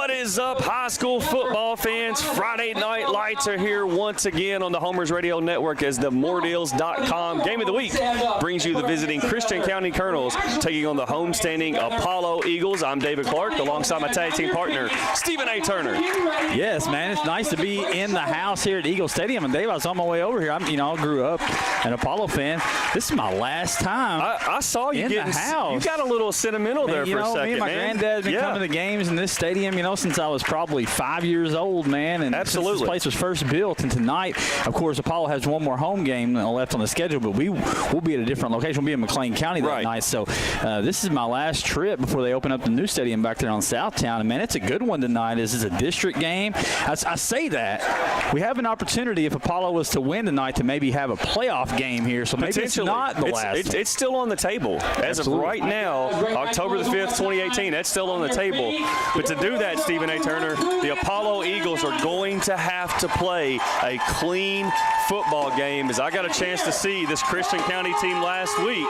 What is up, high school football fans? Friday Night Lights are here once again on the Homers Radio Network as the moredeals.com Game of the Week brings you the visiting Christian County Colonels taking on the homestanding Apollo Eagles. I'm David Clark alongside my tag team partner, Stephen A. Turner. Yes, man, it's nice to be in the house here at Eagle Stadium. And Dave, I was on my way over here. I grew up an Apollo fan. This is my last time. I saw you in the house. You got a little sentimental there for a second, me and my granddad's been coming to games in this stadium, since I was probably 5 years old, man. And absolutely, since this place was first built. And tonight, of course, Apollo has one more home game left on the schedule, but we'll be at a different location. We'll be in McLean County that night. So this is my last trip before they open up the new stadium back there on Southtown. And man, it's a good one tonight. This is a district game. I say that we have an opportunity if Apollo was to win tonight to maybe have a playoff game here. So maybe it's not the last. It's still on the table as of right now, October the 5th, 2018. That's still on the table. But to do that, Stephen A. Turner, the Apollo Eagles are going to have to play a clean football game. As I got a chance to see this Christian County team last week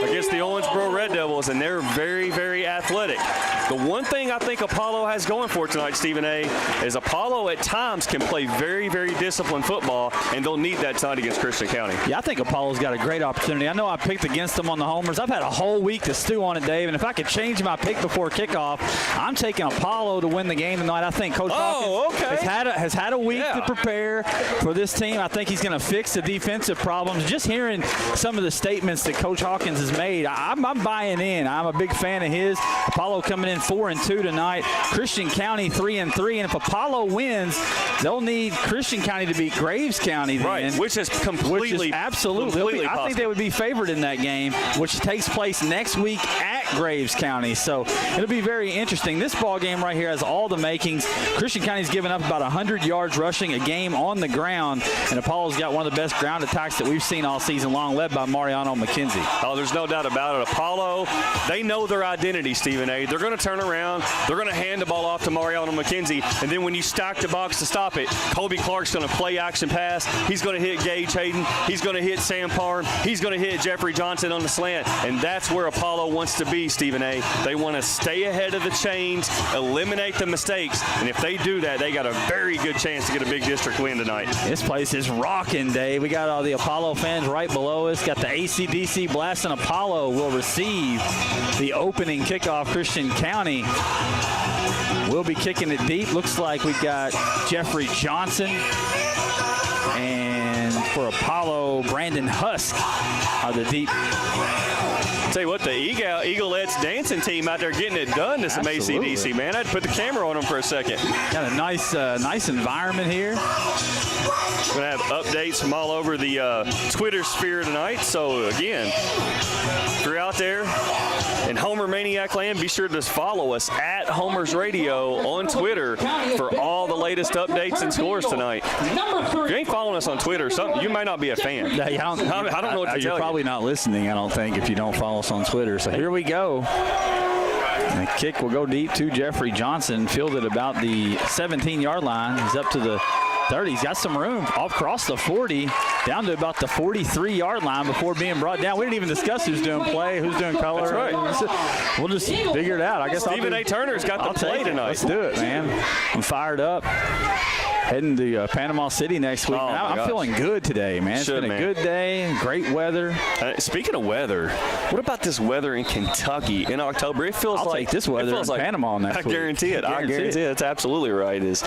against the Owensboro Red Devils, and they're very, very athletic. The one thing I think Apollo has going for tonight, Stephen A., is Apollo at times can play very, very disciplined football, and they'll need that tonight against Christian County. Yeah, I think Apollo's got a great opportunity. I know I picked against them on the homers. I've had a whole week to stew on it, Dave, and if I could change my pick before kickoff, I'm taking Apollo to win the game tonight. I think Coach Hawkins has had a week to prepare for this team. I think he's going to fix the defensive problems. Just hearing some of the statements that Coach Hawkins has made, I'm buying in. I'm a big fan of his. Apollo coming in 4-2 tonight. Christian County 3-3, and if Apollo wins, they'll need Christian County to beat Graves County then. Right, which is completely absolutely. I think they would be favored in that game, which takes place next week at Graves County. So it'll be very interesting. This ball game right here has all the makings. Christian County's given up about 100 yards rushing a game on the ground, and Apollo's got one of the best ground attacks that we've seen all season long, led by Mariano McKenzie. Oh, there's no doubt about it. Apollo, they know their identity, Stephen A. They're going to turn around. They're going to hand the ball off to Mariano McKenzie, and then when you stack the box to stop it, Colby Clark's going to play action pass. He's going to hit Gage Hayden. He's going to hit Sam Parham. He's going to hit Jeffrey Johnson on the slant, and that's where Apollo wants to be, Stephen A. They want to stay ahead of the chains, eliminate the mistakes, and if they do that, they got a very good chance to get a big district win tonight. This place is rocking, Dave. We got all the Apollo fans right below us. Got the AC/DC blast, and Apollo will receive the opening kickoff. Christian County will be kicking it deep. Looks like we've got Jeffrey Johnson, and for Apollo, Brandon Husk are the deep. Tell you what, the Eaglettes dancing team out there getting it done. This some AC/DC, man. I had to put the camera on them for a second. Got a nice environment here. We're going to have updates from all over the Twitter sphere tonight. So, again, if you're out there in Homer Maniac Land, be sure to follow us at Homers Radio on Twitter for all the latest updates and scores tonight. If you ain't following us on Twitter, you might not be a fan. I don't know what to tell you. You're probably not listening, I don't think, if you don't follow us on Twitter. So here we go. And the kick will go deep to Jeffrey Johnson, fielded about the 17-yard line. He's up to the 30. He's got some room across the 40, down to about the 43-yard line before being brought down. We didn't even discuss who's doing play, who's doing color. That's right. We'll just figure it out. I guess Stephen A. Turner's got the play tonight. Let's do it, man. I'm fired up. Heading to Panama City next week. I'm feeling good today, man. It's been a good day, great weather. Speaking of weather, what about this weather in Kentucky in October? It feels I'll take this weather in Panama next week. I guarantee it. I guarantee it. That's absolutely right. It's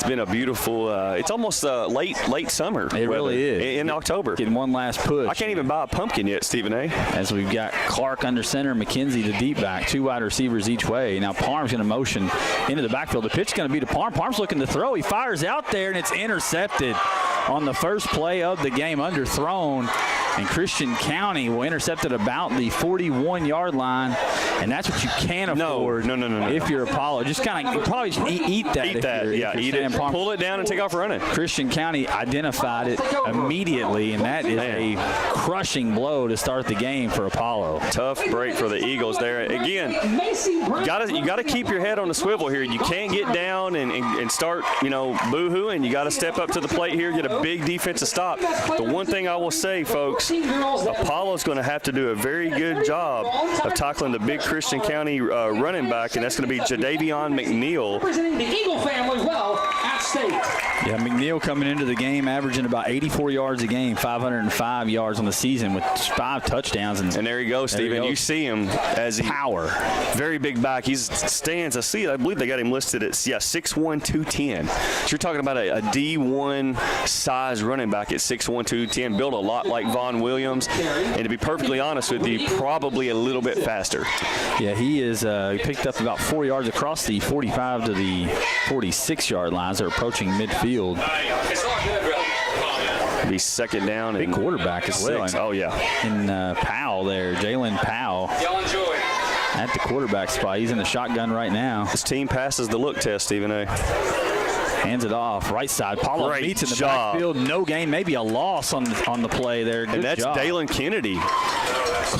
been a beautiful, it's almost late summer. It really is. In October. Getting one last push. I can't even buy a pumpkin yet, Stephen A. As we've got Clark under center, McKenzie the deep back, two wide receivers each way. Now Parham's going to motion into the backfield. The pitch is going to be to Parham. Parham's looking to throw. He fires out there, and it's intercepted on the first play of the game, underthrown. And Christian County will intercept it about the 41-yard line, and that's what you can't afford. No. If you're Apollo, just kind of probably just eat that. Eat it. Pull it down and take off running. Christian County identified it immediately, and that is a crushing blow to start the game for Apollo. Tough break for the Eagles there. Again, you got to keep your head on the swivel here. You can't get down and start, boo-hooing. You got to step up to the plate here, get a big defensive stop. The one thing I will say, folks, Apollo's going to have to do a very good job of tackling the big Christian County running back, and that's going to be Jadavion McNeil. Representing the Eagle family well at state. Yeah, McNeil coming into the game averaging about 84 yards a game, 505 yards on the season with 5 touchdowns. And there you go, Stephen. You see him as power. Very big back. He stands, I believe they got him listed at 6'1", 210. So you're talking about a D1 size running back at 6'1", 210, built a lot like Von Williams. And to be perfectly honest with you, probably a little bit faster. Yeah, he is. He picked up about 4 yards across the 45 to the 46-yard lines. They're approaching midfield. Be second down. Big quarterback as well. Oh, yeah. And Powell there, Jalen Powell. At the quarterback spot. He's in the shotgun right now. This team passes the look test, Stephen A. Hands it off. Right side. Paulo meets in the backfield. No gain. Maybe a loss on the play there. Good and that's job. Dalen Kennedy.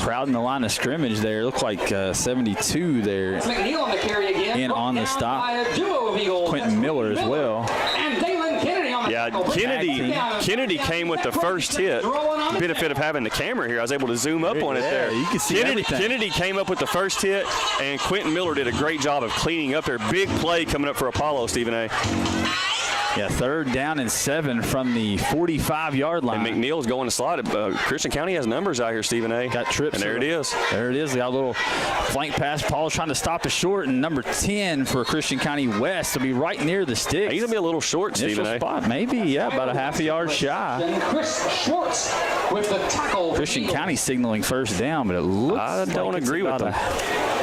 Crowding the line of scrimmage there. Looked like 72 there. McNeil on the carry again. In on the stop. Quentin Miller as well. And Dalen Kennedy on the Yeah, Kennedy came with the first hit. Benefit of having the camera here, I was able to zoom up on it there. You can see everything. Kennedy came up with the first hit, and Quentin Miller did a great job of cleaning up there. Big play coming up for Apollo, Stephen A. Yeah, 3rd down and 7 from the 45-yard line. And McNeil's going to slot. Christian County has numbers out here, Stephen A. Got trips. And there it is. There it is. They got a little flank pass. Paul's trying to stop it short, and number 10 for Christian County West will be right near the sticks. He's going to be a little short, Stephen A. Spot, maybe, yeah, about a half a yard shy. And Chris Schwartz with the tackle. Christian County signaling 1st down, but it looks I don't agree with them.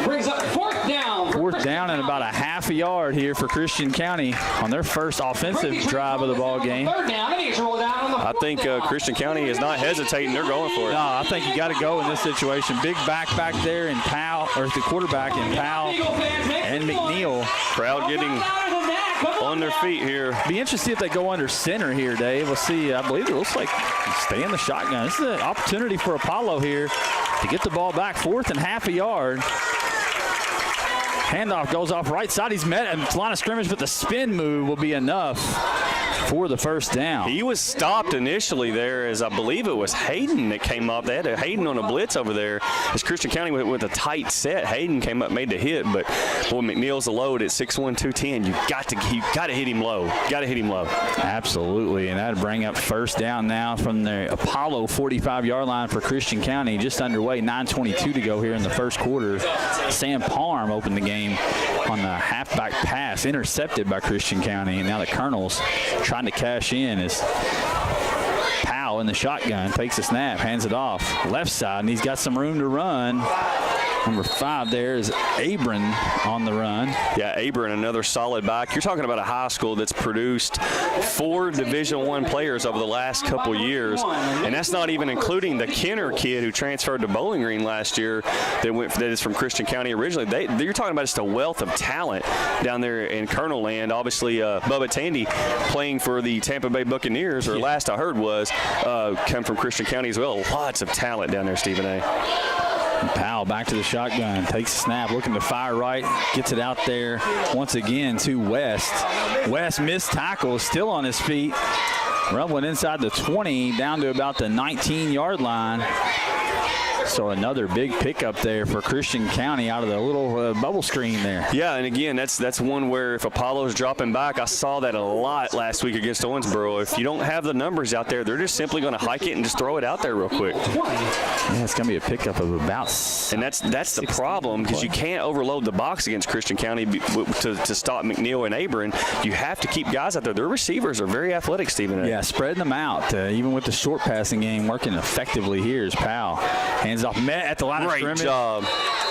Brings up 4th down. 4th down and about a half a yard here for Christian County on their first offensive drive of the ball game. 3rd down, and he's rolled down on the I think Christian County is not hesitating. They're going for it. No, I think you got to go in this situation. Big back there in Powell, or the quarterback in Powell and McNeil. Crowd getting on their feet here. Be interested if they go under center here, Dave. We'll see. I believe it looks like stay in the shotgun. This is an opportunity for Apollo here to get the ball back. 4th and half a yard. Handoff goes off right side. He's met at line of scrimmage, but the spin move will be enough for the 1st down. He was stopped initially there as I believe it was Hayden that came up. They had a Hayden on a blitz over there. As Christian County with a tight set, Hayden came up, made the hit, but boy, McNeil's a load at 6'1", 210. You got to hit him low. Got to hit him low. Absolutely, and that'd bring up 1st down now from the Apollo 45-yard line for Christian County. Just underway, 9:22 to go here in the 1st quarter. Sam Parham opened the game on the halfback pass, intercepted by Christian County, and now the Colonels trying to cash in as Powell in the shotgun takes a snap, hands it off left side, and he's got some room to run. Number 5 there is Abram on the run. Yeah, Abram, another solid back. You're talking about a high school that's produced 4 Division I players over the last couple years, and that's not even including the Kenner kid who transferred to Bowling Green last year that is from Christian County originally. You're talking about just a wealth of talent down there in Colonel Land. Obviously, Bubba Tandy playing for the Tampa Bay Buccaneers, or last I heard was, come from Christian County as well. Lots of talent down there, Stephen A. Powell back to the shotgun, takes a snap, looking to fire right, gets it out there once again to West. West missed tackle, still on his feet, rumbling inside the 20, down to about the 19-yard line. So another big pickup there for Christian County out of the little bubble screen there. Yeah, and again, that's one where if Apollo's dropping back, I saw that a lot last week against Owensboro. If you don't have the numbers out there, they're just simply going to hike it and just throw it out there real quick. Yeah, it's going to be a pickup of about. And that's the problem, because you can't overload the box against Christian County to stop McNeil and Abram. You have to keep guys out there. Their receivers are very athletic, Stephen. Yeah, spreading them out, even with the short passing game working effectively here is Powell. Hands off, met at the line of scrimmage. Great job.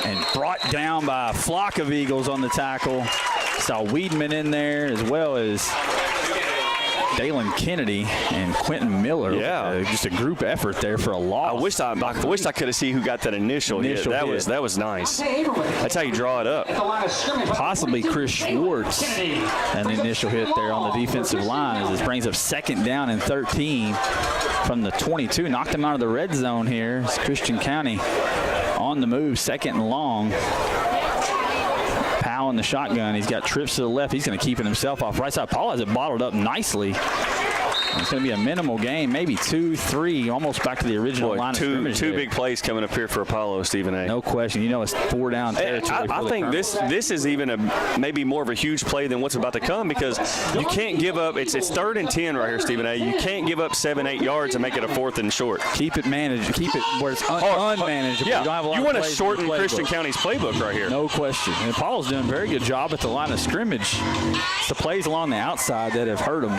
And brought down by a flock of Eagles on the tackle. Saw Weedman in there as well as Dalen Kennedy and Quentin Miller. Yeah. Just a group effort there for a loss. I wish I could have seen who got that initial hit. That was nice. That's how you draw it up. Possibly Chris Schwartz, an initial hit there on the defensive line as this brings up 2nd down and 13 from the 22. Knocked him out of the red zone here. It's Christian County on the move, 2nd and long. Powell in the shotgun. He's got trips to the left. He's going to keep it himself off right side. Paul has it bottled up nicely. It's going to be a minimal game, maybe 2, 3, almost back to the original line of scrimmage. Two big plays coming up here for Apollo, Stephen A. No question. You know it's 4 down territory. I think this is even maybe more of a huge play than what's about to come, because you can't give up. It's 3rd and 10 right here, Stephen A. You can't give up 7, 8 yards and make it a 4th and short. Keep it managed. Keep it where it's unmanageable. Yeah, you don't have a lot you of want to plays shorten in the Christian playbook. County's playbook right here. No question. And Apollo's doing a very good job at the line of scrimmage. It's the plays along the outside that have hurt him.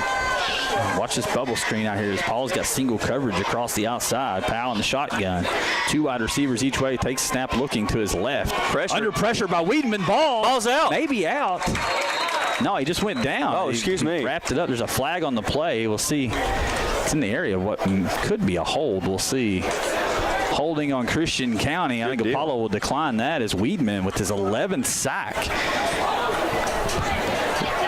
Watch this bubble screen out here as Paul's got single coverage across the outside. Powell in the shotgun. 2 wide receivers each way. Takes a snap looking to his left. Under pressure by Wiedemann. Ball's out. Maybe out. No, he just went down. Oh, excuse me. Wrapped it up. There's a flag on the play. We'll see. It's in the area of what could be a hold. We'll see. Holding on Christian County. I think Apollo will decline that as Wiedemann with his 11th sack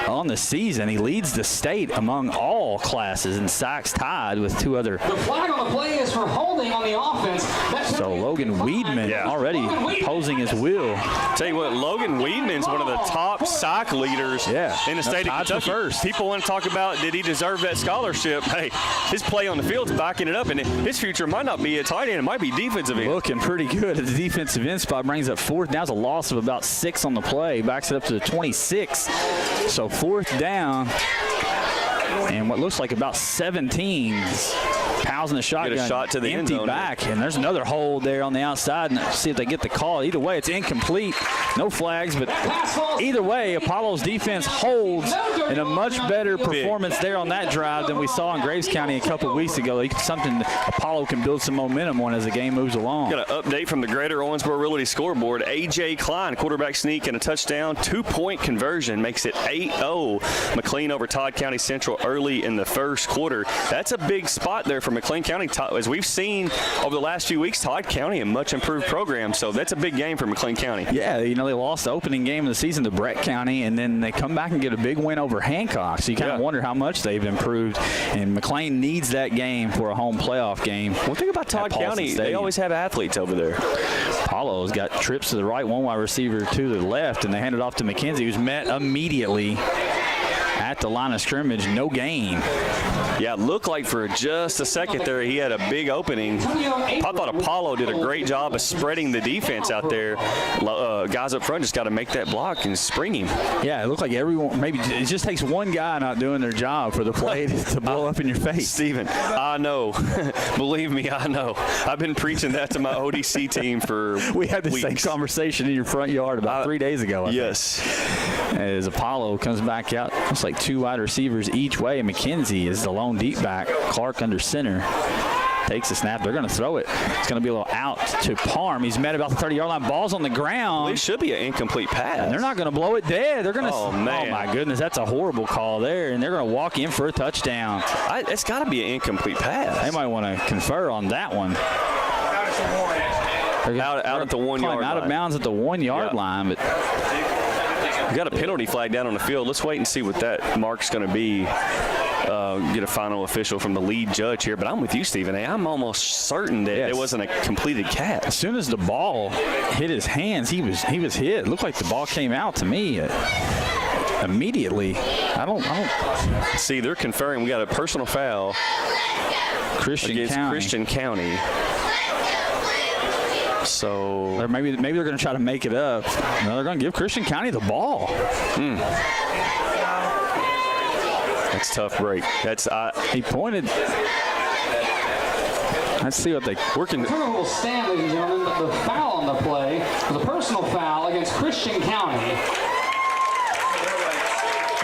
on the season. He leads the state among all classes in sacks, tied with 2 other. The flag on the play is for holding on the offense. So Logan Wiedemann already imposing his will. Tell you what, Logan Wiedemann's one of the top sack leaders in the state of Kentucky. First. People want to talk about, did he deserve that scholarship? Hey, his play on the field's backing it up, and his future might not be a tight end. It might be defensive end. Looking pretty good at the defensive end spot. Brings up 4th. Now it's a loss of about 6 on the play. Backs it up to the 26. So 4th down. And what looks like about 17. Powell's in the shotgun. Get a shot to the end zone. Back, and there's another hold there on the outside. And see if they get the call. Either way, it's incomplete. No flags, but either way, Apollo's defense holds in a much better performance there on that drive than we saw in Graves County a couple weeks ago. Something Apollo can build some momentum on as the game moves along. Got an update from the Greater Owensboro Realty scoreboard. A.J. Klein, quarterback sneak and a touchdown. 2-point conversion makes it 8-0. McLean over Todd County Central early in the first quarter. That's a big spot there for McLean County. As we've seen over the last few weeks, Todd County a much improved program, so that's a big game for McLean County. Yeah, you know, they lost the opening game of the season to Brett County, and then they come back and get a big win over Hancock, so you kind of wonder how much they've improved, and McLean needs that game for a home playoff game. One thing about Todd County, they always have athletes over there. Apollo's got trips to the right, 1 wide receiver to the left, and they hand it off to McKenzie, who's met immediately at the line of scrimmage. No gain. Yeah, it looked like for just a second there he had a big opening. I thought Apollo did a great job of spreading the defense out there. Guys up front just got to make that block and spring him. Yeah, it looked like everyone, maybe it just takes one guy not doing their job for the play to blow up in your face. Steven, I know. Believe me, I know. I've been preaching that to my ODC team for We had the weeks. same conversation in your front yard about 3 days ago. I yes. think. As Apollo comes back out, it's like 2 wide receivers each way. McKenzie is the lone deep back. Clark under center. Takes the snap. They're going to throw it. It's going to be a little out to Parm. He's met about the 30-yard line. Ball's on the ground. Well, it should be an incomplete pass. And they're not going to blow it dead. They're going to. Oh, man. Oh, my goodness. That's a horrible call there. And they're going to walk in for a touchdown. It's got to be an incomplete pass. They might want to confer on that one. Out at the 1 yard line. Out of bounds at the 1 yard line. But we got a penalty flag down on the field. Let's wait and see what that mark's going to be. Get a final official from the lead judge here. But I'm with you, Stephen A. I'm almost certain that it wasn't a completed catch. As soon as the ball hit his hands, he was hit. It looked like the ball came out to me immediately. I don't see. They're conferring. We got a personal foul against Christian County. So or maybe they're going to try to make it up. No, they're going to give Christian County the ball. That's a tough break. He pointed. Let's see what they working. The will stand, ladies and gentlemen. The foul on the play was a personal foul against Christian County.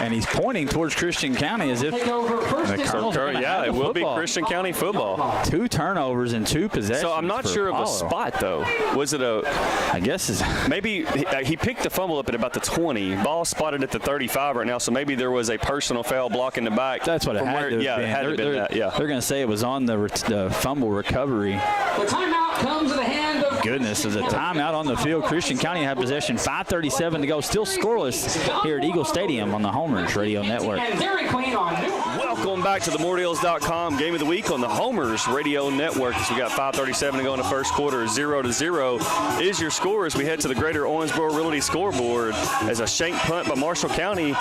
And he's pointing towards Christian County as if Take over first it will be Christian County football. 2 turnovers in 2 possessions. So I'm not sure of the spot though. Was it I guess maybe he picked the fumble up at about the 20. Ball spotted at the 35 right now. So maybe there was a personal foul blocking the back. That's what it had to have been. It had to have been that. Yeah. They're going to say it was on the fumble recovery. The timeout comes in the hand of goodness. There's a timeout on the field. Christian County had possession. 5:37 to go. Still scoreless here at Eagle Stadium on the Homers Radio Network. Welcome back to the MoreDeals.com Game of the Week on the Homers Radio Network. As we got 5:37 to go in the first quarter. 0-0 is your score as we head to the Greater Owensboro Realty scoreboard as a shank punt by Marshall County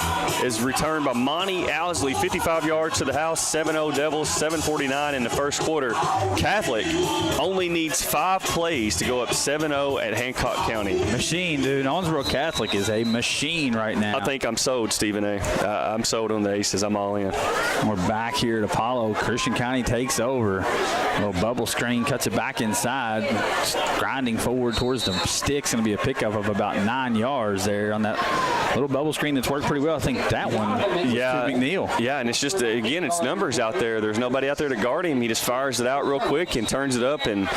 is returned by Monty Owsley. 55 yards to the house. 7-0 Devils. 7:49 in the first quarter. Catholic only needs 5 plays to go up 7-0 at Hancock County. Machine, dude. Owensboro Catholic is a machine right now. I think I'm sold, Stephen A. I'm sold on the Aces. I'm all in. We're back here at Apollo. Christian County takes over. Little bubble screen, cuts it back inside. Grinding forward towards the sticks. Going to be a pickup of about 9 yards there on that little bubble screen that's worked pretty well. I think that one was McNeil. Yeah, and it's just, again, it's numbers out there. There's nobody out there to guard him. He just fires it out real quick and turns it up and,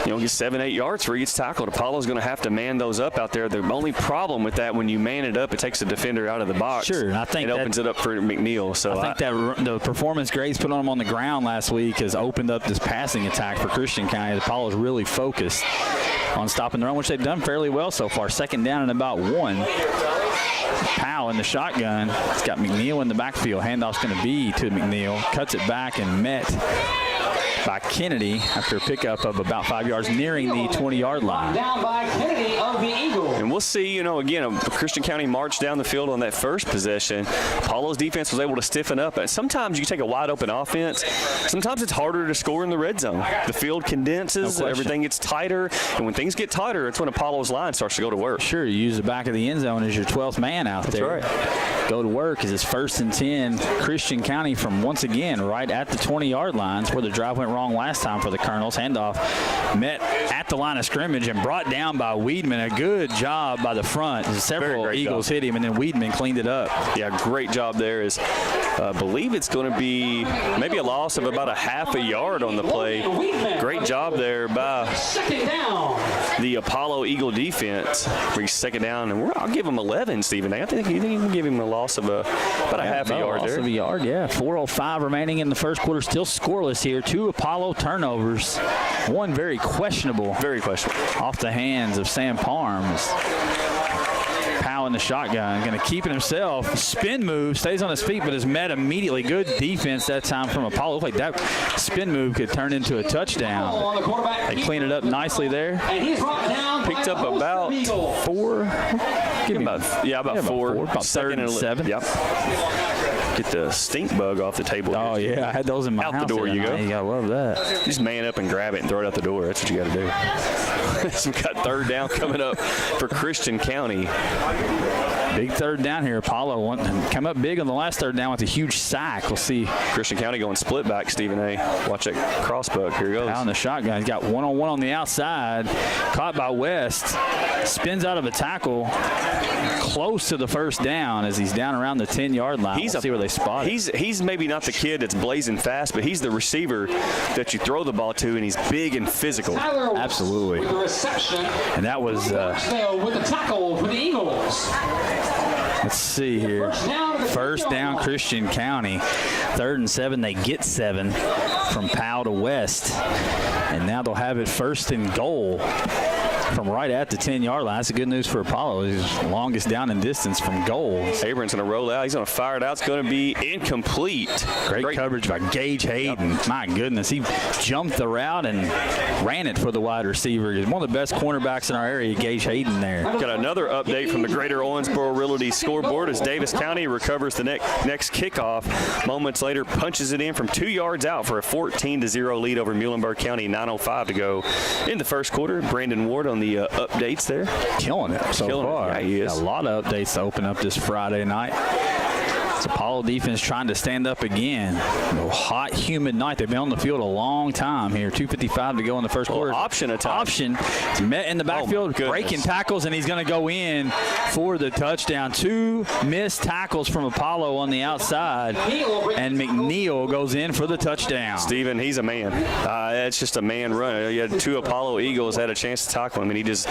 gets 7-8 yards where he gets tackled. Apollo's going to have to man those up out there. The only problem with that, when you man it up, it takes the defender out of the box. Sure, and I think it opens it up for McNeil. So I think that the performance grades put on him on the ground last week has opened up this passing attack for Christian County. Apollo's really focused on stopping the run, which they've done fairly well so far. Second down and about 1. Powell in the shotgun. It's got McNeil in the backfield. Handoff's going to be to McNeil. Cuts it back and met by Kennedy after a pickup of about 5 yards nearing the 20-yard line. Down by Kennedy of the Eagles. And we'll see, again, Christian County marched down the field on that first possession. Apollo's defense was able to stiffen up. And sometimes you take a wide-open offense. Sometimes it's harder to score in the red zone. The field condenses. No everything gets tighter. And when things get tighter, it's when Apollo's line starts to go to work. Sure, you use the back of the end zone as your 12th man out there. That's right. Go to work as it's 1st and 10. Christian County from, once again, right at the 20-yard lines where the drive went wrong last time for the Colonels. Handoff met at the line of scrimmage and brought down by Weedman. A good job by the front. Several Eagles hit him, and then Weedman cleaned it up. Yeah, great job there. I believe it's going to be maybe a loss of about a half a yard on the play. Great job there by the Apollo Eagle defense. He's second down, and I'll give him 11, Stephen. I think you can give him a loss of about a half a yard there. Loss of a yard, yeah. 4:05 remaining in the first quarter. Still scoreless here. 2 Apollo turnovers. One very questionable. Very questionable. Off the hands of Sam Parms. Powell in the shotgun, going to keep it himself. Spin move, stays on his feet, but is met immediately. Good defense that time from Apollo. Looked like that spin move could turn into a touchdown. They clean it up nicely there. Picked up about 4. About 4. About 3rd and 7. Yep. Get the stink bug off the table. Oh, yeah. I had those in my house. Out the door you go. You got to love that. Just man up and grab it and throw it out the door. That's what you got to do. So we got 3rd down coming up for Christian County. Big 3rd down here. Apollo come up big on the last 3rd down with a huge sack. We'll see. Christian County going split back, Stephen A. Watch that crossbuck. Here he goes. Down the shotgun. He's got one-on-one on the outside. Caught by West. Spins out of a tackle. Close to the 1st down as he's down around the 10-yard line. We'll see where they spot it. He's maybe not the kid that's blazing fast, but he's the receiver that you throw the ball to, and he's big and physical. Absolutely. With the reception. And that was with the tackle for the Eagles. Let's see here. 1st down Christian County. 3rd and 7. They get 7 from Powell to West. And now they'll have it 1st and goal from right at the 10-yard line. That's good news for Apollo. His longest down in distance from goal. Abrams going to roll out. He's going to fire it out. It's going to be incomplete. Great coverage by Gage Hayden. Yep. My goodness. He jumped the route and ran it for the wide receiver. He's one of the best cornerbacks in our area, Gage Hayden there. Got another update from the Greater Owensboro Realty scoreboard as Davis County recovers the next kickoff. Moments later, punches it in from 2 yards out for a 14-0 lead over Muhlenberg County. 9:05 to go in the first quarter. Brandon Ward on the updates there. Killing it so far. Yeah, he is. A lot of updates to open up this Friday night. It's Apollo defense trying to stand up again. A hot, humid night. They've been on the field a long time here. 2:55 to go in the first quarter. Option attack. Option. It's met in the backfield, breaking tackles, and he's going to go in for the touchdown. 2 missed tackles from Apollo on the outside, and McNeil goes in for the touchdown. Steven, he's a man. It's just a man run. You had 2 Apollo Eagles had a chance to tackle him, and he just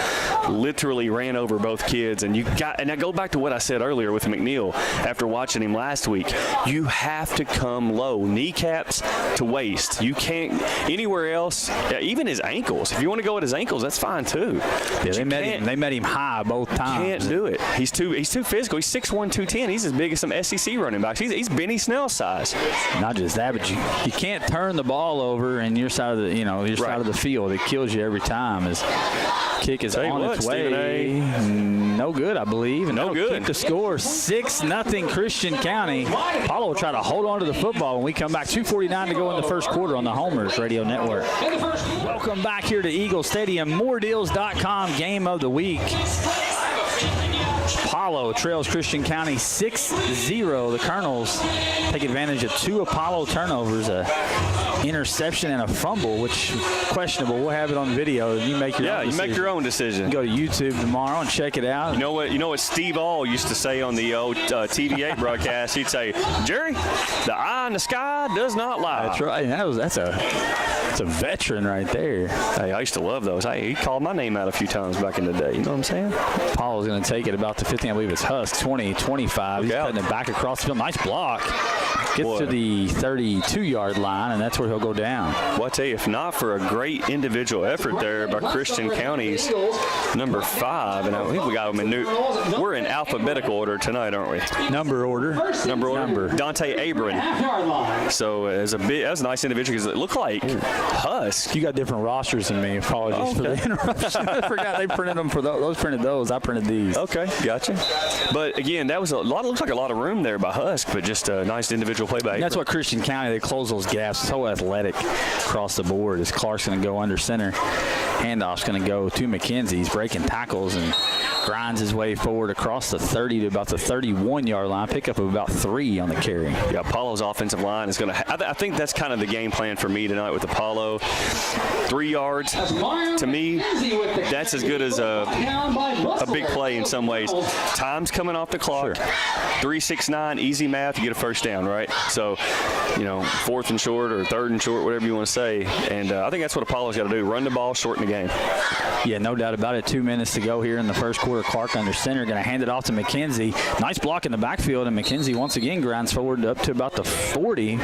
literally ran over both kids. And I go back to what I said earlier with McNeil after watching him last week. You have to come low, kneecaps to waist. You can't anywhere else, even his ankles. If you want to go at his ankles, that's fine too. Yeah, they met him high both times. Can't do it. He's too physical. He's 6'1", 210. He's as big as some SEC running backs. He's Benny Snell size. Not just that, but you can't turn the ball over in your side of the side of the field. It kills you every time. His kick is on its way. No good, I believe. And no good. Keep the score 6-0 Christian County. Apollo will try to hold on to the football when we come back. 2:49 to go in the first quarter on the Homers Radio Network. Welcome back here to Eagle Stadium. MoreDeals.com game of the week. Apollo trails Christian County 6-0. The Colonels take advantage of 2 Apollo turnovers, a interception and a fumble, which questionable. We'll have it on video. You make your own decision. Make your own decision. Go to YouTube tomorrow and check it out. You know what Steve All used to say on the old TVA broadcast? He'd say, Jerry, the eye in the sky does not lie. That's right. That's a veteran right there. Hey, I used to love those. He called my name out a few times back in the day. You know what I'm saying? Apollo's going to take it about the 15. I believe it's Husk, 20-25. He's cutting it back across the field. Nice block. Gets to the 32-yard line, and that's where he'll go down. Well, I tell you, if not for a great individual effort there by Christian County's number 5, and I think we got them we're in alphabetical order tonight, aren't we? Number order. Dante Abram. So that was a nice individual because it looked like Husk. You got different rosters than me. Apologies for the interruption. I forgot they printed them for those. Those printed those. I printed these. Okay, gotcha. But again, that was looks like a lot of room there by Husk, but just a nice individual play by Abram. That's what Christian County, they close those gaps. So athletic across the board. As Clark's going to go under center. Handoff's going to go to McKenzie. He's breaking tackles and grinds his way forward across the 30 to about the 31-yard line. Pickup of about 3 on the carry. Yeah, Apollo's offensive line is going to I think that's kind of the game plan for me tonight with Apollo. 3 yards, to me, that's as good as a big play in some ways. Time's coming off the clock. Sure. 3-6-9, easy math, you get a first down, right? So, 4th and short or 3rd and short, whatever you want to say. And I think that's what Apollo's got to do, run the ball, shorten the game. Yeah, no doubt about it. 2 minutes to go here in the first quarter. Clark under center, going to hand it off to McKenzie. Nice block in the backfield, and McKenzie once again grinds forward up to about the 40.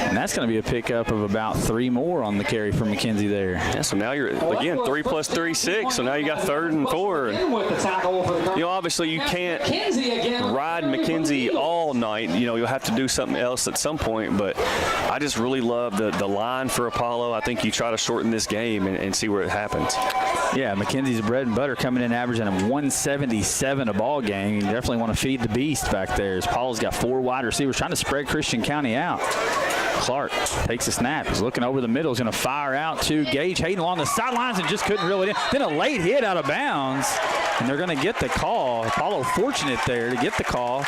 And that's going to be a pickup of about 3 more on the carry for McKenzie there. Yeah, so now you're, again, 3 plus 3, 6. So now you got 3rd and 4. And, obviously you can't ride McKenzie all night. You'll have to do something else at some point. But I just really love the line for Apollo. I think you try to shorten this game and see where it happens. Yeah, McKenzie's bread and butter coming in averaging 177 a ball game. You definitely want to feed the beast back there. As Paul's got 4 wide receivers trying to spread Christian County out. Clark takes a snap. He's looking over the middle. He's going to fire out to Gage Hayden along the sidelines and just couldn't reel it in. Then a late hit out of bounds, and they're going to get the call. Apollo fortunate there to get the call.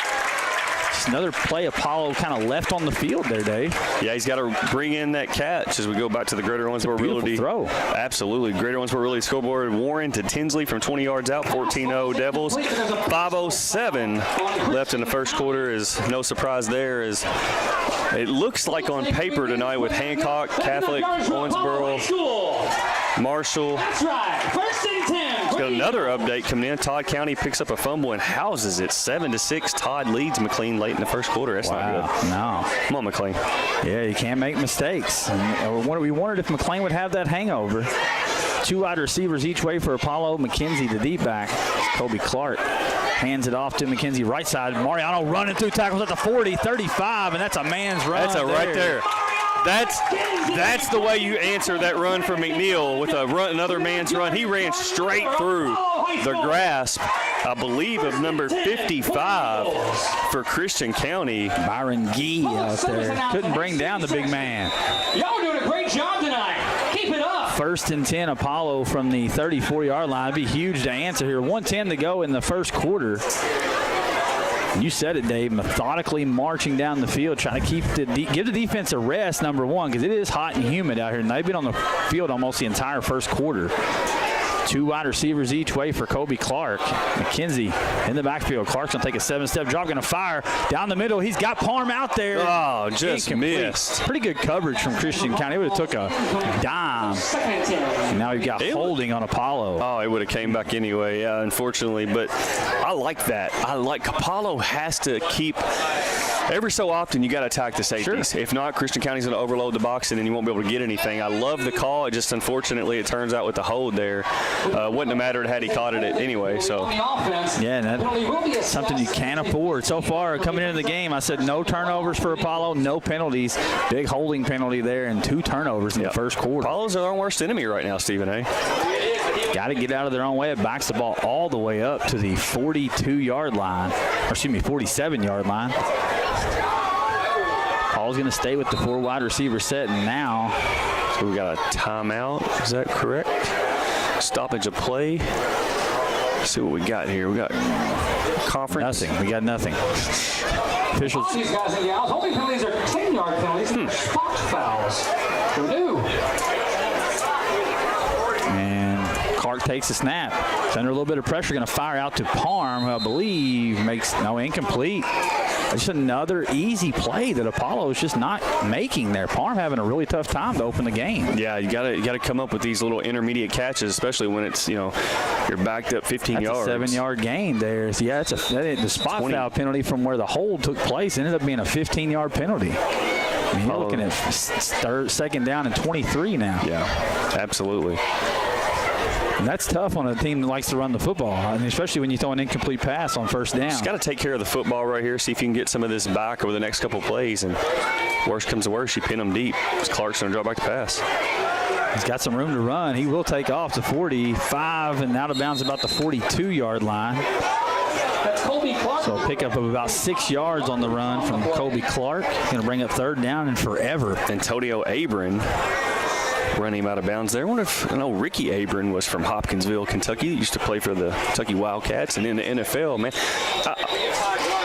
Just another play Apollo kind of left on the field there, Dave. Yeah, he's got to bring in that catch as we go back to the Greater Owensboro Realty. Throw. Absolutely. Greater Owensboro Realty scoreboard. Warren to Tinsley from 20 yards out, 14-0 Devils. 5:07 left in the first quarter. Is no surprise there. Is it looks like on paper tonight with Hancock, Catholic, Owensboro, Marshall. That's right. 1st and 10. He's got another update coming in. Todd County picks up a fumble and houses it. 7-6. Todd leads McLean late in the first quarter. That's not good. No. Come on, McLean. Yeah, you can't make mistakes. And we wondered if McLean would have that hangover. 2 wide receivers each way for Apollo. McKenzie, the deep back. Kobe Clark hands it off to McKenzie, right side. Mariano running through tackles at the 40, 35, and that's a man's run. That's right there. That's the way you answer that run for McNeil with another man's run. He ran straight through the grasp, I believe, of number 55 for Christian County. Byron Gee out there. Couldn't bring down the big man. Y'all doing a great job tonight. Keep it up. 1st and 10, Apollo from the 34-yard line. It'd be huge to answer here. 1:10 to go in the first quarter. You said it, Dave, methodically marching down the field, trying to give the defense a rest, number one, because it is hot and humid out here, and they've been on the field almost the entire first quarter. Two wide receivers each way for Kobe Clark. McKenzie in the backfield. Clark's going to take a 7-step drop, going to fire down the middle. He's got Parham out there. Oh, just missed. Pretty good coverage from Christian County. It would have took a dime. And now we've got holding on Apollo. Oh, it would have came back anyway, yeah, unfortunately. But I like that. Apollo has to keep. Every so often, you got to attack the safeties. Sure. If not, Christian County's going to overload the box, and then you won't be able to get anything. I love the call. It just, unfortunately, it turns out with the hold there, wouldn't have mattered had he caught it anyway. So, yeah, that's something you can't afford. So far, coming into the game, I said no turnovers for Apollo, no penalties. Big holding penalty there, and 2 turnovers in the first quarter. Apollo's our worst enemy right now, Stephen A. Got to get out of their own way. It backs the ball all the way up to the 42-yard line, or excuse me, 47-yard line. Paul's going to stay with the 4 wide receiver set, and now. So we got a timeout. Is that correct? Stoppage of play. Let's see what we got here. We got conference. Nothing. We got nothing. Officials. These guys and gals, holding penalties are 10-yard penalties and spot fouls. Purdue. And Clark takes a snap. He's under a little bit of pressure. Going to fire out to Parham, who I believe makes incomplete. Just another easy play that Apollo is just not making there. Parham having a really tough time to open the game. Yeah, you gotta come up with these little intermediate catches, especially when it's you're backed up 15 yards. That's a 7-yard gain there. So yeah, the spot foul penalty from where the hold took place ended up being a 15-yard penalty. I mean, you're looking at second down and 23 now. Yeah, absolutely. And that's tough on a team that likes to run the football, I mean, especially when you throw an incomplete pass on first down. Just got to take care of the football right here, see if you can get some of this back over the next couple of plays, and worst comes to worst, you pin them deep. Clark's going to drop back the pass. He's got some room to run. He will take off to 45 and out of bounds about the 42-yard line. So a pickup of about 6 yards on the run from Kobe Clark. Going to bring up third down and forever. Antonio Abram running him out of bounds there. I wonder if Ricky Abram was from Hopkinsville, Kentucky. He used to play for the Kentucky Wildcats and in the NFL, man.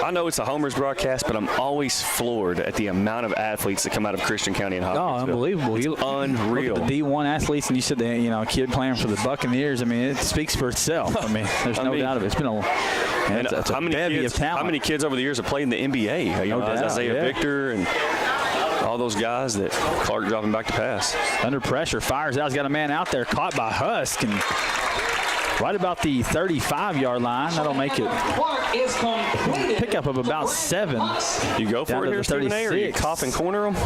I know it's a Homer's broadcast, but I'm always floored at the amount of athletes that come out of Christian County and Hopkinsville. Oh, unbelievable. It's unreal. Look at the D1 athletes, and you said that, a kid playing for the Buccaneers. I mean, it speaks for itself. I mean, there's no doubt of it. It's been a bevy of talent. How many kids over the years have played in the NBA? Isaiah Victor and all those guys that Clark dropping back to pass. Under pressure, fires out. He's got a man out there caught by Husk, and right about the 35-yard line. That'll make it pickup of about 7. You go for it here, Stephen A, or you cough and corner them?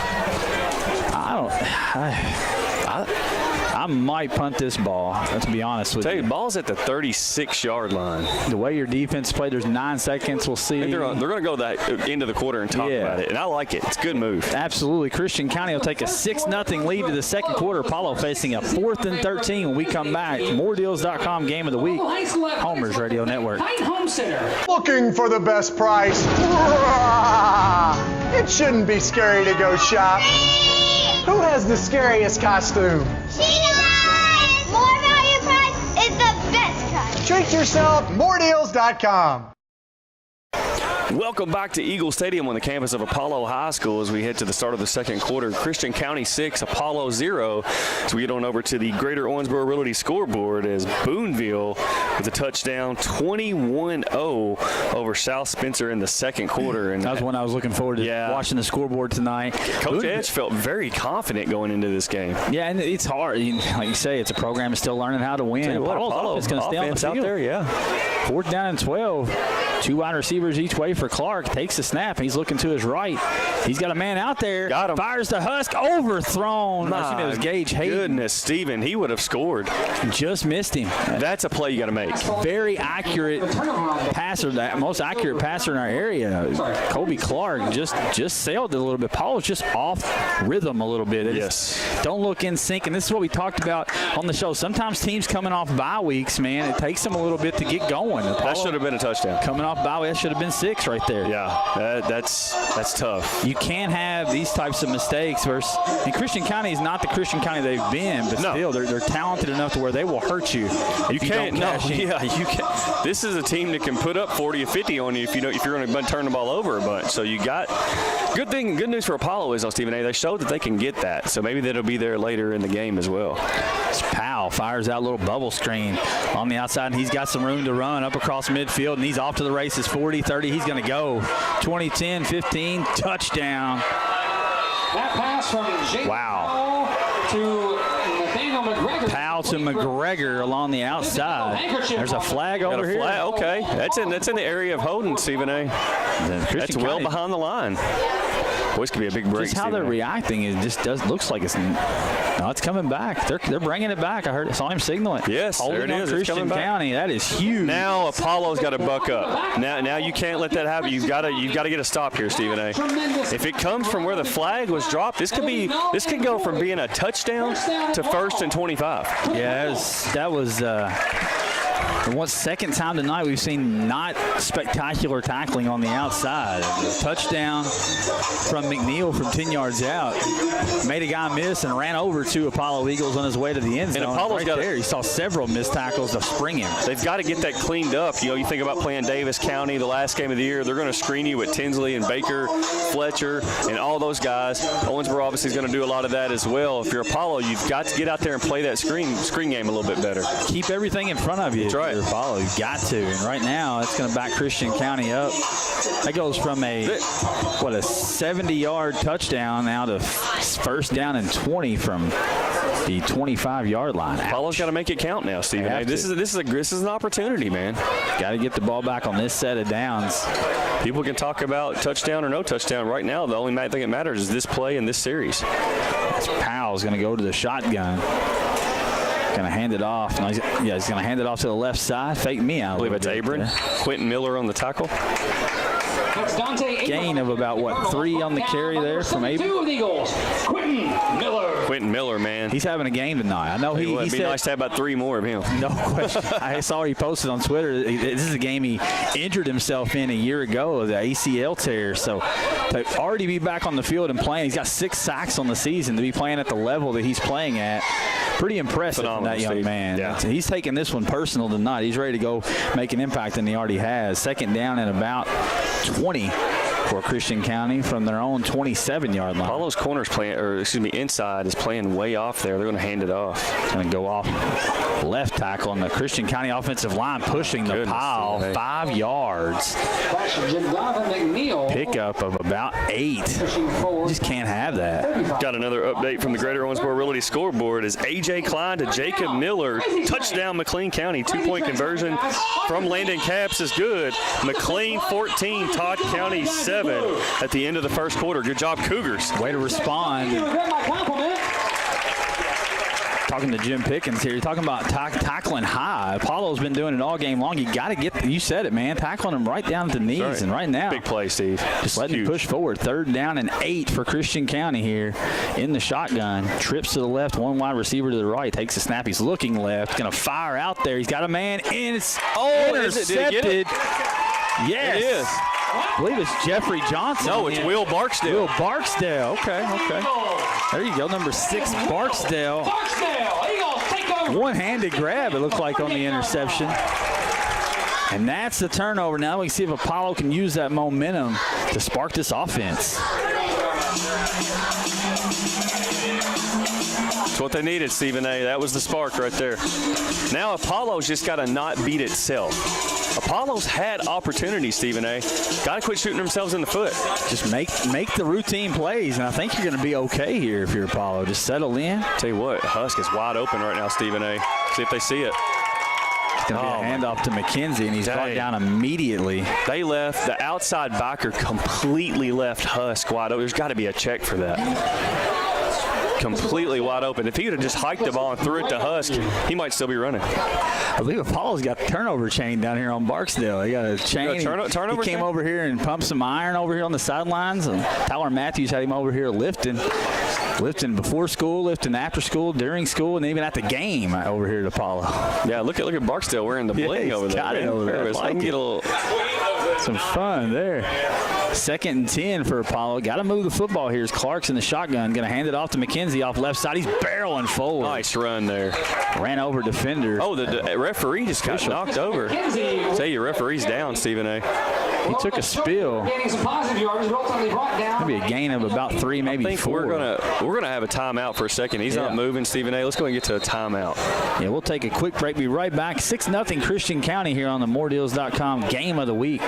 I might punt this ball, to be honest with you. The ball's at the 36-yard line. The way your defense played, there's 9 seconds. We'll see. They're going to go that into the quarter and talk about it, and I like it. It's a good move. Absolutely. Christian County will take a 6-0 lead to the second quarter. Apollo facing a 4th and 13 when we come back. MoreDeals.com Game of the Week. Homer's Radio Network. Looking for the best price? It shouldn't be scary to go shop. Who has the scariest costume? More value price is the best kind. Treat yourself, moredeals.com. Welcome back to Eagle Stadium on the campus of Apollo High School as we head to the start of the second quarter. Christian County 6, Apollo 0. So we get on over to the Greater Owensboro Realty scoreboard as Boonville with a touchdown 21-0 over South Spencer in the second quarter. And that was one I was looking forward to watching the scoreboard tonight. Coach Edge felt very confident going into this game. Yeah, and it's hard. Like you say, it's a program that's still learning how to win. Apollo is going to stay on the field. Out there, 4th down and 12. 2 wide receivers each way for Clark. Takes the snap. He's looking to his right. He's got a man out there. Got him. Fires the Husk. Overthrown. My it was Gage Hayden. Goodness, Steven. He would have scored. Just missed him. That's a play you got to make. Very accurate passer. The most accurate passer in our area. Kobe Clark just sailed it a little bit. Paul was just off rhythm a little bit. Don't look in sync. And this is what we talked about on the show. Sometimes teams coming off bye weeks, man, it takes them a little bit to get going. That should have been a touchdown. Coming off bye week, that should have been 6 right there. Yeah, that's tough. You can't have these types of mistakes. And Christian County is not the Christian County they've been, but still, they're talented enough to where they will hurt you. You can't. You can't. This is a team that can put up 40 or 50 on you if you're going to turn the ball over a bunch. So you got good news for Apollo is, Stephen A. They showed that they can get that. So maybe that'll be there later in the game as well. It's Powell Powell fires out a little bubble screen on the outside, and he's got some room to run up across midfield, and he's off to the races. 40, 30, he's going to go. 20, 10, 15, touchdown. That pass from Jake Powell to Nathaniel McGregor. Powell to McGregor along the outside. There's a flag over here. Okay, that's in the area of holding, Stephen A. That's well behind the line. Boy, this could be a big break. Just how they're reacting, it just looks like it's coming back. They're bringing it back. I saw him signaling. Yes, holding there it is. Christian County. That is huge. Now Apollo's got to buck up. Now you can't let that happen. You've got to get a stop here, Stephen A. If it comes from where the flag was dropped, this could go from being a touchdown to 1st and 25. Yeah, that was the second time tonight we've seen not spectacular tackling on the outside. A touchdown from McNeil from 10 yards out. Made a guy miss and ran over to Apollo Eagles on his way to the end zone. And Apollo's got there. He saw several missed tackles to spring him. They've got to get that cleaned up. You think about playing Davis County the last game of the year. They're going to screen you with Tinsley and Baker, Fletcher, and all those guys. Owensboro obviously is going to do a lot of that as well. If you're Apollo, you've got to get out there and play that screen game a little bit better. Keep everything in front of you. That's right. Apollo, you got to. And right now, it's going to back Christian County up. That goes from a 70-yard touchdown now to 1st down and 20 from the 25-yard line. Apollo's got to make it count now, Stephen. Hey, this is an opportunity, man. Got to get the ball back on this set of downs. People can talk about touchdown or no touchdown. Right now, the only thing that matters is this play in this series. Powell's going to go to the shotgun. Going to hand it off. No, he's going to hand it off to the left side. Fake me out. I believe it's Abram. Quentin Miller on the tackle. Gain of about, 3 on the carry there from Abram. Quentin Miller, man. He's having a game tonight. I know It'd be said, nice to have about 3 more of him. No question. I saw he posted on Twitter. This is a game he injured himself in a year ago, the ACL tear. So to already be back on the field and playing, he's got 6 sacks on the season. To be playing at the level that he's playing at, pretty impressive from that young man. Yeah. He's taking this one personal tonight. He's ready to go make an impact, and he already has. 2nd down and about 20 for Christian County from their own 27-yard line. Apollo's corners inside is playing way off there. They're going to hand it off. It's going to go off left tackle on the Christian County offensive line, pushing the pile 5 yards. Pickup of about 8. Just can't have that. Got another update from the Greater Owensboro Realty scoreboard as A.J. Klein to Jacob Miller. Touchdown McLean County. 2-point conversion from Landon Capps is good. McLean 14, Todd County 7 at the end of the first quarter. Good job, Cougars. Way to respond. Talking to Jim Pickens here. You're talking about tackling high. Apollo's been doing it all game long. You got to you said it, man, tackling them right down to the knees. Right. And right now, big play, Steve. Just letting him push forward. 3rd down and 8 for Christian County here in the shotgun. Trips to the left, 1 wide receiver to the right. Takes a snap. He's looking left. Going to fire out there. He's got a man in. It's intercepted. Did it? Yes. It is. I believe it's Jeffrey Johnson. No, it's Will Barksdale. Will Barksdale. Okay. There you go. Number 6, Barksdale. One-handed grab, it looked like, on the interception. And that's the turnover. Now we see if Apollo can use that momentum to spark this offense. That's what they needed, Stephen A. That was the spark right there. Now Apollo's just got to not beat itself. Apollo's had opportunities, Stephen A. Got to quit shooting themselves in the foot. Just make the routine plays, and I think you're going to be okay here if you're Apollo. Just settle in. Tell you what, Husk is wide open right now, Stephen A. See if they see it. It's going to be a handoff to McKenzie, and he's brought down immediately. They left. The outside backer completely left Husk wide open. There's got to be a check for that. Completely wide open. If he would have just hiked the ball and threw it to Husk, he might still be running. I believe Apollo's got the turnover chain down here on Barksdale. He got a chain. Turnover he came over here and pumped some iron over here on the sidelines. And Tyler Matthews had him over here lifting before school, lifting after school, during school, and even at the game over here at Apollo. Yeah, look at Barksdale wearing the bling over there. Got it over there. Like get a little some fun there. 2nd and 10 for Apollo. Got to move the football here. Clark's in the shotgun. Going to hand it off to McKenzie off left side. He's barreling forward. Nice run there. Ran over defender. Oh, the referee just got knocked over. Say your referee's down, Stephen A. He took a spill. Gaining some positive yards, but ultimately brought down. Maybe a gain of about 3, maybe 4. I think we're gonna have a timeout for a second. He's not moving, Stephen A. Let's go and get to a timeout. Yeah, we'll take a quick break. Be right back. 6-0 Christian County here on the moredeals.com Game of the Week.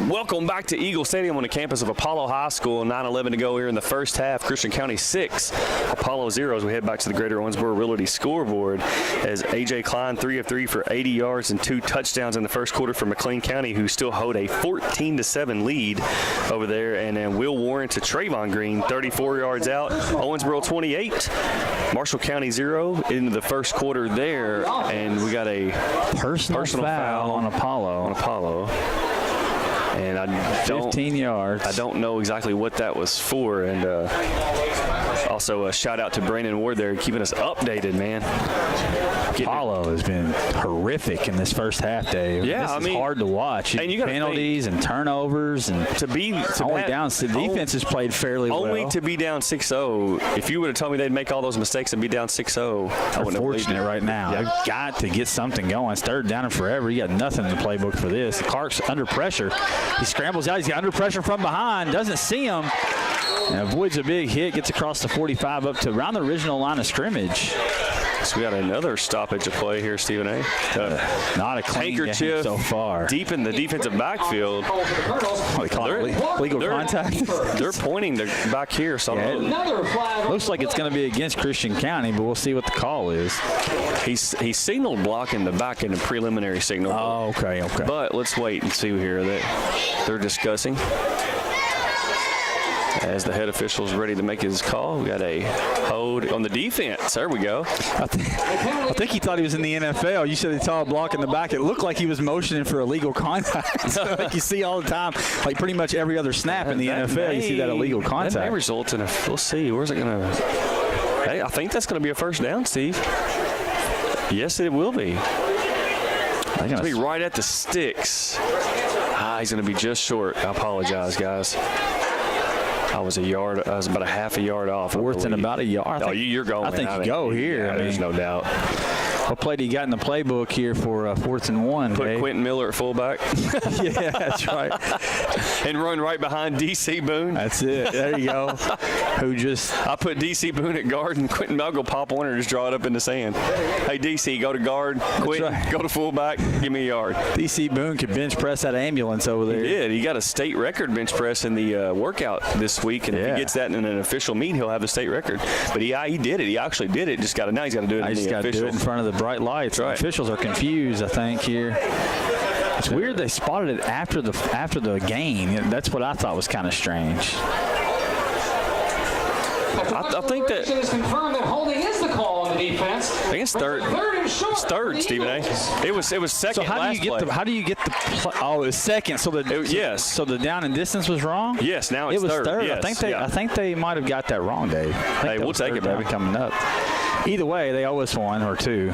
Welcome back to Eagle Stadium on the campus of Apollo High School. 9:11 to go here in the first half. Christian County 6, Apollo 0 as we head back to the Greater Owensboro Realty scoreboard as A.J. Klein 3 of 3 for 80 yards and 2 touchdowns in the first quarter for McLean County, who still hold a 14-7 lead over there. And then Will Warren to Trayvon Green, 34 yards out. Owensboro 28, Marshall County 0 into the first quarter there. And we got a Personal foul on Apollo. And I don't, 15 yards. I don't know exactly what that was for. And also a shout out to Brandon Ward there, keeping us updated, man. Apollo has been horrific in this first half, Dave. Yeah, this is hard to watch. And you got penalties and turnovers, and only down. The defense has played fairly well. Only to be down 6-0. If you would have told me they'd make all those mistakes and be down 6-0, I wouldn't have believed it. Right now. Yeah. They've got to get something going. It's third down and forever. You got nothing in the playbook for this. Clark's under pressure. He scrambles out. He's got under pressure from behind. Doesn't see him. And avoids a big hit. Gets across the 45 up to around the original line of scrimmage. So we got another stoppage of play here, Stephen A. Not a clean game so far. Deep in the defensive backfield. They call it legal contact. They're pointing to back here. So looks like it's going to be against Christian County, but we'll see what the call is. He signaled blocking the back in the preliminary signal. Oh, okay. But let's wait and see here that they're discussing. As the head official is ready to make his call, we got a hold on the defense. There we go. I think he thought he was in the NFL. You said he saw a block in the back. It looked like he was motioning for illegal contact. Like you see all the time, like pretty much every other snap in the NFL, you see that illegal contact. That may result in a. We'll see. Where's it going to? Hey, I think that's going to be a first down, Steve. Yes, it will be. It's going to be right at the sticks. He's going to be just short. I apologize, guys. I was about a half a yard off. Fourth and about a yard. You're going. I think you go here. Yeah, there's no doubt. What play do you got in the playbook here for 4th and 1? Put Quentin Miller at fullback. Yeah, that's right. And run right behind D.C. Boone. That's it. There you go. I put D.C. Boone at guard, and Quentin Mel go pop one and just draw it up in the sand. Hey, D.C., go to guard. Quentin, go to fullback. Give me a yard. D.C. Boone could bench press that ambulance over there. He did. He got a state record bench press in the workout this week, and if he gets that in an official meet, he'll have the state record. But he did it. He actually did it. Now he's got to do it in the official. Do it in front of the bright lights. Right. Officials are confused, I think, here. It's weird they spotted it after the game. That's what I thought was kind of strange. I think that is confirmed that holding is the call on the defense. I think it's third. It's third, Stephen A. It was second. So how do you get the it was second. So the down and distance was wrong? Yes, now it's third. Yes, I think they might have got that wrong, Dave. Hey, we'll take it, baby. Coming up. Either way, they owe us 1 or 2.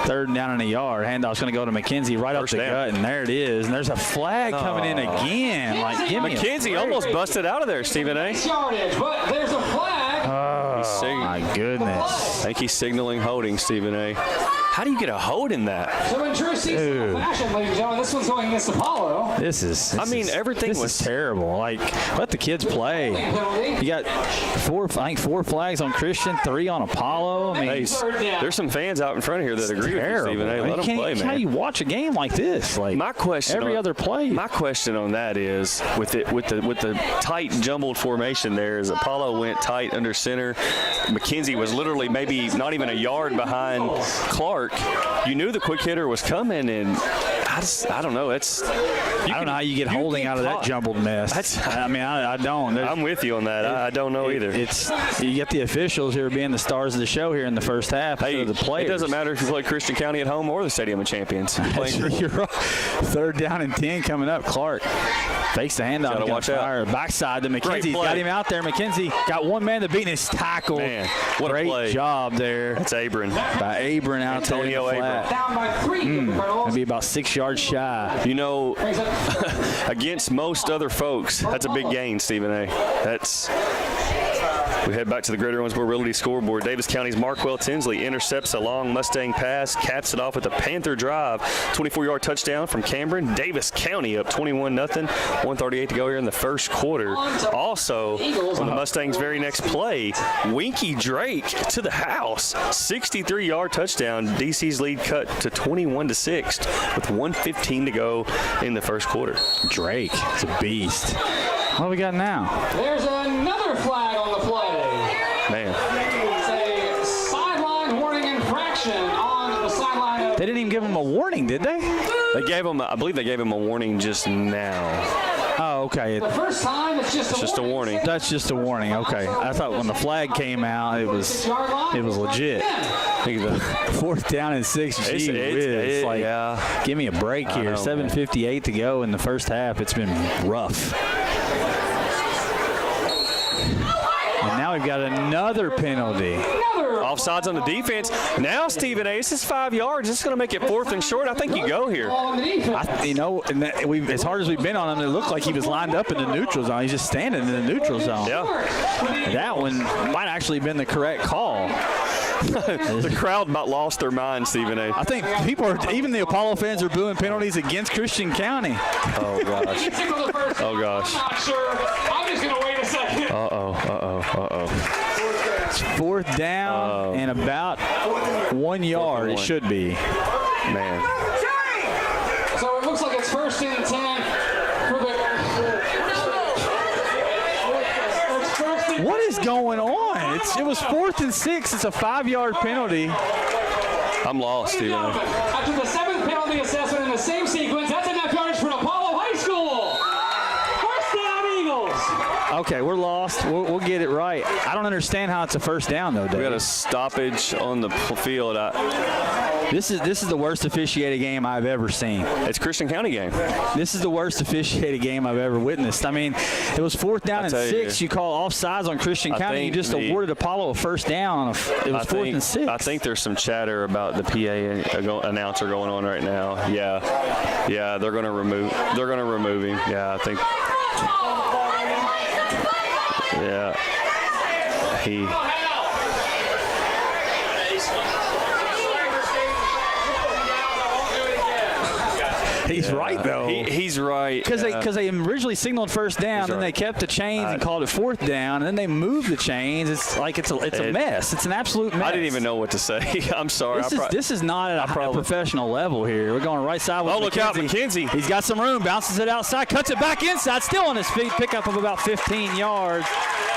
Third down and a yard. Handoff's going to go to McKenzie right up the gut, and there it is. And there's a flag coming in again. McKenzie almost busted out of there, Stephen A. Yardage, but there's a flag. Oh, my goodness. I think he's signaling holding, Stephen A. How do you get a hold in that? So in true seasonal fashion, ladies and gentlemen, this one's going against Apollo. Everything was terrible. Let the kids play. You got 4 flags on Christian, 3 on Apollo. There's some fans out in front of here that agree with you, Stephen A. Let them play, man. How do you watch a game like this? My question other play. My question on that is with the tight jumbled formation there, as Apollo went tight under center, McKenzie was literally maybe not even a yard behind Clark. You knew the quick hitter was coming, and I don't know. I don't know how you get holding out of that jumbled mess. I don't. I'm with you on that. I don't know either. You get the officials who are being the stars of the show here in the first half. Hey, the players. It doesn't matter if you play Christian County at home or the Stadium of Champions. You're right. Third down and 10 coming up. Clark fakes the handoff. Gotta watch out. Backside to McKenzie. Got him out there. McKenzie got one man to beat his tackle. Man, what Great a play. Job there. That's Abram. By Abram out Antonio there. Abram. Down by 3. It'll be about 6 yards shy. You know, against most other folks. That's a big gain, Stephen A. We head back to the Gridiron's Mobility scoreboard. Davis County's Markwell Tinsley intercepts a long Mustang pass, caps it off with a Panther drive. 24-yard touchdown from Cameron. Davis County up 21-0. 1:38 to go here in the first quarter. Also, on the Mustangs' very next play, Winky Drake to the house. 63-yard touchdown. DC's lead cut to 21-6 with 1:15 to go in the first quarter. Drake is a beast. What do we got now? There's another flag on the play. Man. It's a sideline warning infraction on the sideline. They didn't even give him a warning, did they? They gave him, I believe they gave him a warning just now. Oh, okay. The first time, it's just a warning. That's just a warning. Okay. I thought when the flag came out, it was legit. I think the 4th down and 6. Gee whiz. Yeah. Give me a break here. 7:58 to go in the first half. It's been rough. And now we've got another penalty. Offsides on the defense. Now, Stephen A., this is 5 yards. This is going to make it 4th and short. I think you go here. As hard as we've been on him, it looked like he was lined up in the neutral zone. He's just standing in the neutral zone. Yeah. That one might actually have been the correct call. The crowd about lost their mind, Stephen A. I think even the Apollo fans are booing penalties against Christian County. Oh, gosh. Oh, gosh. I'm not sure. I'm just going to wait a second. It's 4th down and about 1 yard. It should be. Man. So it looks like it's 1st and 10 for the. What is going on? It was 4th and 6. It's a 5-yard penalty. I'm lost, Stephen A. After the 7th penalty assessment in the same sequence, that's enough yards for Apollo High School. 1st down, Eagles. Okay, we're lost. We'll get it right. I don't understand how it's a 1st down, though, Dave. We got a stoppage on the field. This is the worst officiated game I've ever seen. It's Christian County game. This is the worst officiated game I've ever witnessed. I mean, it was 4th down and 6. You call offsides on Christian County. You just awarded Apollo a 1st down. It was 4th and 6. I think there's some chatter about the PA announcer going on right now. Yeah, they're going to remove him. Yeah, I think. Yeah, He's right, though. He's right. Because they originally signaled 1st down, then they kept the chains and called it 4th down, and then they moved the chains. It's like it's a mess. It's an absolute mess. I didn't even know what to say. I'm sorry. This is not at a professional level here. We're going right side with look out, McKenzie. He's got some room, bounces it outside, cuts it back inside, still on his feet, pickup of about 15 yards.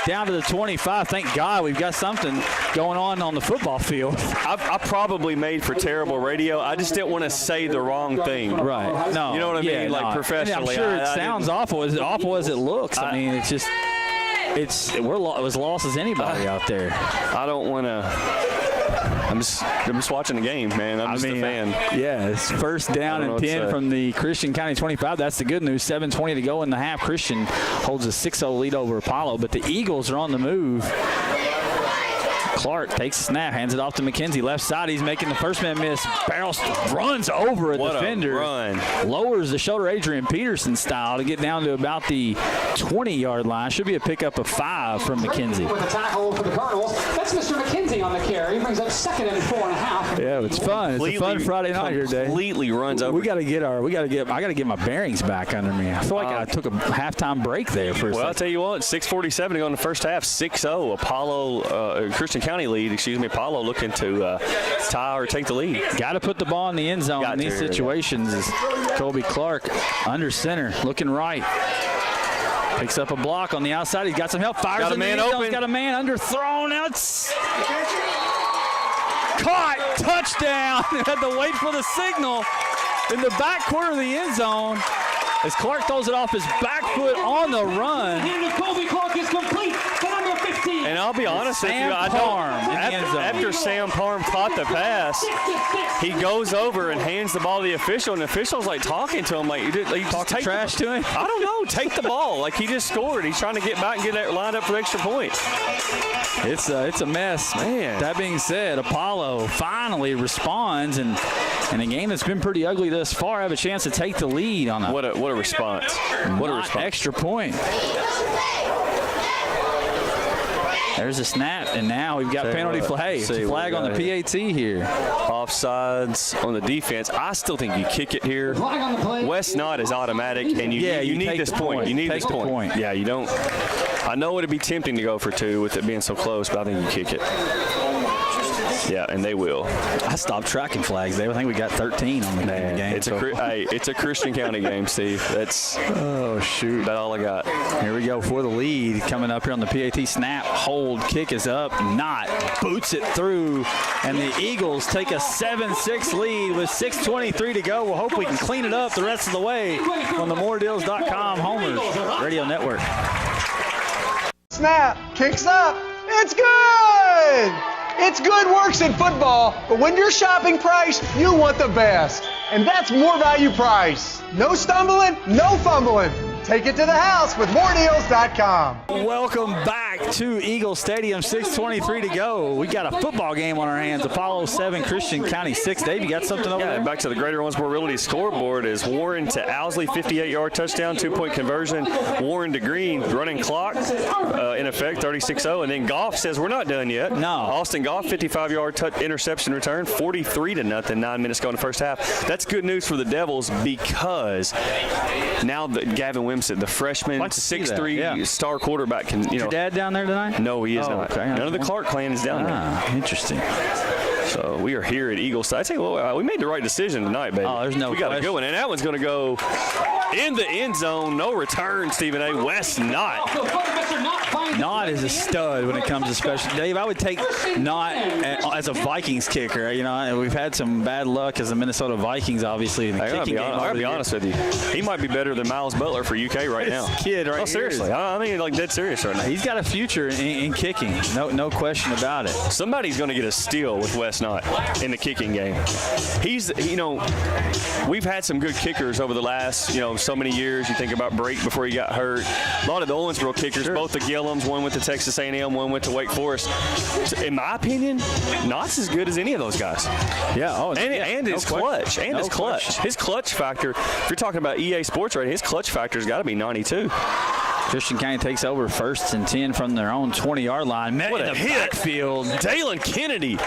Down to the 25. Thank God we've got something going on the football field. I probably made for terrible radio. I just didn't want to say the wrong thing. Right. No. You know what I mean? Like professionally. I'm sure it sounds awful. As awful as it looks. I mean, it's just it was lost as anybody out there. I don't want to. I'm just watching the game, man. I'm just a fan. Yeah, it's 1st down and 10 from the Christian County 25. That's the good news. 7:20 to go in the half. Christian holds a 6-0 lead over Apollo, but the Eagles are on the move. Clark takes a snap, hands it off to McKenzie. Left side, he's making the first man miss. Barrels runs over a defender. Lowers the shoulder Adrian Peterson style to get down to about the 20-yard line. Should be a pickup of 5 from McKenzie. With a tackle for the Cardinals. That's Mr. McKenzie on the carry. He brings up 2nd and 4.5. Yeah, it's fun. It's a fun Friday night here, Dave. Completely runs over. I got to get my bearings back under me. I feel like I took a halftime break there for a second. Well, I'll tell you what, 6:47 to go in the first half. 6-0. Apollo, Christian County lead. Apollo looking to tie or take the lead. Got to put the ball in the end zone in these situations. Is Colby Clark under center, looking right. Picks up a block on the outside. He's got some help. Fires in the end zone. He's got a man underthrown. It's caught. Touchdown. Had to wait for the signal in the back corner of the end zone. As Clark throws it off his back foot on the run. The hand of Colby Clark is complete to number 15. And I'll be honest with you, after Sam Parham caught the pass, he goes over and hands the ball to the official, and the official's like talking to him, like you talking trash to him. I don't know. Take the ball, like he just scored. He's trying to get back and get that lined up for the extra point. It's a mess, man. That being said, Apollo finally responds and in a game that's been pretty ugly thus far, have a chance to take the lead on a what a response. What a response. Extra point. There's a snap, and now we've got penalty flag. It's a flag on the PAT here. Offsides on the defense. I still think you kick it here. West Knott is automatic, and you need this point. You need this point. Yeah, you don't. I know it'd be tempting to go for 2 with it being so close, but I think you kick it. Yeah, and they will. I stopped tracking flags, Dave. I think we got 13 on the game. It's a Christian County game, Steve. That's shoot. That's all I got. Here we go for the lead. Coming up here on the PAT. Snap, hold, kick is up. Knott boots it through, and the Eagles take a 7-6 lead with 6:23 to go. We'll hope we can clean it up the rest of the way on the moredeals.com Homers Radio Network. Snap, kicks up. It's good! It's good works in football, but when you're shopping price, you want the best. And that's More Value Price. No stumbling, no fumbling. Take it to the house with moredeals.com. Welcome back to Eagle Stadium. 6:23 to go. We got a football game on our hands. Apollo 7, Christian County 6. Dave, you got something over there? Back to the Greater Owensboro Realty scoreboard is Warren to Owsley, 58-yard touchdown, 2-point conversion. Warren to Green, running clock, in effect, 36-0. And then Goff says we're not done yet. No. Austin Goff, 55-yard interception return, 43-0, 9 minutes ago in the first half. That's good news for the Devils because now that Gavin Wimsett, the freshman, 6'3" star quarterback, can, Is your dad down there tonight? No, he is not. Okay. None of the Clark clan is down there. Interesting. So we are here at Eagle Side. I tell you what, we made the right decision tonight, baby. Oh, there's no We got a good one, and that one's going to go in the end zone. No return, Stephen A. West Knott. Knott is a stud when it comes to special. Dave, I would take Knott as a Vikings kicker. You know, we've had some bad luck as the Minnesota Vikings, obviously. In the kicking game. I'll be honest with you. He might be better than Miles Butler for UK right now. Kid, right? No, seriously. I mean, like dead serious right now. He's got a future in kicking. No question about it. Somebody's going to get a steal with West Knott in the kicking game. He's, we've had some good kickers over the last, so many years. You think about Brake before he got hurt. A lot of the Owensboro kickers, both the Gillums, one went to Texas A&M, one went to Wake Forest. In my opinion, Knott's as good as any of those guys. Yeah. And his clutch. And his clutch. His clutch factor, if you're talking about EA Sports rating, his clutch factor's got to be 92. Christian County takes over 1st and 10 from their own 20-yard line. What a hit. Backfield. Dalen Kennedy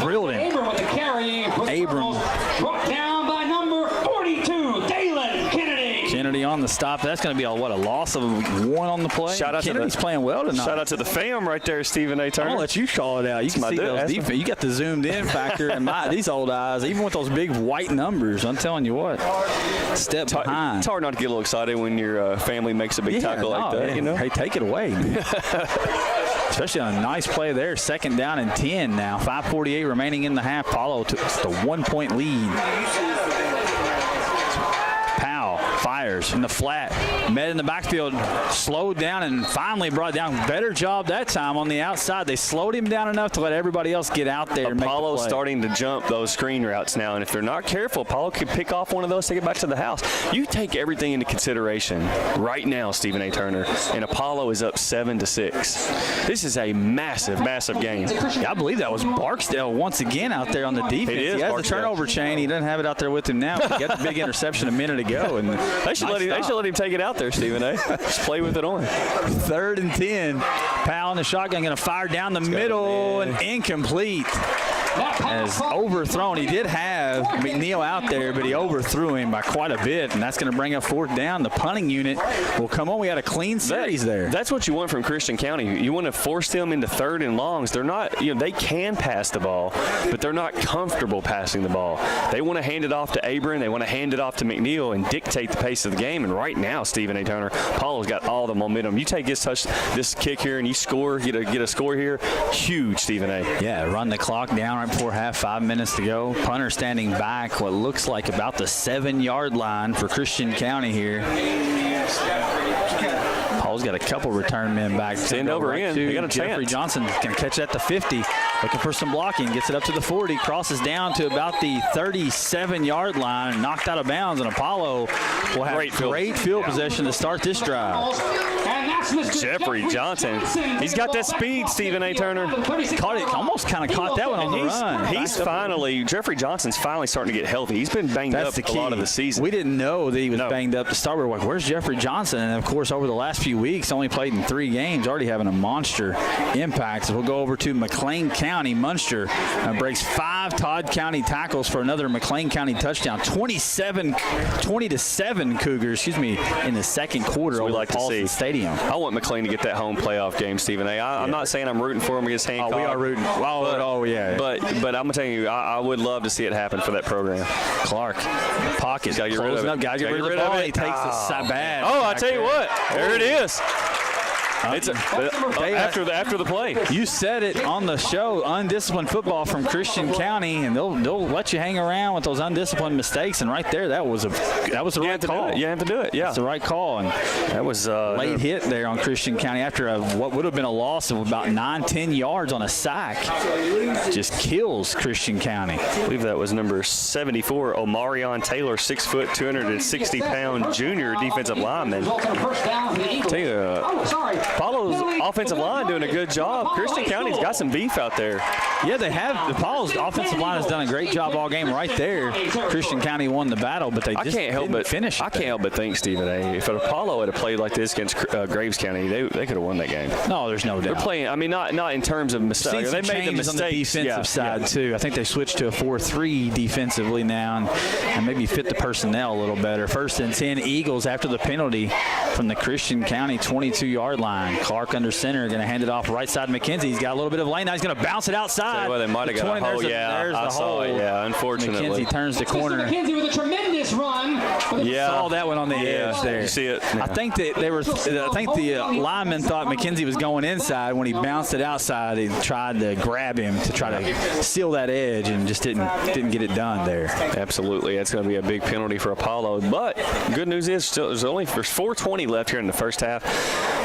drilled him. Abram with the carry. Abram. Brought down by number 42, Dalen Kennedy. Kennedy on the stop. That's going to be a loss of 1 on the play. Kennedy's playing well tonight. Shout out to the fam right there, Stephen A. Turner. I'm going to let you call it out. You can see those defense. You got the zoomed-in factor. And these old eyes, even with those big white numbers, I'm telling you what, step behind. It's hard not to get a little excited when your family makes a big tackle like that. Hey, take it away, man. Especially on a nice play there. 2nd down and 10 now. 5:48 remaining in the half. Apollo took the 1-point lead. Fires in the flat, met in the backfield, slowed down and finally brought down. Better job that time on the outside. They slowed him down enough to let everybody else get out there. Apollo's starting to jump those screen routes now, and if they're not careful, Apollo could pick off one of those, take it back to the house. You take everything into consideration right now, Stephen A. Turner, and Apollo is up 7-6. This is a massive, massive game. I believe that was Barksdale once again out there on the defense. He has the turnover chain. He doesn't have it out there with him now. He got the big interception a minute ago, and They should let him take it out there, Stephen A. Just play with it on. 3rd and 10. Powell in the shotgun, going to fire down the middle and incomplete. As overthrown. He did have McNeil out there, but he overthrew him by quite a bit, and that's going to bring up 4th down. The punting unit will come on. We had a clean series there. That's what you want from Christian County. You want to force them into 3rd and longs. They're not, they can pass the ball, but they're not comfortable passing the ball. They want to hand it off to Abram. They want to hand it off to McNeil and dictate the pace of the game. And right now, Stephen A. Turner, Paulo's got all the momentum. You take this kick here and you score, get a score here, huge, Stephen A. Yeah, run the clock down right before half, 5 minutes to go. Punter standing back what looks like about the 7-yard line for Christian County here. Paul's got a couple return men back. End over end. They got a Jeffrey chance. Johnson can catch at the 50. Looking for some blocking. Gets it up to the 40. Crosses down to about the 37-yard line. Knocked out of bounds. And Apollo will have great field possession to start this drive. Jeffrey Johnson. He's got that speed, Stephen A. Turner. Caught it, almost kind of caught that one on the run. Jeffrey Johnson's finally starting to get healthy. He's been banged up a lot of the season. We didn't know that he was banged up to start. We were like, where's Jeffrey Johnson? And, of course, over the last few weeks, only played in 3 games, already having a monster impact. So we'll go over to McLean County. Munster breaks 5 Todd County tackles for another McLean County touchdown. 20-7 Cougars, in the second quarter over Paulson Stadium. I want McLean to get that home playoff game, Stephen A. I'm not saying I'm rooting for him against Hancock. We are rooting. But I'm going to tell you, I would love to see it happen for that program. Clark, pocket. Got to get rid of it. Got to get rid of the ball. He takes the bad. Oh, I tell you what. There it is. It's after the play. You said it on the show, undisciplined football from Christian County, and they'll let you hang around with those undisciplined mistakes. And right there, that was the right call. You have to do it. Yeah, it's the right call. And that was late hit there on Christian County after what would have been a loss of about 9-10 yards on a sack. Just kills Christian County. I believe that was number 74, Omarion Taylor, 6 foot, 260-pound junior defensive lineman. Tell you, Apollo's offensive line doing a good job. Christian County's got some beef out there. Yeah, they have. Apollo's offensive line has done a great job all game right there. Christian County won the battle, but they just didn't finish it. I can't help but think, Stephen A., if Apollo had played like this against Graves County, they could have won that game. No, there's no doubt. They're playing, not in terms of mistakes. They made the mistakes on the defensive side, too. I think they switched to a 4-3 defensively now and maybe fit the personnel a little better. 1st and 10, Eagles after the penalty from the Christian County 22-yard line. Clark under center, going to hand it off right side to McKenzie. He's got a little bit of lane. Now he's going to bounce it outside. Well, they might have got a hole. There's the hole. Yeah, unfortunately. McKenzie turns the corner. McKenzie with a tremendous run. Yeah. Saw that one on the edge there. You see it? Yeah. I think the lineman thought McKenzie was going inside. When he bounced it outside, he tried to grab him to try to seal that edge and just didn't get it done there. Absolutely. That's going to be a big penalty for Apollo. But good news is there's 4:20 left here in the first half.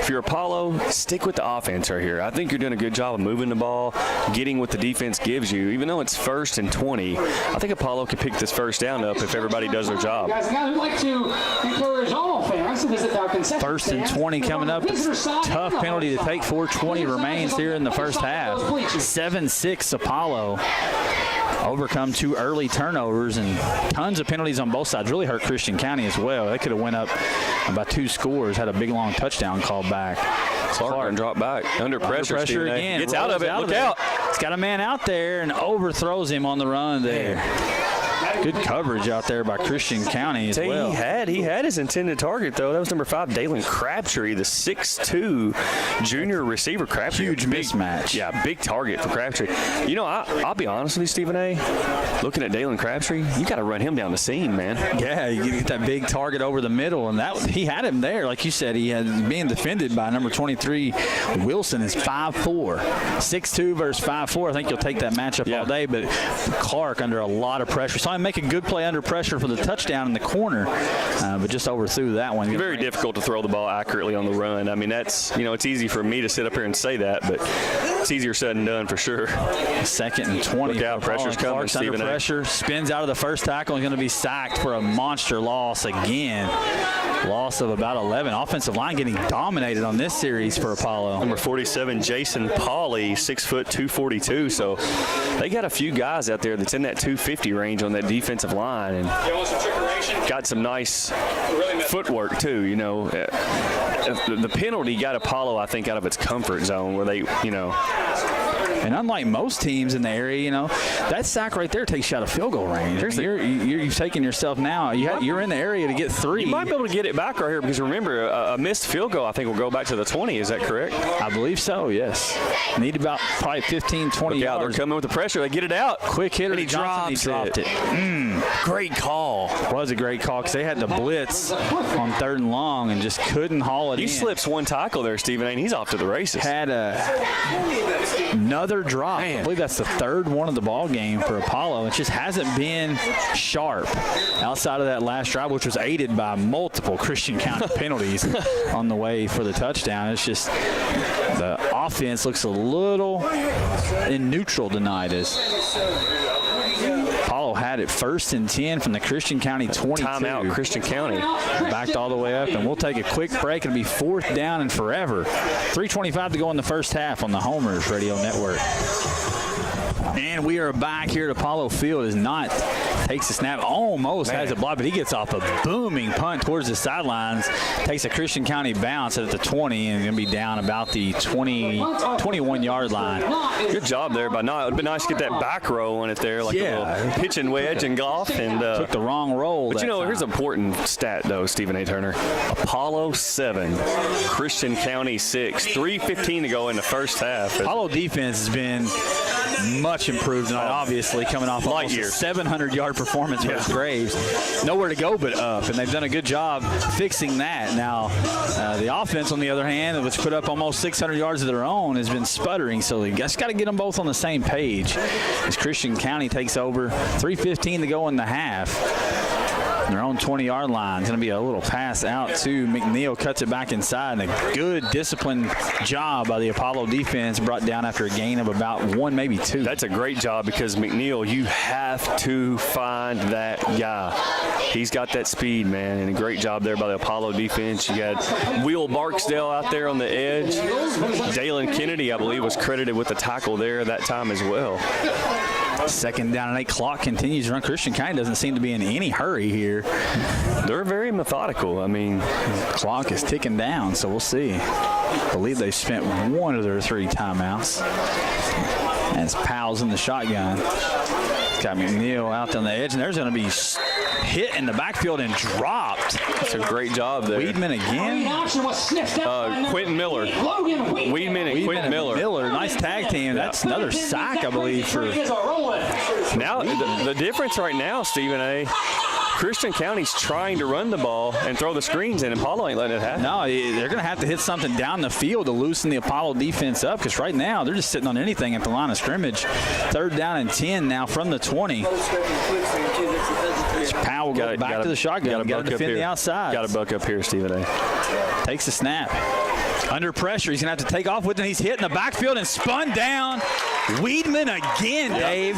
If you're Apollo, stick with the offense right here. I think you're doing a good job of moving the ball, getting what the defense gives you. Even though it's 1st and 20, I think Apollo can pick this first down up if everybody does their job. Guys, I'd like to encourage all fans to visit our concession 1st and 20 coming up. Tough penalty to take. 4:20 remains here in the first half. 7-6 Apollo. Overcome 2 early turnovers and tons of penalties on both sides. Really hurt Christian County as well. They could have went up by 2 scores, had a big long touchdown called back. Clark dropped back. Under pressure again. Gets out of it. Look out. He's got a man out there and overthrows him on the run there. Good coverage out there by Christian County as well. He had his intended target, though. That was number 5, Dalen Crabtree, the 6'2" junior receiver. Crabtree. Huge mismatch. Yeah, big target for Crabtree. I'll be honest with you, Stephen A. Looking at Dalen Crabtree, you got to run him down the seam, man. Yeah, you get that big target over the middle, and he had him there. Like you said, he had being defended by number 23, Wilson, is 5'4". 6'2" versus 5'4". I think you'll take that matchup all day, but Clark under a lot of pressure. Saw him make a good play under pressure for the touchdown in the corner, but just overthrew that one. It's very difficult to throw the ball accurately on the run. I mean, that's, it's easy for me to sit up here and say that, but it's easier said than done for sure. 2nd and 20. Look out, pressure's coming, Clark's under pressure, spins out of the first tackle, and going to be sacked for a monster loss again. Loss of about 11. Offensive line getting dominated on this series for Apollo. Number 47, Jason Pauley, 6 foot, 242. So they got a few guys out there that's in that 250 range on that defensive line, and got some nice footwork too. The penalty got Apollo, I think, out of its comfort zone where they, And unlike most teams in the area, that sack right there takes you out of field goal range. You've taken yourself now. You're in the area to get 3. You might be able to get it back right here because remember, a missed field goal, I think, will go back to the 20. Is that correct? I believe so, yes. Need about probably 15, 20 yards. yards. They're coming with the pressure. They get it out. Quick hitter. And he dropped it. Great call. Was a great call because they had the blitz on 3rd and long and just couldn't haul it in. He slips one tackle there, Stephen A., and he's off to the races. Had another drop. Man. I believe that's the 3rd one of the ball game for Apollo. It just hasn't been sharp outside of that last drive, which was aided by multiple Christian County penalties on the way for the touchdown. It's just the offense looks a little in neutral tonight as Apollo has had it 1st and 10 from the Christian County 22. Timeout, Christian County. Backed all the way up, and we'll take a quick break. It'll be 4th down and forever. 3:25 to go in the first half on the Homers Radio Network. And we are back here at Apollo Field as Knott takes a snap, almost has it blocked, but he gets off a booming punt towards the sidelines, takes a Christian County bounce at the 20, and going to be down about the 21-yard line. Good job there by Knott. It would be nice to get that back row on it there, like a little pitching wedge in golf. And took the wrong roll. But here's an important stat, though, Stephen A. Turner. Apollo 7, Christian County 6, 3:15 to go in the first half. Apollo defense has been much improved, and obviously coming off almost a 700-yard performance versus Graves. Nowhere to go but up, and they've done a good job fixing that. Now, the offense, on the other hand, which put up almost 600 yards of their own, has been sputtering, so you just got to get them both on the same page. As Christian County takes over, 3:15 to go in the half. Their own 20-yard line. It's going to be a little pass out to McNeil. Cuts it back inside. And a good disciplined job by the Apollo defense, brought down after a gain of about 1, maybe 2. That's a great job because McNeil, you have to find that guy. He's got that speed, man, and a great job there by the Apollo defense. You got Will Barksdale out there on the edge. Dalen Kennedy, I believe, was credited with the tackle there that time as well. 2nd down and 8. Clock continues to run. Christian County doesn't seem to be in any hurry here. They're very methodical. I mean, the clock is ticking down, so we'll see. I believe they've spent 1 of their 3 timeouts. And it's Powell's in the shotgun. Got McNeil out on the edge, and there's going to be hit in the backfield and dropped. That's a great job there. Weedman again. Quentin Miller. Weedman and Quentin Miller. Nice tag team. That's another sack, I believe. For now, the difference right now, Stephen A., Christian County's trying to run the ball and throw the screens in, and Apollo ain't letting it happen. No, they're going to have to hit something down the field to loosen the Apollo defense up, because right now they're just sitting on anything at the line of scrimmage. 3rd down and 10 now from the 20. Powell goes back to the shotgun. Got to defend the outside. Got to buck up here, Stephen A. Takes the snap. Under pressure, he's going to have to take off with it. He's hit in the backfield and spun down. Weedman again, Dave.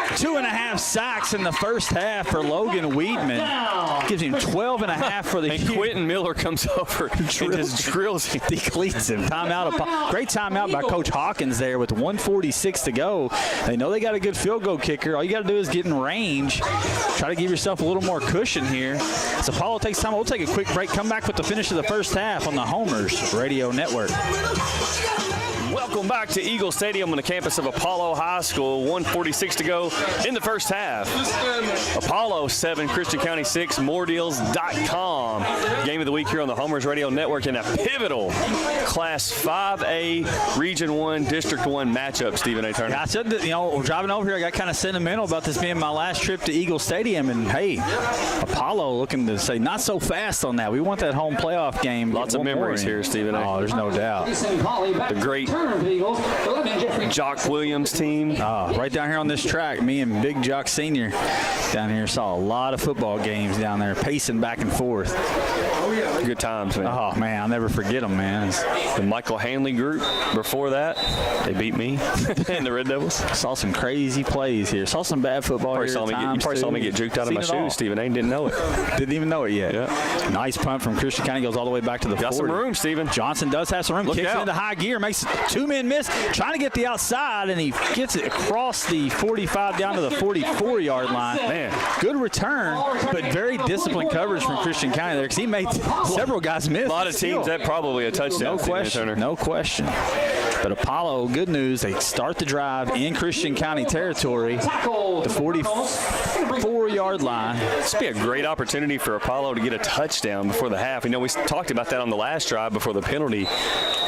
2.5 sacks in the first half for Logan Weedman. Gives him 12.5 for the year. Quentin Miller comes over and just drills him. Decleats him. Great timeout by Coach Hawkins there with 1:46 to go. They know they got a good field goal kicker. All you got to do is get in range. Try to give yourself a little more cushion here. So Apollo takes time. We'll take a quick break. Come back with the finish of the first half on the Homers Radio Network. Welcome back to Eagle Stadium on the campus of Apollo High School. 1:46 to go in the first half. Apollo 7, Christian County 6, moredeals.com. Game of the week here on the Homers Radio Network in a pivotal Class 5A Region 1 District 1 matchup, Stephen A. Turner. Yeah, I said that, driving over here, I got kind of sentimental about this being my last trip to Eagle Stadium. And, hey, Apollo looking to say not so fast on that. We want that home playoff game. Lots of memories here, Stephen A. Oh, there's no doubt. The great Jock Williams team. Right down here on this track, me and Big Jock Sr. down here saw a lot of football games down there, pacing back and forth. Good times, man. Oh, man, I'll never forget them, man. The Michael Hanley group before that, they beat me and the Red Devils. Saw some crazy plays here. Saw some bad football here. You probably saw me get juked out of my shoes, Stephen A. Didn't know it. Didn't even know it yet. Yeah. Nice punt from Christian County. Goes all the way back to the 40. Got some room, Stephen. Johnson does have some room. Kicks into high gear. Makes 2-man miss. Trying to get the outside, and he gets it across the 45 down to the 44-yard line. Man, good return, but very disciplined coverage from Christian County there, because he made several guys miss. A lot of teams, that probably a touchdown. No question. No question. But Apollo, good news, they start the drive in Christian County territory, the 44-yard line. This would be a great opportunity for Apollo to get a touchdown before the half. We talked about that on the last drive before the penalty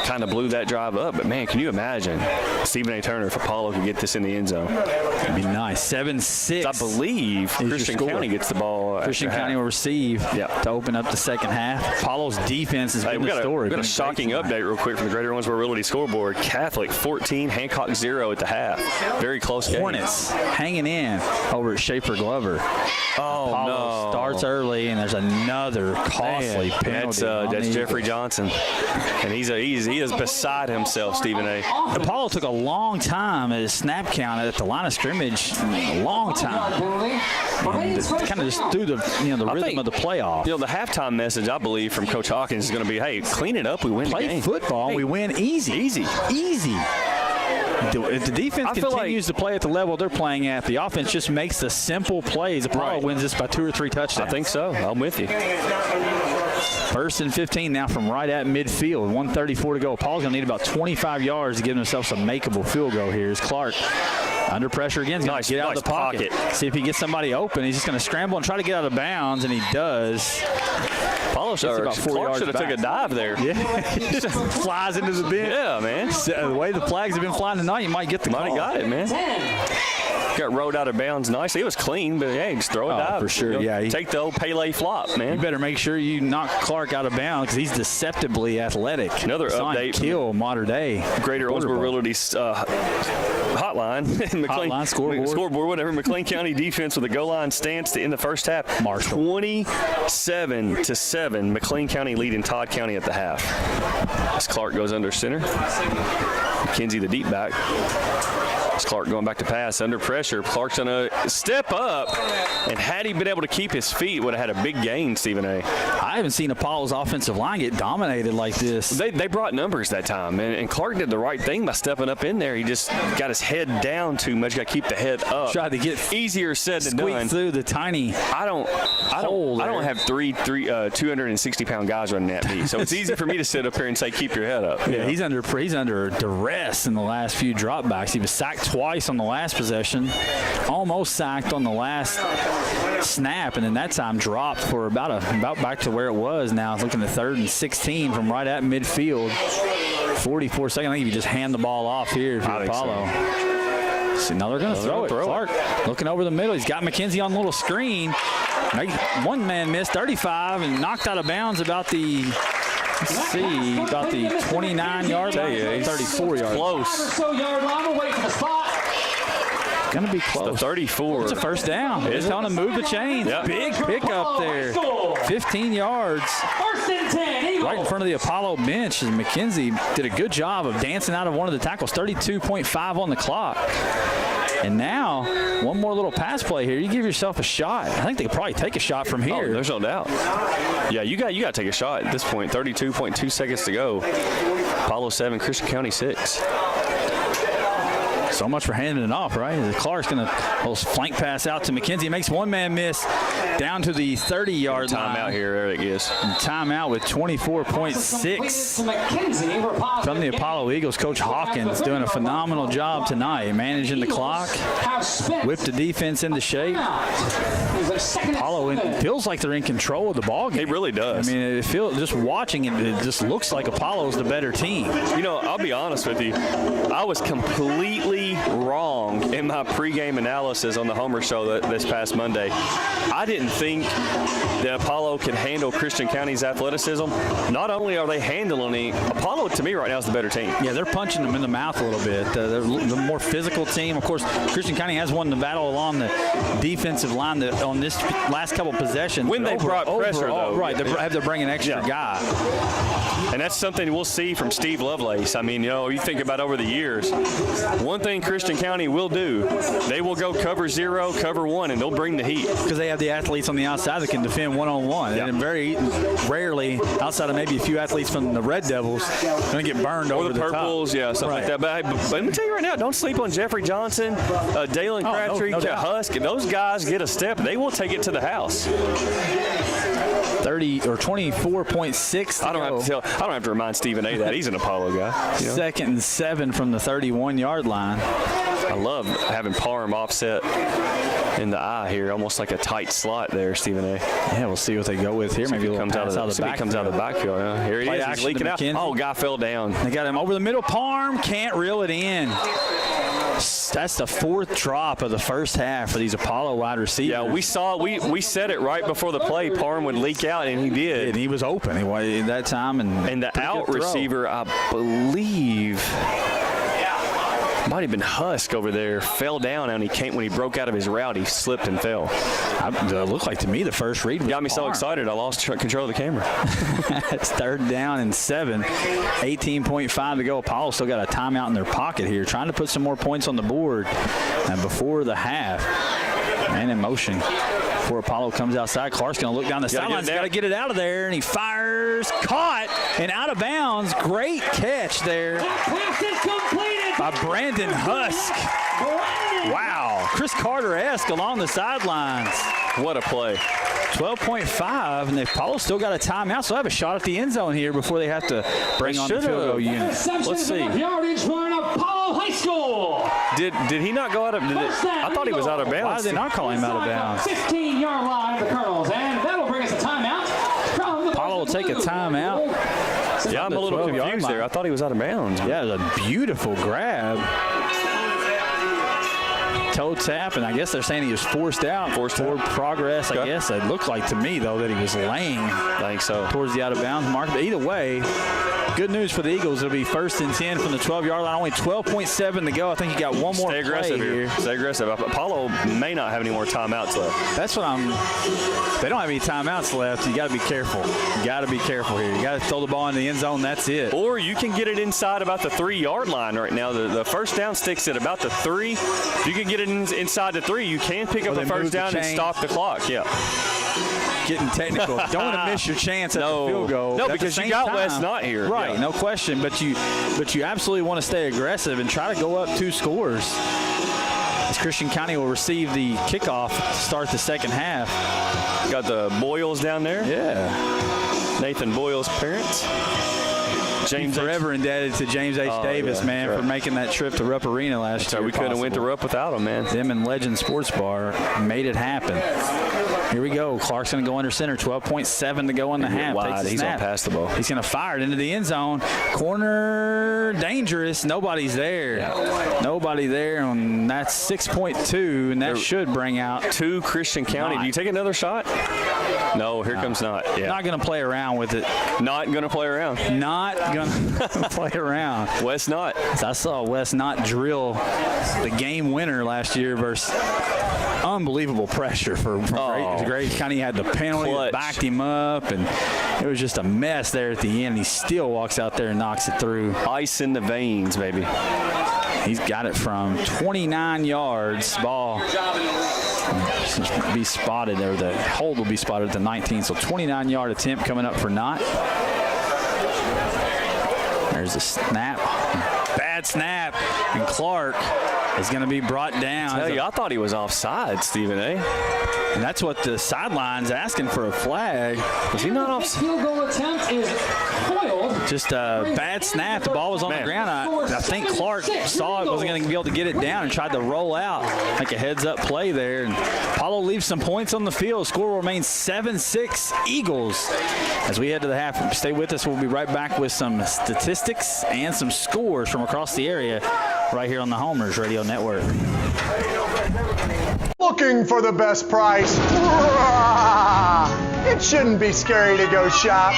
kind of blew that drive up. But, man, can you imagine Stephen A. Turner if Apollo could get this in the end zone? It'd be nice. 7-6. I believe Christian County gets the ball Christian County will receive to open up the second half. Apollo's defense has been the story. We've got a shocking update real quick from the Greater Owensboro Realty scoreboard. Catholic 14, Hancock 0 at the half. Very close game. Hornets hanging in over at Shaper Glover. Oh, Apollo starts early, and there's another costly penalty. That's Jeffrey Johnson, and he is beside himself, Stephen A. Apollo took a long time at his snap count at the line of scrimmage, a long time. Kind of just threw the rhythm of the playoff. The halftime message, I believe, from Coach Hawkins is going to be, hey, clean it up, we win the game. Play football, we win easy. If the defense continues to play at the level they're playing at, the offense just makes the simple plays. Apollo wins this by 2 or 3 touchdowns. I think so. I'm with you. 1st and 15 now from right at midfield. 1:34 to go. Apollo's going to need about 25 yards to give themselves a makeable field goal here. As Clark under pressure again. He's going to get out of the pocket. See if he gets somebody open. He's just going to scramble and try to get out of bounds, and he does. Apollo Clark should have took a dive there. Yeah, he just flies into the bench. Yeah, man. The way the flags have been flying tonight, you might get the call. Might have got it, man. Got rolled out of bounds nicely. It was clean, but hey, just throw a dive. For sure, take the old Pele flop, man. You better make sure you knock Clark out of bounds because he's deceptively athletic. Another update. Kill modern day. Greater Owensboro Realty's hotline. Hotline, scoreboard, whatever. McLean County defense with a goal line stance in the first half. 27-7. McLean County leading Todd County at the half. As Clark goes under center. McKenzie, the deep back. Clark going back to pass under pressure. Clark's going to step up, and had he been able to keep his feet, would have had a big gain, Stephen A. I haven't seen Apollo's offensive line get dominated like this. They brought numbers that time, and Clark did the right thing by stepping up in there. He just got his head down too much. Got to keep the head up. Tried to get easier said than done. Through the tiny. I don't have three 260-pound guys running at me, so it's easy for me to sit up here and say keep your head up. Yeah, he's under duress in the last few dropbacks. He was sacked twice on the last possession, almost sacked on the last snap, and then that time dropped for about back to where it was now. Looking at 3rd and 16 from right at midfield. 44 seconds. I think if you just hand the ball off here for Apollo. So now they're going to throw it. Clark looking over the middle. He's got McKenzie on a little screen. One man missed 35 and knocked out of bounds about the 29-yard line, 34-yard. Close. Going to be close. The 34. It's a first down. It's telling him to move the chains. Yep. Big pickup there. 15 yards. 1st and 10. Right in front of the Apollo bench. And McKenzie did a good job of dancing out of one of the tackles. 32.5 on the clock. And now, one more little pass play here. You give yourself a shot. I think they could probably take a shot from here. Oh, there's no doubt. Yeah, you got to take a shot at this point. 32.2 seconds to go. Apollo 7, Christian County 6. So much for handing it off, right? Clark's going to flank pass out to McKenzie. Makes one man miss down to the 30-yard line. Timeout here, there it is. Timeout with 24.6 from the Apollo Eagles. Coach Hawkins doing a phenomenal job tonight, managing the clock, whipped the defense into shape. Apollo feels like they're in control of the ball game. It really does. I mean, just watching it, it just looks like Apollo's the better team. I'll be honest with you. I was completely wrong in my pregame analysis on the Homer Show this past Monday. I didn't think that Apollo could handle Christian County's athleticism. Not only are they handling Apollo, to me right now is the better team. Yeah, they're punching them in the mouth a little bit. They're the more physical team. Of course, Christian County has won the battle along the defensive line on this last couple possessions. When they brought pressure, though. Right, they have to bring an extra guy. And that's something we'll see from Steve Lovelace. I mean, you think about over the years, one thing Christian County will do, they will go cover 0, cover 1, and they'll bring the heat. Because they have the athletes on the outside that can defend one-on-one. Yep. And very rarely, outside of maybe a few athletes from the Red Devils, going to get burned over the top. Or the Purples, something like that. But let me tell you right now, don't sleep on Jeffrey Johnson, Dalen Crabtree, no Husk. Those guys get a step. They will take it to the house. 30 or 24.6. I don't have to remind Stephen A. that he's an Apollo guy. You know? 2nd and 7 from the 31-yard line. I love having Parham offset in the eye here, almost like a tight slot there, Stephen A. Yeah, we'll see what they go with here. Maybe he comes out of the backfield. Yeah. Here he is. He's leaking out. Oh, guy fell down. They got him over the middle. Parham can't reel it in. That's the 4th drop of the first half for these Apollo wide receivers. Yeah, we said it right before the play. Parham would leak out, and he did. And he was open that time. And the out receiver, I believe, might have been Husk over there, fell down, and when he broke out of his route, he slipped and fell. It looked like to me the first read was got me so excited I lost control of the camera. It's 3rd down and 7, 18.5 to go. Apollo still got a timeout in their pocket here, trying to put some more points on the board before the half. Man in motion. Before Apollo comes outside, Clark's going to look down the sidelines. Got to get it out of there, and he fires, caught, and out of bounds. Great catch there by Brandon Husk. Wow. Chris Carter-esque along the sidelines. What a play. 12.5, and Apollo still got a timeout, so they have a shot at the end zone here before they have to bring on the field goal unit. Let's see. Yardage for an Apollo High School. Did he not go out of? I thought he was out of bounds. Why did they not call him out of bounds? 15-yard line of the Colonels, and that'll bring us a timeout. Apollo will take a timeout. Yeah, I'm a little confused there. I thought he was out of bounds. Yeah, it was a beautiful grab. Toe tap, and I guess they're saying he was forced out. Forward progress, I guess. It looked like to me, though, that he was laying. I think so. Towards the out-of-bounds mark. But either way, good news for the Eagles. It'll be 1st and 10 from the 12-yard line. Only 12.7 to go. I think you got one more play aggressive here. Stay aggressive. Apollo may not have any more timeouts left. That's what they don't have any timeouts left. You got to be careful. You got to be careful here. You got to throw the ball in the end zone. That's it. Or you can get it inside about the 3-yard line right now. The first down sticks at about the 3. If you can get it inside the 3, you can pick up the first down and stop the clock. Yeah. Getting technical. Don't want to miss your chance at the field goal. No, because you got Wes not here. Right, no question. But you absolutely want to stay aggressive and try to go up 2 scores. As Christian County will receive the kickoff to start the second half. Got the Boyles down there. Yeah. Nathan Boyle's parents. James forever indebted to James H. Davis, man, for making that trip to Rupp Arena last year. We couldn't have went to Rupp without him, man. Them and Legend Sports Bar made it happen. Here we go. Clark's going to go under center. 12.7 to go in the half. Wide. He's going to pass the ball. He's going to fire it into the end zone. Corner dangerous. Nobody's there. Yeah. Nobody there. And that's 6.2, and that should bring out 2 Christian County. Do you take another shot? No, here comes not. Yeah. Not going to play around with it. Not going to play around. Not going to play around. Wes Knott. I saw Wes Knott drill the game winner last year versus unbelievable pressure for Graves. County had the penalty that backed him up, and it was just a mess there at the end. He still walks out there and knocks it through. Ice in the veins, baby. He's got it from 29 yards. Ball be spotted there. The hold will be spotted at the 19. So 29-yard attempt coming up for Knott. There's a snap. Bad snap. And Clark is going to be brought down. I thought he was offside, Stephen A. And that's what the sideline's asking for a flag. Was he not offside? Field goal attempt is foiled. Just a bad snap. The ball was on the ground. I think Clark saw it, wasn't going to be able to get it down, and tried to roll out like a heads-up play there. And Apollo leaves some points on the field. Score will remain 7-6 Eagles. As we head to the half, stay with us. We'll be right back with some statistics and some scores from across the area right here on the Homers Radio Network. Looking for the best price? It shouldn't be scary to go shop.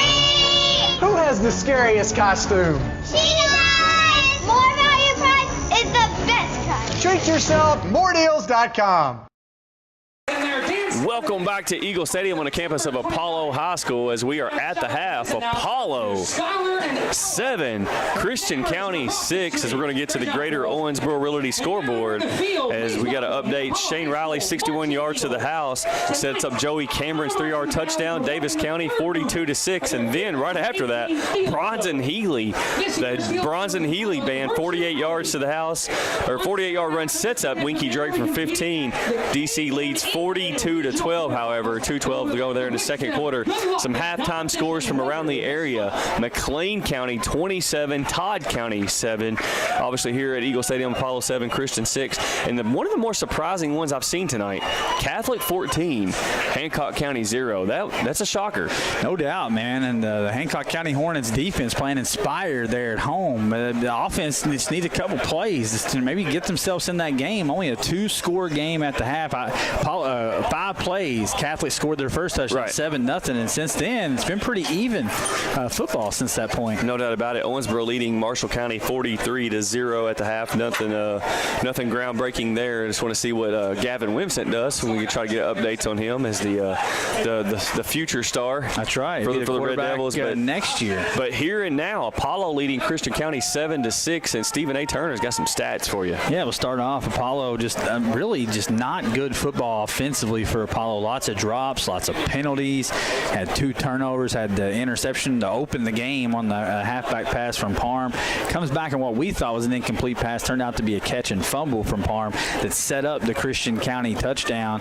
Who has the scariest costume? More value price is the best kind. Treat yourself, moredeals.com. Welcome back to Eagle Stadium on the campus of Apollo High School as we are at the half. Apollo 7, Christian County 6, as we're going to get to the Greater Owensboro Realty scoreboard as we got to update Shane Riley, 61 yards to the house, sets up Joey Cameron's 3-yard touchdown, Davis County 42-6, and then right after that, Bronson Healy, the Bronson Healy band, 48 yards to the house, or 48-yard run, sets up Winky Drake from 15. DC leads 42-7 12, however. 2:12 to go there in the second quarter. Some halftime scores from around the area. McLean County 27, Todd County 7. Obviously here at Eagle Stadium, Apollo 7, Christian 6. And one of the more surprising ones I've seen tonight, Catholic 14, Hancock County 0. That's a shocker. No doubt, man. And the Hancock County Hornets defense playing inspired there at home. The offense just needs a couple plays to maybe get themselves in that game. Only a 2-score game at the half. 5 plays. Catholic scored their first touchdown, 7-0. And since then, it's been pretty even football since that point. No doubt about it. Owensboro leading Marshall County 43-0 at the half. Nothing groundbreaking there. I just want to see what Gavin Wimsett does, so we can try to get updates on him as the future star. That's right. For the Red Devils. But next year. But here and now, Apollo leading Christian County 7-6, and Stephen A. Turner's got some stats for you. Yeah, we'll start off. Apollo just really just not good football offensively for Apollo. Lots of drops, lots of penalties. Had 2 turnovers. Had the interception to open the game on the halfback pass from Parham. Comes back on what we thought was an incomplete pass. Turned out to be a catch and fumble from Parham that set up the Christian County touchdown.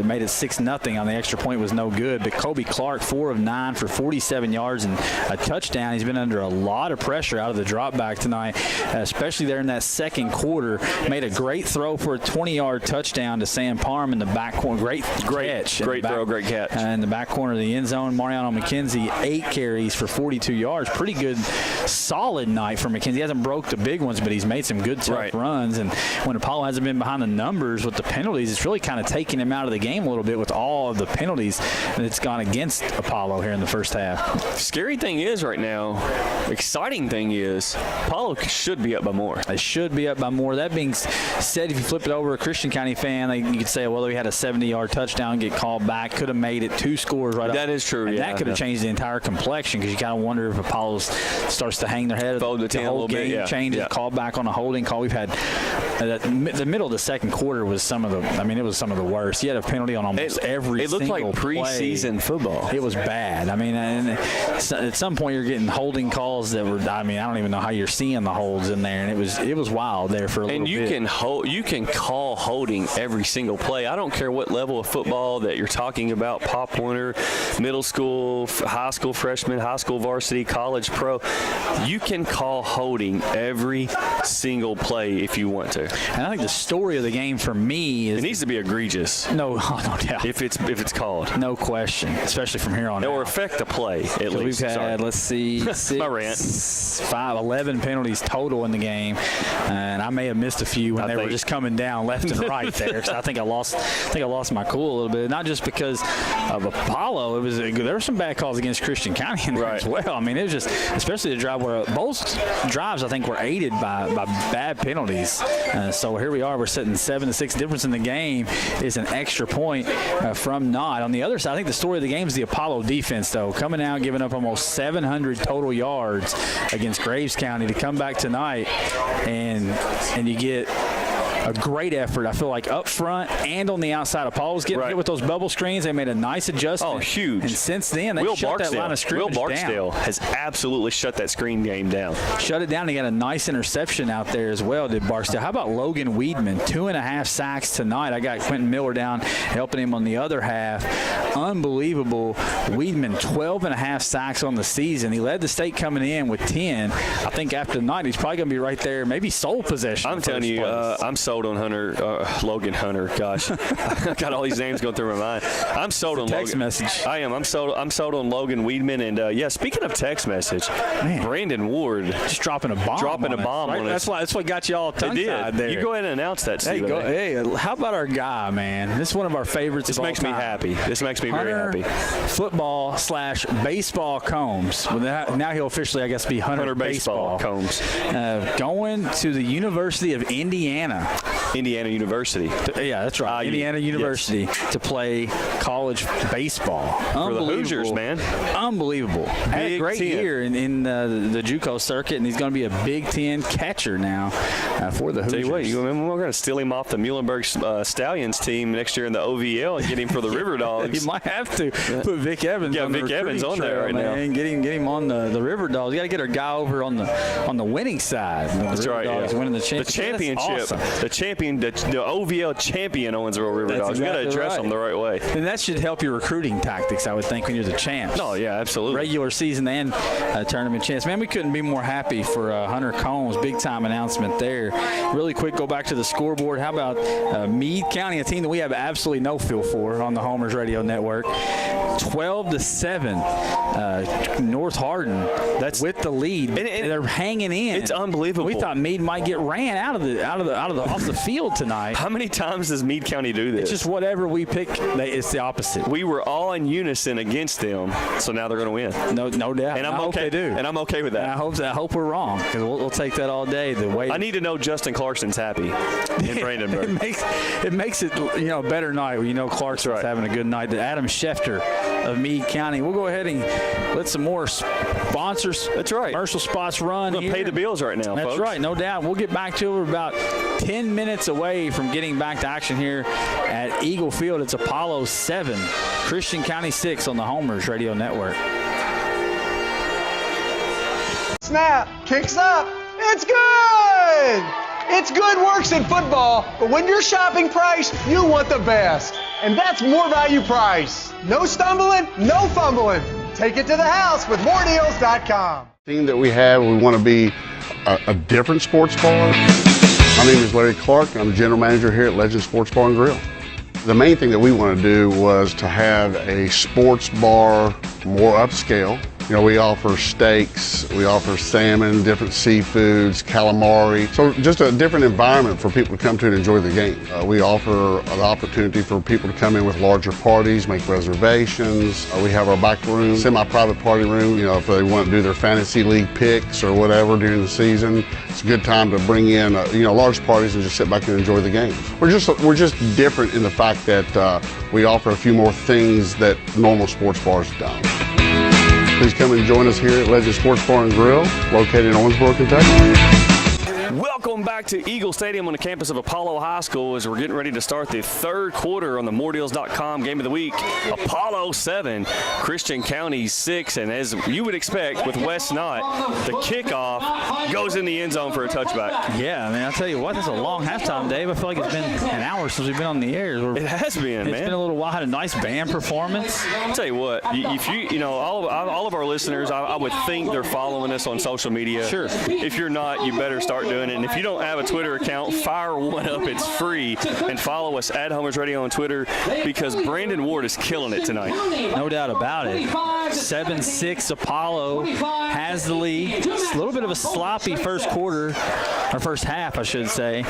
Made it 6-0 on the extra point. Was no good. But Kobe Clark, 4 of 9 for 47 yards and a touchdown. He's been under a lot of pressure out of the drop back tonight, especially there in that second quarter. Made a great throw for a 20-yard touchdown to Sam Parham in the back corner. Great catch. Great throw, great catch. In the back corner of the end zone. Mariano McKenzie, 8 carries for 42 yards. Pretty good, solid night for McKenzie. He hasn't broke the big ones, but he's made some good tough runs. And when Apollo hasn't been behind the numbers with the penalties, it's really kind of taking him out of the game a little bit with all of the penalties that's gone against Apollo here in the first half. Scary thing is right now, exciting thing is, Apollo should be up by more. They should be up by more. That being said, if you flip it over a Christian County fan, you could say, well, we had a 70-yard touchdown, get called back, could have made it 2 scores right That is true, and yeah. that could have changed the entire complexion, because you kind of wonder if Apollo starts to hang their head. Fold the whole little game bit, changes, call back on a holding call. We've had the middle of the second quarter was some of the worst. You had a penalty on almost every It looked single like preseason football. It was bad. I mean, and at some point you're getting holding calls that were, I don't even know how you're seeing the holds in there, and it was wild there for a little bit. And you can call holding every single play. I don't care what level of football that you're talking about, Pop Warner, middle school, high school freshman, high school varsity, college pro. You can call holding every single play if you want to. And I think the story of the game for me is it needs to be egregious. No doubt. If it's called. No question, especially from here on out. Or affect the play, at least. We've had, let's see, 11 penalties total in the game, and I may have missed a few when they were just coming down left and right there. So I think I lost my cool a little bit, not just because of Apollo. There were some bad calls against Christian County in there as well. I mean, it was just, especially the drive where both drives I think were aided by bad penalties. So here we are. We're sitting 7-6. Difference in the game is an extra point from not. On the other side, I think the story of the game is the Apollo defense, though, coming out giving up almost 700 total yards against Graves County to come back tonight, and you get a great effort, I feel like, up front and on the outside. Apollo's getting hit with those bubble screens. They made a nice adjustment. Oh, huge. And since then, they shut that line of scrimmage down. Will Barksdale has absolutely shut that screen game down. Shut it down. He got a nice interception out there as well, did Barksdale. How about Logan Weedman? 2.5 sacks tonight. I got Quentin Miller down helping him on the other half. Unbelievable. Weedman, 12.5 sacks on the season. He led the state coming in with 10. I think after tonight, he's probably going to be right there, maybe sole possession. I'm telling you, I'm sold on Logan Hunter. Gosh, I got all these names going through my mind. I'm sold on text Logan. Message. I am. I'm sold on Logan Weedman. And speaking of text message, Brandon Ward just dropping a bomb. On us. That's what got you all tongue-tied there. You go ahead and announce that, Steve. Hey, how about our guy, man? This is one of our favorites. This makes me happy. This makes me Hunter very happy. Football/baseball Combs. Well, now he'll officially, I guess, be Hunter Baseball Combs. Going to the University of Indiana. Indiana University. Yeah, that's right. Indiana University to play college baseball. For the Hoosiers, man. Unbelievable. Had a great year in the JUCO circuit, and he's going to be a Big Ten catcher now for the Hoosiers. Tell you what, we're going to steal him off the Muhlenberg Stallions team next year in the OVL and get him for the River Dogs. You might have to put Vic Evans. Yeah, Vic Evans on there right now. And get him on the River Dogs. You got to get our guy over on the winning side. That's right. Dogs winning the championship. The championship. Awesome. The champion, the OVL champion Owensboro River Dogs. We got to address them the right way. And that should help your recruiting tactics, I would think, when you're the champs. Oh, yeah, absolutely. Regular season and tournament champs. Man, we couldn't be more happy for Hunter Combs. Big-time announcement there. Really quick, go back to the scoreboard. How about Meade County, a team that we have absolutely no feel for on the Homers Radio Network. 12-7. North Hardin, that's with the lead. And they're hanging in. It's unbelievable. We thought Meade might get ran off the field tonight. How many times does Meade County do this? It's just whatever we pick, it's the opposite. We were all in unison against them, so now they're going to win. No doubt. And I hope they do. And I'm okay with that. And I hope we're wrong, because we'll take that all day. The way I need to know Justin Clarkson's happy in Brandenburg. it makes it a better night when Clarkson's having a good night. Adam Schefter of Meade County. We'll go ahead and let some more sponsors. That's right. Commercial spots run. We're going to pay the bills right now, That's folks. right, no doubt. We'll get back to it. We're about 10 minutes away from getting back to action here at Eagle Field. It's Apollo 7, Christian County 6 on the Homers Radio Network. Snap, kicks up, it's good! It's good works in football, but when you're shopping price, you want the best. And that's more value price. No stumbling, no fumbling. Take it to the house with moredeals.com. Thing that we have, we want to be a different sports bar. My name is Larry Clark, and I'm the general manager here at Legend Sports Bar and Grill. The main thing that we want to do was to have a sports bar more upscale. We offer steaks, we offer salmon, different seafoods, calamari. So just a different environment for people to come to and enjoy the game. We offer an opportunity for people to come in with larger parties, make reservations. We have our back room, semi-private party room. If they want to do their fantasy league picks or whatever during the season, it's a good time to bring in, large parties and just sit back and enjoy the game. We're just different in the fact that we offer a few more things that normal sports bars don't. Please come and join us here at Legend Sports Bar and Grill, located in Owensboro, Kentucky. Welcome back to Eagle Stadium on the campus of Apollo High School as we're getting ready to start the third quarter on the moredeals.com game of the week. Apollo 7, Christian County 6, and as you would expect with West Knott, the kickoff goes in the end zone for a touchback. Yeah, I'll tell you what, it's a long halftime, Dave. I feel like it's been an hour since we've been on the air. It has been, man. It's been a little while. Had a nice band performance. I'll tell you what, if all of our listeners, I would think they're following us on social media. Sure. If you're not, you better start doing it. And if you don't have a Twitter account, fire one up. It's free. And follow us at Homers Radio on Twitter because Brandon Ward is killing it tonight. No doubt about it. 7-6 Apollo has the lead. It's a little bit of a sloppy first quarter, or first half, I should say.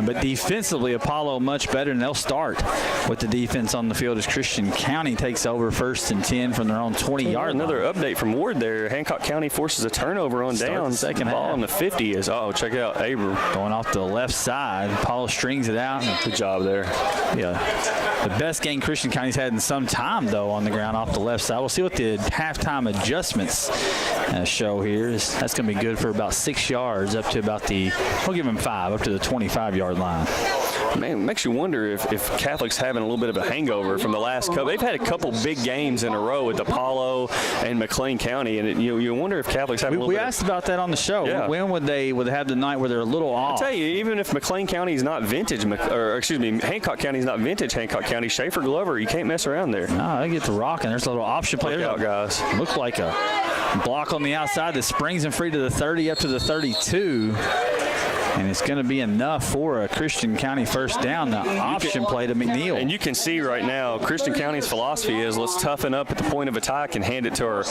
But defensively, Apollo much better, and they'll start with the defense on the field as Christian County takes over 1st and 10 from their own 20-yard line. Another update from Ward there. Hancock County forces a turnover on down. Second ball half. on the 50 is, check out Abram. Going off the left side. Apollo strings it out. Good job there. Yeah. The best game Christian County's had in some time, though, on the ground off the left side. We'll see what the halftime adjustments show here. That's going to be good for about 6 yards up to about we'll give him 5, up to the 25-yard line. Man, it makes you wonder if Catholic's having a little bit of a hangover from the last couple. They've had a couple big games in a row with Apollo and McLean County, and you wonder if Catholic's having a little bit. We asked about that on the show. Yeah. When would they have the night where they're a little off? I'll tell you, even if McLean County is not vintage, Hancock County is not vintage Hancock County, Schaefer Glover, you can't mess around there. No, they get to rocking. There's a little option play. Look out, guys. Looks like a block on the outside that springs him free to the 30 up to the 32. And it's going to be enough for a Christian County first down, the option play to McNeil. And you can see right now, Christian County's philosophy is let's toughen up at the point of attack and hand it to our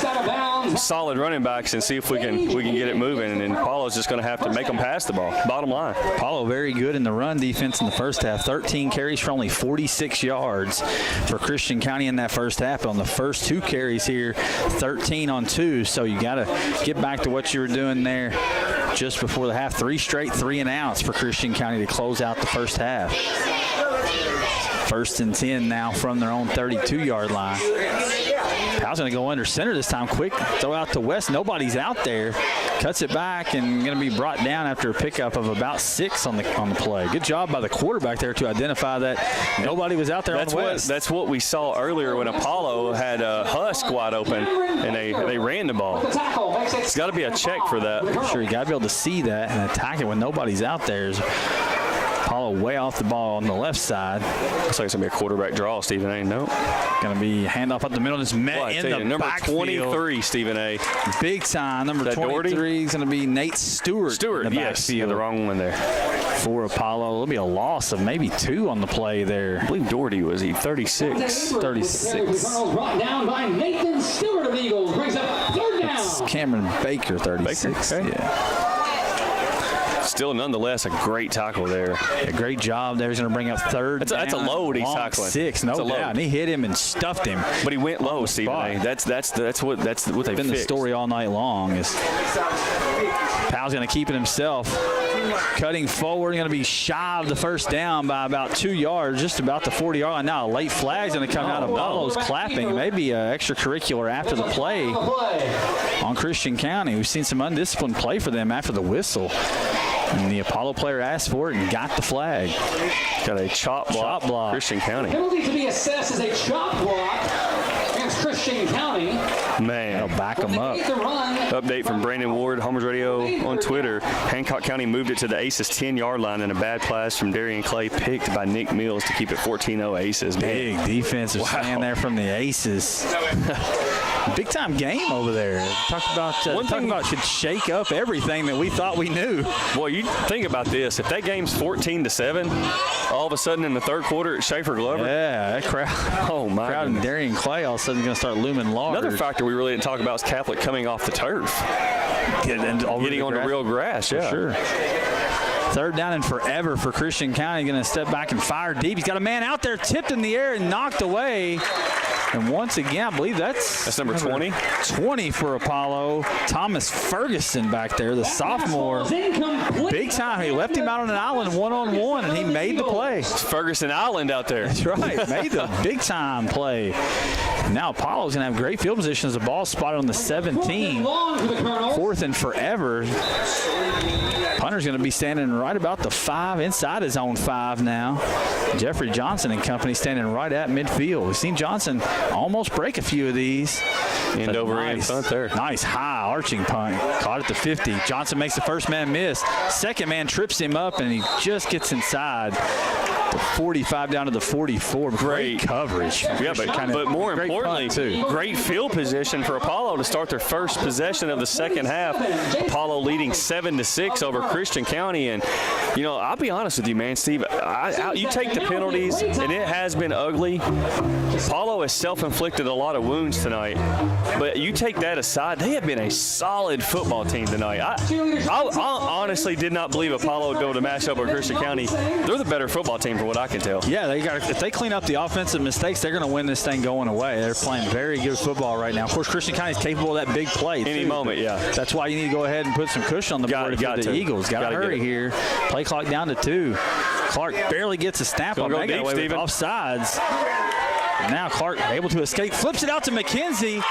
solid running backs and see if we can get it moving. And Apollo's just going to have to make them pass the ball. Bottom line. Apollo very good in the run defense in the first half. 13 carries for only 46 yards for Christian County in that first half. On the first 2 carries here, 13 on 2. So you got to get back to what you were doing there just before the half. 3 straight 3-and-outs for Christian County to close out the first half. 1st and 10 now from their own 32-yard line. Powell's going to go under center this time. Quick throw out to West. Nobody's out there. Cuts it back and going to be brought down after a pickup of about 6 on the play. Good job by the quarterback there to identify that nobody was out there on the West. That's what we saw earlier when Apollo had Husk wide open and they ran the ball. It's got to be a check for that. Sure, you got to be able to see that and attack it when nobody's out there. Apollo way off the ball on the left side. Looks like it's going to be a quarterback draw, Stephen A. Nope. Going to be handoff up the middle. It's met in the number backfield. 23, Stephen A. Big time. Number 23 is going to be Nate Stewart. In the yes. Yeah, the wrong one there. For Apollo. It'll be a loss of maybe 2 on the play there. I believe Doherty was 36. 36. Brought down by Nathan Stewart of the Eagles. Brings up 3rd down. It's Cameron Baker, 36. Okay. Yeah. Still, nonetheless, a great tackle there. A great job there. He's going to bring up 3rd down. That's a load he's tackling. 6, no doubt. And he hit him and stuffed him. But he went low, Stephen A. That's what they been fixed. The story all night long. Is Powell's going to keep it himself. Cutting forward, going to be shy of the 1st down by about 2 yards, just about the 40-yard line. Now a late flag's going to come out of Apollo's clapping. Maybe an extracurricular after the play on Christian County. We've seen some undisciplined play for them after the whistle. And the Apollo player asked for it and got the flag. Got a chop block. Christian County. Penalty to be assessed as a chop block against Christian County. Man. That'll back them up. Update from Brandon Ward, Homers Radio on Twitter. Hancock County moved it to the Aces 10-yard line, and a bad pass from Darian Clay picked by Nick Mills to keep it 14-0 Aces. Big defensive stand there from the Aces. Big time game over there. Talk about should shake up everything that we thought we knew. Well, you think about this. If that game's 14-7, all of a sudden in the 3rd quarter it's Schaefer Glover. Yeah, that crowd. Oh my crowd and Darian Clay all of a sudden going to start looming large. Another factor we really didn't talk about is Catholic coming off the turf. Getting on the real grass, yeah. For sure. 3rd down and forever for Christian County. Going to step back and fire deep. He's got a man out there tipped in the air and knocked away. And once again, I believe that's number 20. 20 for Apollo. Thomas Ferguson back there, the sophomore. Big time. He left him out on an island one-on-one, and he made the play. It's Ferguson Island out there. That's right. Made the big-time play. And now Apollo's going to have great field position as the ball spotted on the 17. 4th and forever. Punter's going to be standing right about the 5, inside his own 5 now. Jeffrey Johnson and company standing right at midfield. We've seen Johnson almost break a few of these. End over end punt there. Nice high arching punt. Caught at the 50. Johnson makes the 1st man miss. 2nd man trips him up, and he just gets inside. The 45 down to the 44. Great coverage. Yeah, but more importantly, great field position for Apollo to start their first possession of the 2nd half. Apollo leading 7-6 over Christian County. And, you know, I'll be honest with you, man, Steve. You take the penalties, and it has been ugly. Apollo has self-inflicted a lot of wounds tonight. But you take that aside, they have been a solid football team tonight. I honestly did not believe Apollo would be able to match up with Christian County. They're the better football team for what I can tell. Yeah, if they clean up the offensive mistakes, they're going to win this thing going away. They're playing very good football right now. Of course, Christian County is capable of that big play. Any moment, yeah. That's why you need to go ahead and put some cushion on the board for the Eagles. Got to hurry here. Play clock down to 2. Clark barely gets a snap on that. Got away with offsides. Now Clark able to escape. Flips it out to McKenzie.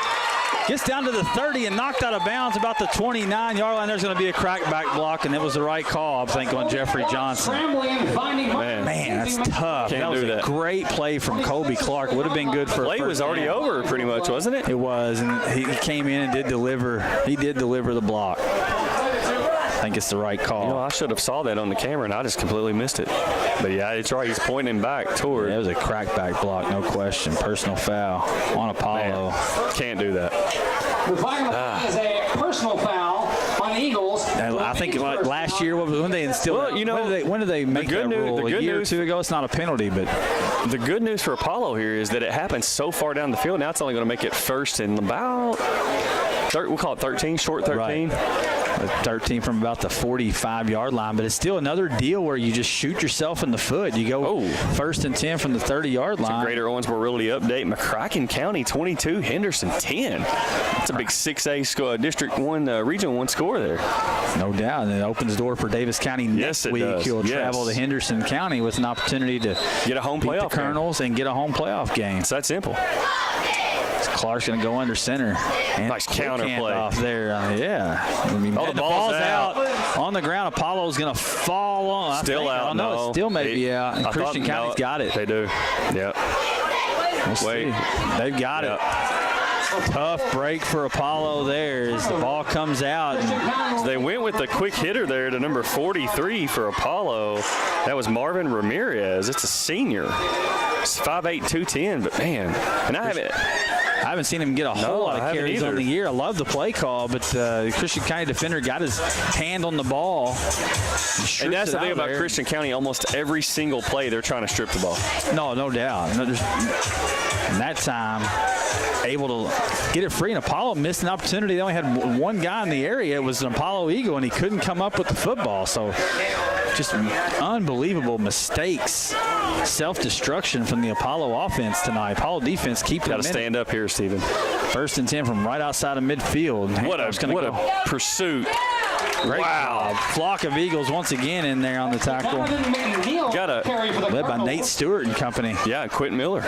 Gets down to the 30 and knocked out of bounds about the 29-yard line. There's going to be a crackback block, and it was the right call, I think, on Jeffrey Johnson. Man, that's tough. That was a great play from Colby Clark. Would have been good for a play was already over pretty much, wasn't it? It was, and he came in and did deliver. He did deliver the block. I think it's the right call. You know, I should have saw that on the camera, and I just completely missed it. But, yeah, it's right. He's pointing him back toward. Yeah, it was a crackback block, no question. Personal foul on Apollo. Man, can't do that. The final is a personal foul on the Eagles. I think like last year, when they instilled when did they make that rule? A year or 2 ago? It's not a penalty, but the good news for Apollo here is that it happens so far down the field. Now it's only going to make it 1st and about, we'll call it 13, short 13. Right. 13 from about the 45-yard line, but it's still another deal where you just shoot yourself in the foot. You go 1st and 10 from the 30-yard line. Greater Owensboro Realty update. McCracken County 22, Henderson 10. That's a big 6A District 1 Region 1 score there. No doubt, and it opens the door for Davis County next week. He'll travel to Henderson County with an opportunity to get a home playoff the Colonels and get a home playoff game. It's that simple. Clark's going to go under center. And nice counter play off there. I mean, the ball's out on the ground. Apollo's going to fall on. Still out. No, it still may be out. And Christian County's got it. They do. Yep. We'll see. They've got it. Tough break for Apollo there as the ball comes out. So they went with the quick hitter there to number 43 for Apollo. That was Marvin Ramirez. It's a senior. It's 5'8", 210, but man, and I haven't seen him get a whole lot of carries on the year. I love the play call, but the Christian County defender got his hand on the ball. And that's the thing about Christian County. Almost every single play, they're trying to strip the ball. No doubt. And that time, able to get it free, and Apollo missed an opportunity. They only had one guy in the area. It was an Apollo Eagle, and he couldn't come up with the football. So just unbelievable mistakes, self-destruction from the Apollo offense tonight. Apollo defense keeping got to stand up here, Stephen. 1st and 10 from right outside of midfield. What a pursuit. Great job. Flock of Eagles once again in there on the tackle. Led by Nate Stewart and company. Yeah, Quentin Miller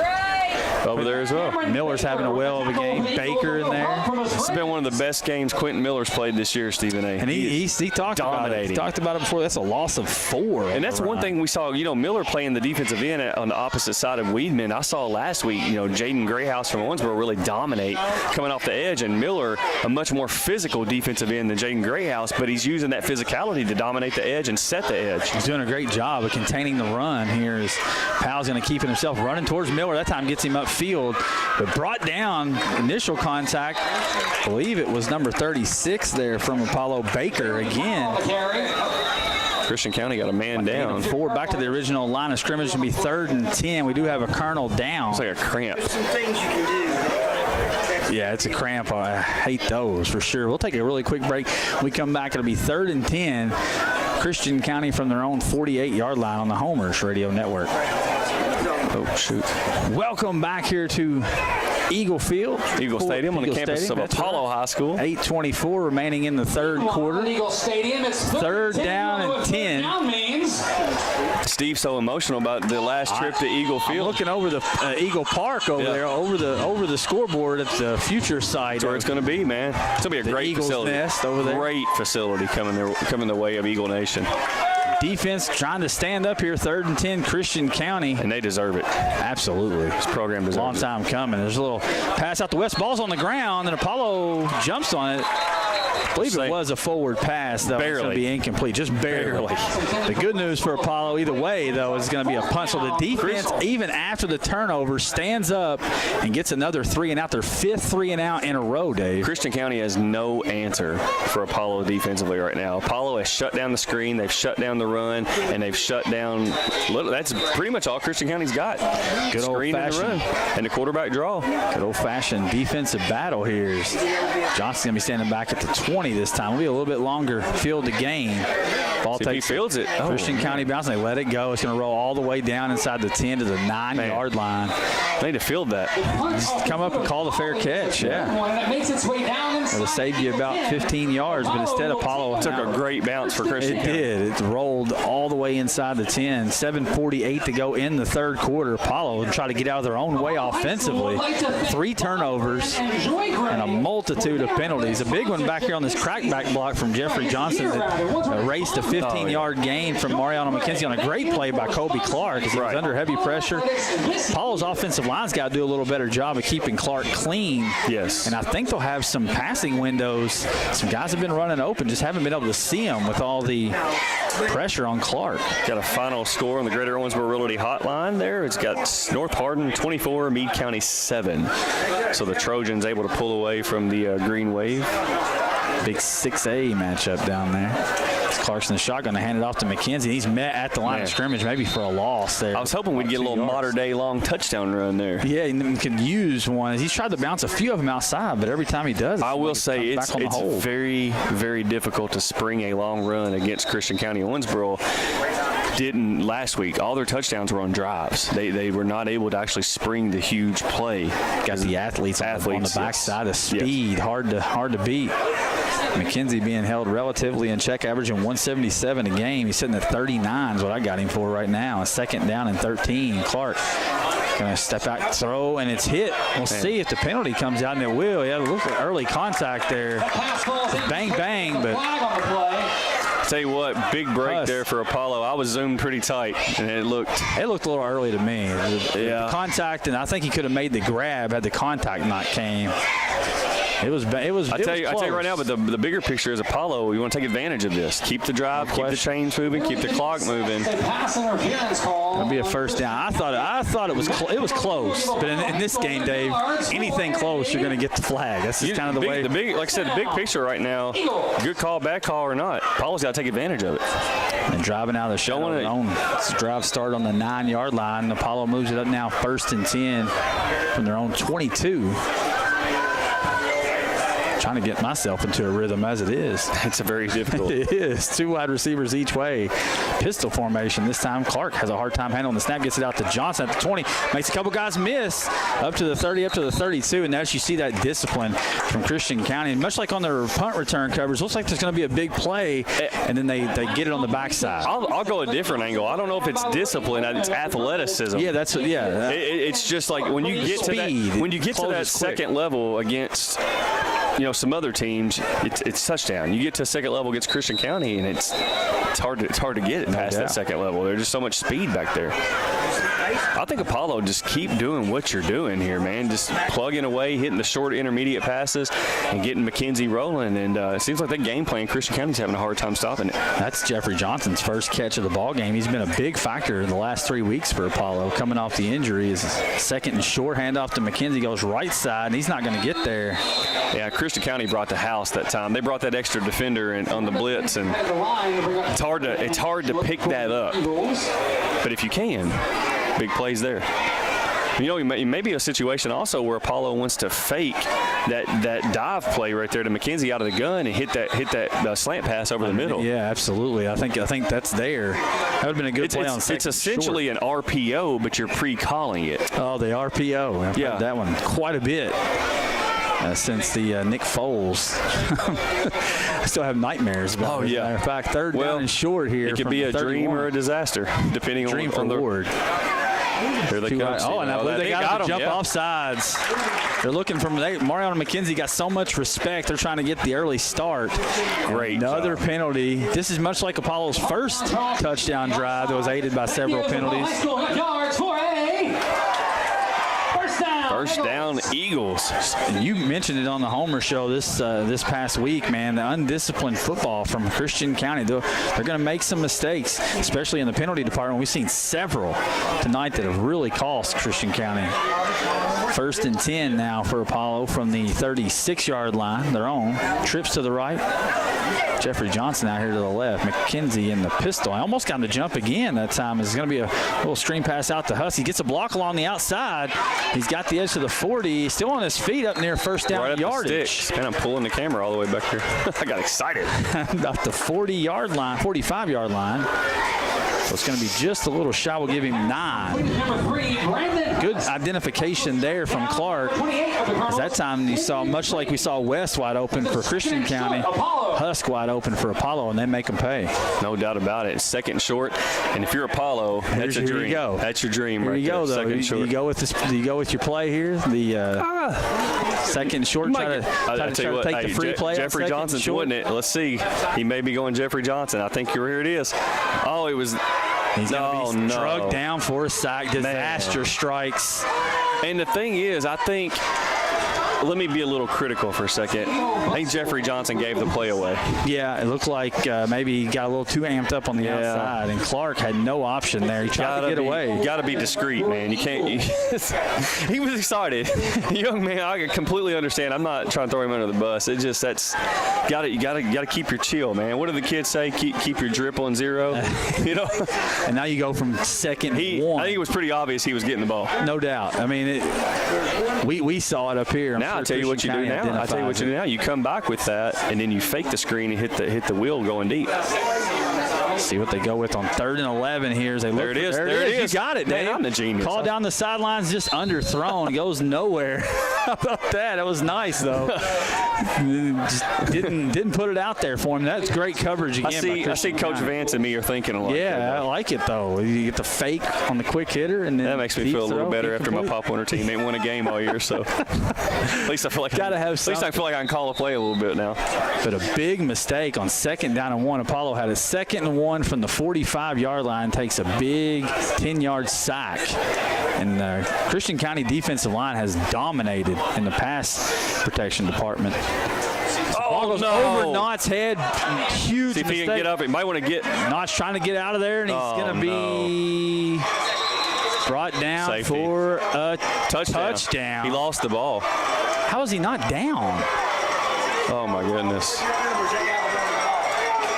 over there as well. Miller's having a whale of a game. Baker in there. It's been one of the best games Quentin Miller's played this year, Stephen A. And he talked about it. He talked about it before. That's a loss of 4. And that's one thing we saw, Miller playing the defensive end on the opposite side of Weedman. I saw last week, Jaden Grayhouse from Owensboro really dominate coming off the edge, and Miller, a much more physical defensive end than Jaden Grayhouse, but he's using that physicality to dominate the edge and set the edge. He's doing a great job of containing the run here as Powell's going to keep it himself running towards Miller. That time gets him upfield, but brought down initial contact. I believe it was number 36 there from Apollo Baker again. Christian County got a man down. Forward back to the original line of scrimmage. It's going to be 3rd and 10. We do have a Colonel down. It's like a cramp. Some things you can do. Yeah, it's a cramp. I hate those for sure. We'll take a really quick break. When we come back, it'll be 3rd and 10. Christian County from their own 48-yard line on the Homers Radio Network. Oh, shoot. Welcome back here to Eagle Field. Eagle Stadium on the campus of Apollo High School. 8:24 remaining in the 3rd quarter. Eagle Stadium. It's 3rd down and 10. Steve's so emotional about the last trip to Eagle Field. I'm looking over the Eagle Park over there, over the scoreboard at the future site. That's where it's going to be, man. It's going to be a great Eagles facility. Nest over there. Great facility coming the way of Eagle Nation. Defense trying to stand up here, 3rd and 10, Christian County. And they deserve it. Absolutely. This program deserves it. Long time coming. There's a little pass out the west. Ball's on the ground, and Apollo jumps on it. I believe it was a forward pass, though. Barely. It's going to be incomplete, just barely. The good news for Apollo, either way, though, is going to be a punt. So the defense, even after the turnover, stands up and gets another 3 and out. Their 5th 3 and out in a row, Dave. Christian County has no answer for Apollo defensively right now. Apollo has shut down the screen, they've shut down the run, and they've shut down. That's pretty much all Christian County's got. Good screen and the run, and the quarterback draw. Good old-fashioned defensive battle here. Johnson's going to be standing back at the 20 this time. It'll be a little bit longer field to gain. Ball takes he fields it. Christian County bouncing. They let it go. It's going to roll all the way down inside the 10 to the 9-yard line. They need to field that. Just come up and call the fair catch. Yeah. It'll save you about 15 yards, but instead Apollo took a great bounce for Christian County. It did. It rolled all the way inside the 10. 7:48 to go in the 3rd quarter. Apollo will try to get out of their own way offensively. 3 turnovers and a multitude of penalties. A big one back here on this crackback block from Jeffrey Johnson that erased a 15-yard gain from Mariano McKenzie on a great play by Kobe Clark as he was under heavy pressure. Apollo's offensive line's got to do a little better job of keeping Clark clean. Yes. And I think they'll have some passing windows. Some guys have been running open, just haven't been able to see them with all the pressure on Clark. Got a final score on the Greater Owensboro Realty Hotline there. It's got North Hardin 24, Meade County 7. So the Trojans able to pull away from the Green Wave. Big 6A matchup down there. Clarkson, the shotgun, to hand it off to McKenzie. He's met at the line of scrimmage, maybe for a loss there. I was hoping we'd get a little modern-day long touchdown run there. Yeah, he could use one. He's tried to bounce a few of them outside, but every time he does, I will say it's very, very difficult to spring a long run against Christian County. Owensboro didn't last week. All their touchdowns were on drives. They were not able to actually spring the huge play. Got the athletes on the backside of speed, hard to beat. McKenzie being held relatively in check, averaging 177 a game. He's sitting at 39 is what I got him for right now. A 2nd down and 13. Clark going to step out, throw, and it's hit. We'll see if the penalty comes out, and it will. He had a little early contact there. Bang, bang, but tell you what, big break there for Apollo. I was zoomed pretty tight, and it looked a little early to me. The contact, and I think he could have made the grab had the contact not came. It was I tell you right now, but the bigger picture is Apollo. You want to take advantage of this. Keep the drive, keep the chains moving, keep the clock moving. It'll be a first down. I thought it was close, but in this game, Dave, anything close, you're going to get the flag. That's just kind of the way. Like I said, the big picture right now, good call, bad call or not, Apollo's got to take advantage of it. And driving out of the show on their own. Drive start on the 9-yard line. Apollo moves it up now, 1st and 10 from their own 22. Trying to get myself into a rhythm as it is. It's a very difficult. It is. 2 wide receivers each way. Pistol formation this time. Clark has a hard time handling the snap. Gets it out to Johnson at the 20. Makes a couple guys miss. Up to the 30, up to the 32. And as you see that discipline from Christian County, and much like on their punt return coverage, looks like there's going to be a big play, and then they get it on the backside. I'll go a different angle. I don't know if it's discipline. It's athleticism. Yeah, that's it's just like when you get to that second level against some other teams, it's touchdown. You get to a second level against Christian County, and it's hard to get it past that second level. There's just so much speed back there. I think Apollo, just keep doing what you're doing here, man. Just plugging away, hitting the short intermediate passes, and getting McKenzie rolling. And it seems like that game plan, Christian County's having a hard time stopping it. That's Jeffrey Johnson's first catch of the ball game. He's been a big factor in the last 3 weeks for Apollo. Coming off the injury, is second and short, handoff to McKenzie, goes right side, and he's not going to get there. Yeah, Christian County brought the house that time. They brought that extra defender on the blitz, and it's hard to pick that up. But if you can, big plays there. It may be a situation also where Apollo wants to fake that dive play right there to McKenzie out of the gun and hit that slant pass over the middle. Yeah, absolutely. I think that's there. That would have been a good play on second. It's essentially an RPO, but you're pre-calling it. Oh, the RPO. I've heard that one quite a bit. Since the Nick Foles. I still have nightmares about it. As a matter of fact, third down and short here. It could be a dream or a disaster, depending on the Ward. Here they come. Oh, and I believe they got him to jump off sides. They're looking for Mariano McKenzie got so much respect. They're trying to get the early start. Great Another job. Penalty. This is much like Apollo's first touchdown drive that was aided by several penalties. First down, Eagles. And you mentioned it on the Homer Show this past week, man. The undisciplined football from Christian County. They're going to make some mistakes, especially in the penalty department. We've seen several tonight that have really cost Christian County. 1st and 10 now for Apollo from the 36-yard line. Their own. Trips to the right. Jeffrey Johnson out here to the left. McKenzie in the pistol. I almost got him to jump again that time. It's going to be a little screen pass out to Hussey. Gets a block along the outside. He's got the edge to the 40. Still on his feet up near first down yardage. And I'm pulling the camera all the way back here. I got excited. About the 40-yard line, 45-yard line. So it's going to be just a little shy. We'll give him 9. Good identification there from Clark. As that time you saw, much like we saw West wide open for Christian County, Husk wide open for Apollo, and they make them pay. No doubt about it. Second short, and if you're Apollo, that's a dream. That's your dream right there. Second short. You go with this. You go with your play here. The second short. Try to take the free play. Jeffrey Johnson's winning it. Let's see. He may be going Jeffrey Johnson. I think here it is. Oh, it was. He's going to be drugged down for a sack. Disaster strikes. And the thing is, I think, let me be a little critical for a second. I think Jeffrey Johnson gave the play away. Yeah, it looked like maybe he got a little too amped up on the outside, and Clark had no option there. He tried to get away. You got to be discreet, man. You can't. He was excited. Young man, I can completely understand. I'm not trying to throw him under the bus. It just you got to keep your chill, man. What do the kids say? Keep your drip on 0. And now you go from second and 1. I think it was pretty obvious he was getting the ball. No doubt. I mean, we saw it up here. Now I'll tell you what you do now. You come back with that, and then you fake the screen and hit the wheel going deep. See what they go with on 3rd and 11 here. As they there it is. You got it, Dave. Man, I'm the genius. Call down the sidelines, just underthrown. It goes nowhere. How about that? That was nice, though. Just didn't put it out there for him. That's great coverage again. I see Coach Vance and me are thinking a lot. Yeah, I like it, though. You get the fake on the quick hitter. And then that makes me feel a little better after my Pop Warner team ain't won a game all year. So at least I feel like I feel like I can call a play a little bit now. But a big mistake on 2nd down and 1. Apollo had a 2nd and 1. going from the 45-yard line, takes a big 10-yard sack. And the Christian County defensive line has dominated in the pass protection department. Ball goes over Knott's head. Huge See if mistake. he can get up. He might want to get. Knott's trying to get out of there, and he's going to be brought down Safety. for a touchdown. He lost the ball. How is he not down? Oh, my goodness.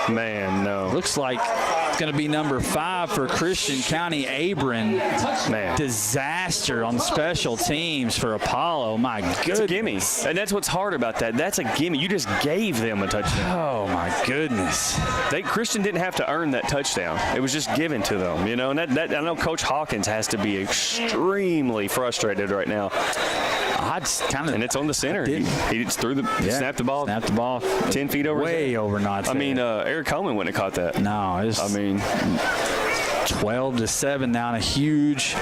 Man, no. Looks like it's going to be number 5 for Christian County, Abram. Man. Disaster on special teams for Apollo. My goodness. It's a gimme. And that's what's hard about that. That's a gimme. You just gave them a touchdown. Oh, my goodness. Christian didn't have to earn that touchdown. It was just given to them, you know. And that I know Coach Hawkins has to be extremely frustrated right now. And it's on the center. He just snapped the ball. Snapped the ball 10 feet over. Way over Knott's I mean, head. Eric Coleman wouldn't have caught that. No, 12-7 now, and a huge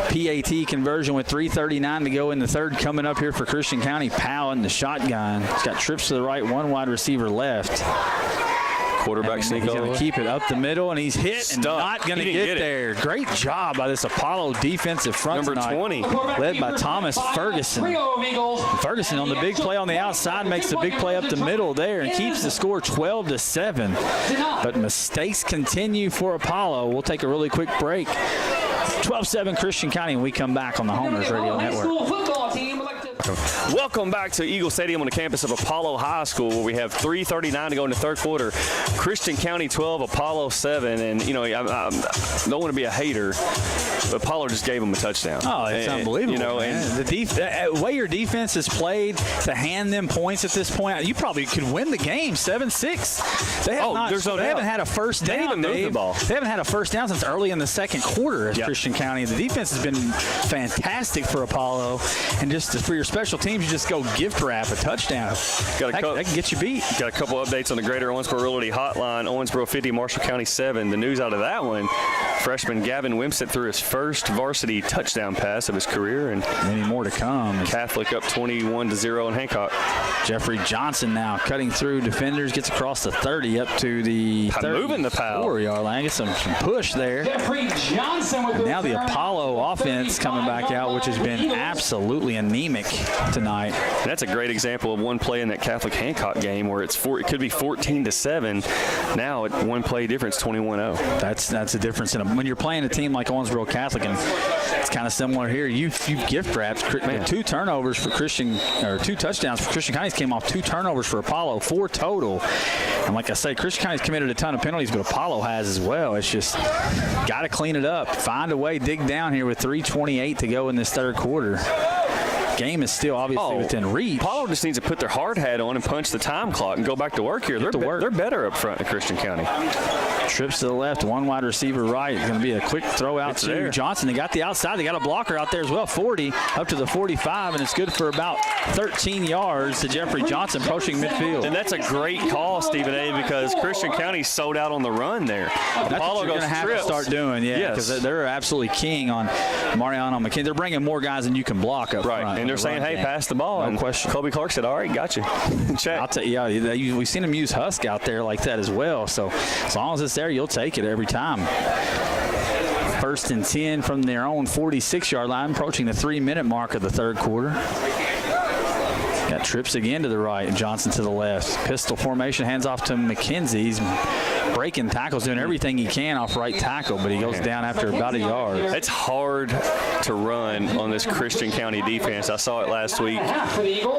PAT conversion with 3:39 to go in the third. Coming up here for Christian County, Powell in the shotgun. He's got trips to the right, one wide receiver left. Quarterback sneak He's over. going to keep it up the middle, and he's hit and not going to get there. Great job by this Apollo defensive front Number tonight, 20. led by Thomas Ferguson. Ferguson on the big play on the outside makes the big play up the middle there and keeps the score 12-7. But mistakes continue for Apollo. We'll take a really quick break. 12-7 Christian County, and we come back on the Homers Radio Network. Welcome back to Eagle Stadium on the campus of Apollo High School, where we have 3:39 to go in the third quarter. Christian County 12, Apollo 7. And, you know, I don't want to be a hater, but Apollo just gave them a touchdown. Oh, it's unbelievable. You know, man. The way your defense has played to hand them points at this point, you probably could win the game 7-6. They haven't had a first down. They didn't even move the ball. They haven't had a first down since early in the second quarter as Christian County. The defense has been fantastic for Apollo. And just for your special teams, you just go gift wrap a touchdown. That can get you beat. Got a couple updates on the Greater Owensboro Realty Hotline. Owensboro 50, Marshall County 7. The news out of that one, freshman Gavin Wimsett threw his first varsity touchdown pass of his career. And many more to come. Catholic up 21-0 in Hancock. Jeffrey Johnson now cutting through defenders, gets across the 30 up to the 34-yard line. Gets some push there. Jeffrey Johnson with now the Apollo offense coming back out, which has been absolutely anemic tonight. That's a great example of one play in that Catholic Hancock game where it could be 14-7. Now at one play difference, 21-0. That's a difference when you're playing a team like Owensboro Catholic, and it's kind of similar here. You gift wrapped 2 turnovers for Christian, or 2 touchdowns for Christian County came off 2 turnovers for Apollo, 4 total. And like I say, Christian County's committed a ton of penalties, but Apollo has as well. It's just got to clean it up, find a way, dig down here with 3:28 to go in this third quarter. Game is still obviously within reach. Apollo just needs to put their hard hat on and punch the time clock and go back to work here. They're better up front at Christian County. Trips to the left, one wide receiver right. It's going to be a quick throw out to Johnson. They got the outside. They got a blocker out there as well, 40 up to the 45, and it's good for about 13 yards to Jeffrey Johnson approaching midfield. And that's a great call, Stephen A., because Christian County sold out on the run there. That's Apollo what you're going to have to start doing, because they're absolutely keying on Mariano McKinney. They're bringing more guys than you can block up front. And they're saying, hey, pass the ball. No question. Kobe Clark said, all right, got you. Check. I'll tell you, we've seen him use Husk out there like that as well. So as long as it's there, you'll take it every time. 1st and 10 from their own 46-yard line, approaching the 3-minute mark of the third quarter. Got trips again to the right and Johnson to the left. Pistol formation, hands off to McKenzie. He's breaking tackles, doing everything he can off right tackle, but he goes down after about a yard. It's hard to run on this Christian County defense. I saw it last week.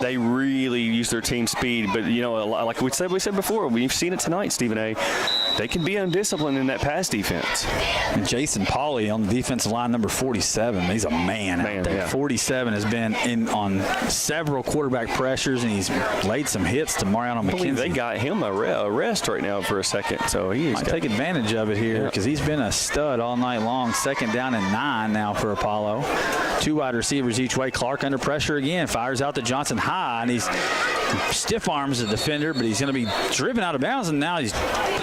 They really use their team speed, but, you know, like we said before, we've seen it tonight, Stephen A. They can be undisciplined in that pass defense. And Jason Pauly on the defensive line, number 47. He's a man out there. 47 has been in on several quarterback pressures, and he's laid some hits to Mariano McKenzie. They got him a rest right now for a second, so he might take advantage of it here because he's been a stud all night long. 2nd down and 9 now for Apollo. 2 wide receivers each way. Clark under pressure again. Fires out to Johnson high, and he's stiff arms the defender, but he's going to be driven out of bounds, and now he's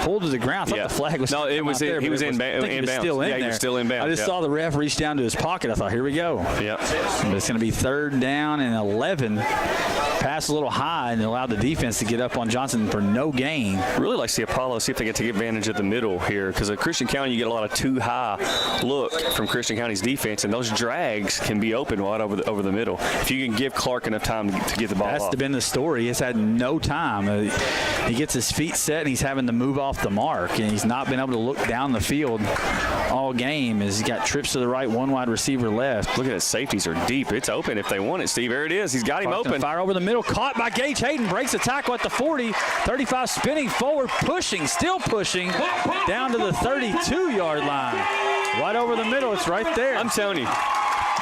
pulled to the ground. I thought the flag was no, it was there, he was in bounds. Still in yeah, there. he was still in bounds. I just saw the ref reach down to his pocket. I thought, here we go. Yeah. But it's going to be 3rd down and 11. Pass a little high and allowed the defense to get up on Johnson for no gain. Really like to see Apollo see if they get to take advantage of the middle here, because at Christian County you get a lot of too high look from Christian County's defense, and those drags can be open wide over the middle. If you can give Clark enough time to get the ball That's off. been the story. He's had no time. He gets his feet set, and he's having to move off the mark, and he's not been able to look down the field all game as he's got trips to the right, one wide receiver left. Look at his safeties are deep. It's open if they want it, Steve. There it is. He's got him open. Fire over the middle. Caught by Gage Hayden. Breaks the tackle at the 40. 35 spinning forward, pushing, still pushing, down to the 32-yard line. Right over the middle. It's right there. I'm telling you.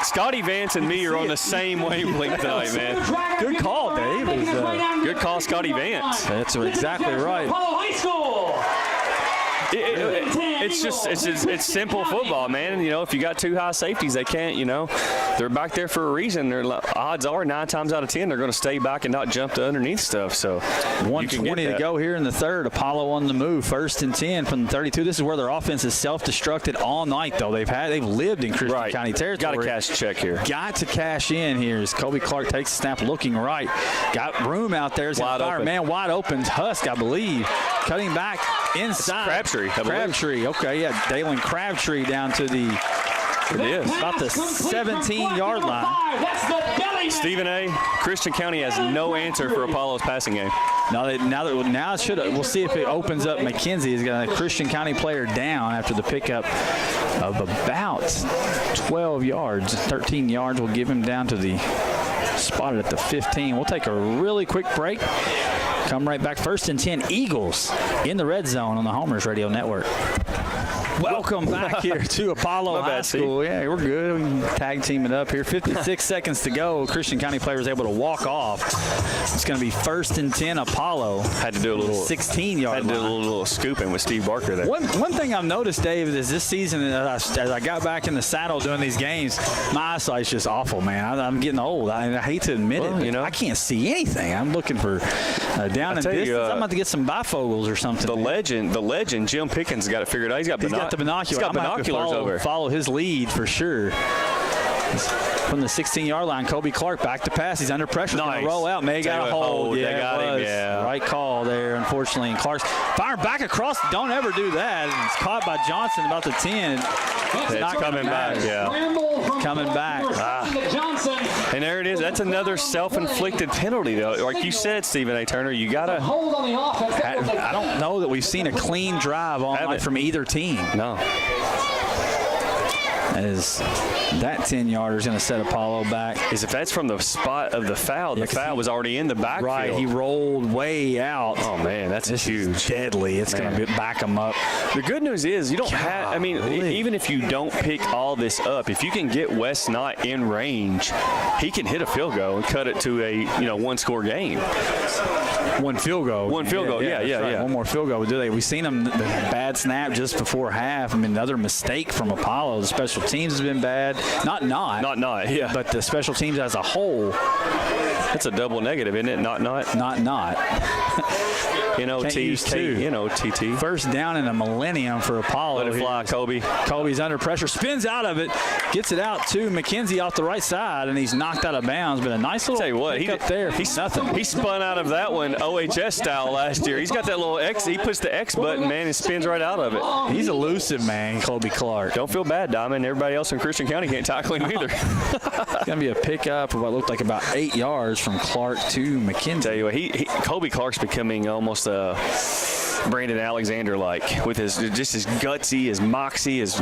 Scotty Vance and me are on the same wavelength tonight, man. Good call, Dave. Good call, Scotty Vance. That's exactly right. Apollo High School. It's simple football, man. You know, if you got too high safeties, they can't, they're back there for a reason. Odds are 9 times out of 10 they're going to stay back and not jump to underneath stuff. So 1:20 to go here in the 3rd. Apollo on the move. 1st and 10 from the 32. This is where their offense is self-destructed all night, though. They've lived in Christian County territory. Got to cash a check here. Got to cash in here as Kobe Clark takes a snap, looking right. Got room out there. Wide open. Man wide open. Husk, I believe, cutting back inside. Crabtree. Crabtree. Okay, yeah. Dalen Crabtree down to the. It is. About the 17-yard line. Stephen A., Christian County has no answer for Apollo's passing game. Now it should. We'll see if it opens up. McKenzie is got a Christian County player down after the pickup of about 12 yards. 13 yards will give him down to the spotted at the 15. We'll take a really quick break. Come right back. 1st and 10. Eagles in the red zone on the Homers Radio Network. Welcome back here to Apollo High School. Yeah, we're good. We can tag team it up here. 56 seconds to go. Christian County player was able to walk off. It's going to be 1st and 10. Apollo had to do a little 16-yard line. Had to do a little scooping with Steve Barker there. One thing I've noticed, Dave, is this season as I got back in the saddle doing these games, my eyesight's just awful, man. I'm getting old. I hate to admit it. I can't see anything. I'm looking for down in distance. I'm about to get some bifocals or something. The legend, Jim Pickens got it figured out. He's got the binoculars. He's got binoculars over. Follow his lead for sure. From the 16-yard line, Kobe Clark back to pass. He's under pressure. Nice. Going to roll out. May got a hold. Yeah, they got him. Yeah. Right call there, unfortunately. And Clark's firing back across. Don't ever do that. And it's caught by Johnson about the 10. It's not coming back. Yeah. Coming back. And there it is. That's another self-inflicted penalty, though. Like you said, Stephen A. Turner, you got to. I don't know that we've seen a clean drive all night from either team. No. As that 10-yarder is going to set Apollo back. If that's from the spot of the foul, the foul was already in the backfield. Right, he rolled way out. Oh, man, that's huge. Is deadly. It's going to back him up. The good news is you don't have, even if you don't pick all this up, if you can get Wes Knott in range, he can hit a field goal and cut it to a, one-score game. One field goal. Yeah. One more field goal. We've seen him, the bad snap just before half. another mistake from Apollo. The special teams has been bad. Not, yeah. But the special teams as a whole. That's a double negative, isn't it? Not. TT. First down in a millennium for Apollo. Let it fly, Kobe. Kobe's under pressure, spins out of it, gets it out to McKenzie off the right side, and he's knocked out of bounds. But a nice little pick up there. He spun out of that one OHS style last year. He's got that little X. He puts the X button, man, and spins right out of it. He's elusive, man, Kobe Clark. Don't feel bad, Diamond. Everybody else in Christian County can't tackle him either. It's going to be a pickup of what looked like about 8 yards from Clark to McKenzie. Tell you what, Kobe Clark's becoming almost a Brandon Alexander-like, with his gutsy, his moxie, his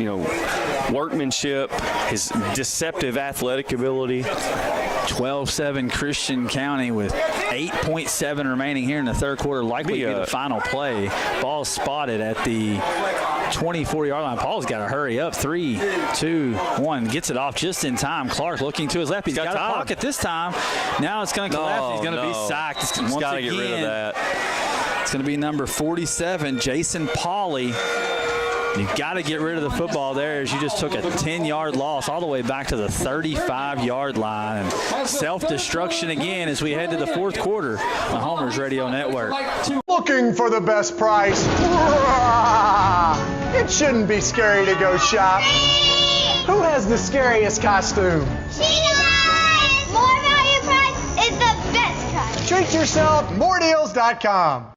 workmanship, his deceptive athletic ability. 12-7 Christian County with 8.7 remaining here in the third quarter. Likely to be the final play. Ball spotted at the 24-yard line. Paul's got to hurry up. 3, 2, 1. Gets it off just in time. Clark looking to his left. He's got a pocket this time. Now it's going to collapse. He's going to be sacked. He's got to get rid of that. It's going to be number 47, Jason Pauley. You got to get rid of the football there as you just took a 10-yard loss all the way back to the 35-yard line. And self-destruction again as we head to the fourth quarter on Homer's Radio Network. Looking for the best price? It shouldn't be scary to go shop. Who has the scariest costume? She does! More value price is the best cut. Treat yourself, moredeals.com.